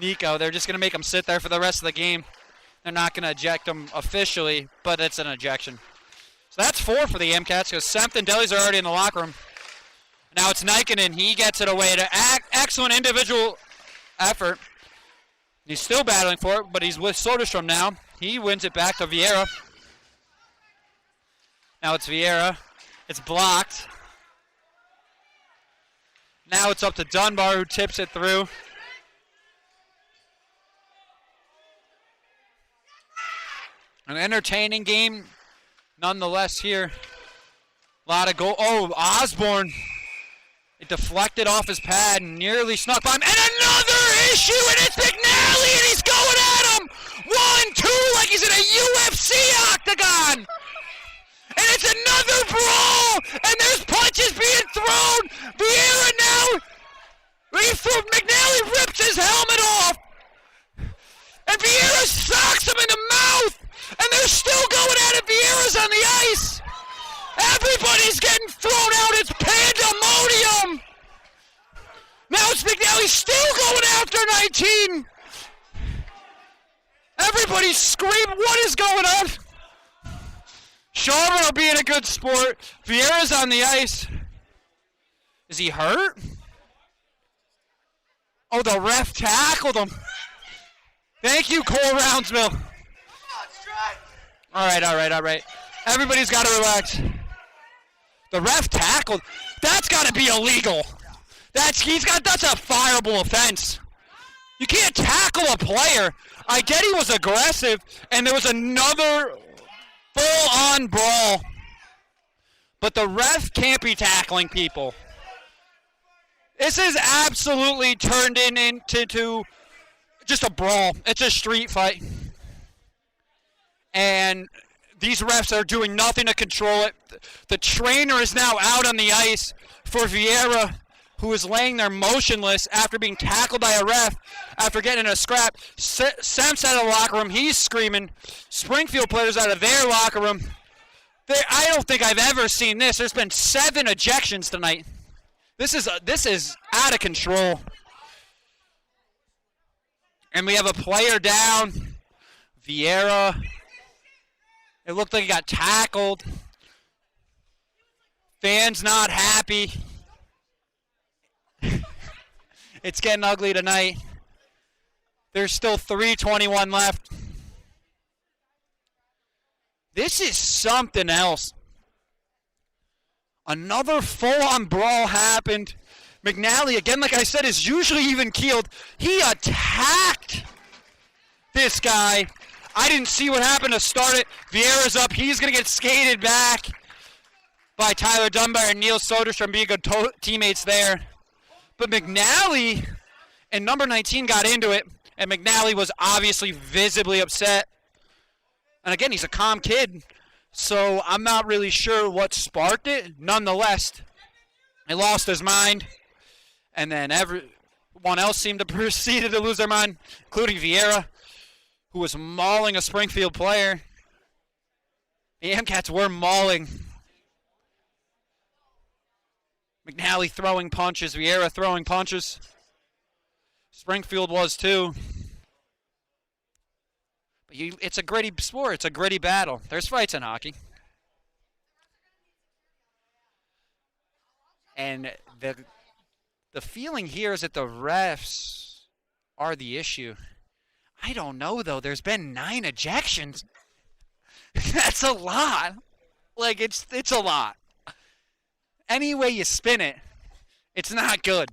Nico, they're just going to make them sit there for the rest of the game. They're not going to eject them officially, but it's an ejection. So that's 4 for the Amcats because Semp and Delis are already in the locker room. Now it's Nikinen. He gets it away to excellent individual effort. He's still battling for it, but he's with Soderstrom now. He wins it back to Vieira. Now it's Vieira. It's blocked. Now it's up to Dunbar, who tips it through. An entertaining game nonetheless here. A lot of goal. Oh, Osborne. It deflected off his pad and nearly snuck by him. And another issue, and it's McNally, and he's going at him. 1-2, like he's in a UFC octagon. And it's another brawl, and there's punches being thrown. Vieira now, McNally rips his helmet off. And Vieira socks him in the mouth. And they're still going at it. Vieira's on the ice. Everybody's getting thrown out. It's pandemonium. Now it's McNally still going after 19. Everybody's screaming. What is going on? Charbonneau being a good sport. Vieira's on the ice. Is he hurt? Oh, the ref tackled him. Thank you, Cole Roundsmill. All right. Everybody's got to relax. The ref tackled. That's got to be illegal. That's a fireable offense. You can't tackle a player. I get he was aggressive, and there was another full-on brawl. But the ref can't be tackling people. This is absolutely turned into just a brawl. It's a street fight. And these refs are doing nothing to control it. The trainer is now out on the ice for Vieira, who is laying there motionless after being tackled by a ref after getting in a scrap. Semp's out of the locker room. He's screaming. Springfield players out of their locker room. I don't think I've ever seen this. There's been 7 ejections tonight. This is out of control. And we have a player down. Vieira. It looked like he got tackled. Fans not happy. It's getting ugly tonight. There's still 3:21 left. This is something else. Another full-on brawl happened. McNally, again, like I said, is usually even-keeled. He attacked this guy. I didn't see what happened to start it. Vieira's up. He's going to get skated back by Tyler Dunbar and Neil Soderstrom being good teammates there. But McNally and number 19 got into it, and McNally was obviously visibly upset. And again, he's a calm kid. So I'm not really sure what sparked it. Nonetheless, he lost his mind. And then everyone else seemed to proceed to lose their mind, including Vieira, who was mauling a Springfield player. The Amcats were mauling. McNally throwing punches, Vieira throwing punches. Springfield was too. But it's a gritty sport. It's a gritty battle. There's fights in hockey. And the feeling here is that the refs are the issue. I don't know, though. There's been 9 ejections. That's a lot. Like, it's a lot. Any way you spin it, it's not good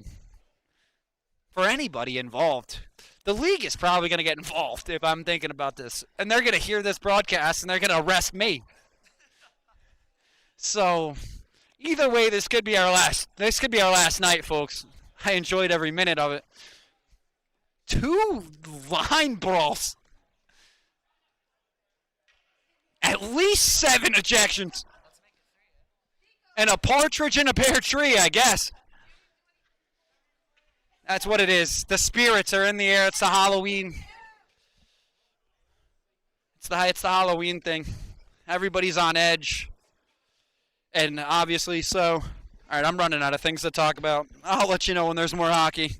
for anybody involved. The league is probably going to get involved if I'm thinking about this. And they're going to hear this broadcast, and they're going to arrest me. So, either way, this could be our last night, folks. I enjoyed every minute of it. 2 line brawls. At least 7 ejections. And a partridge in a pear tree, I guess. That's what it is. The spirits are in the air. It's the Halloween. It's the Halloween thing. Everybody's on edge. And obviously so. All right, I'm running out of things to talk about. I'll let you know when there's more hockey.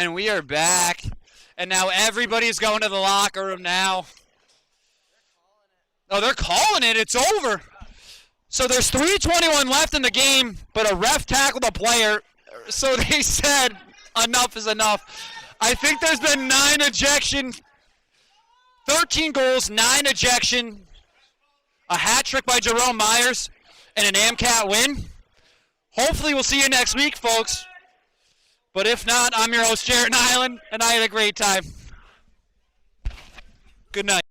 And we are back. And now everybody's going to the locker room now. Oh, they're calling it. It's over. So there's 3:21 left in the game, but a ref tackled a player. So they said enough is enough. I think there's been 9 ejections, 13 goals, 9 ejection, a hat trick by Jerome Myers, and an AMCAT win. Hopefully we'll see you next week, folks. But if not, I'm your host, Jarrett Nyland, and I had a great time. Good night.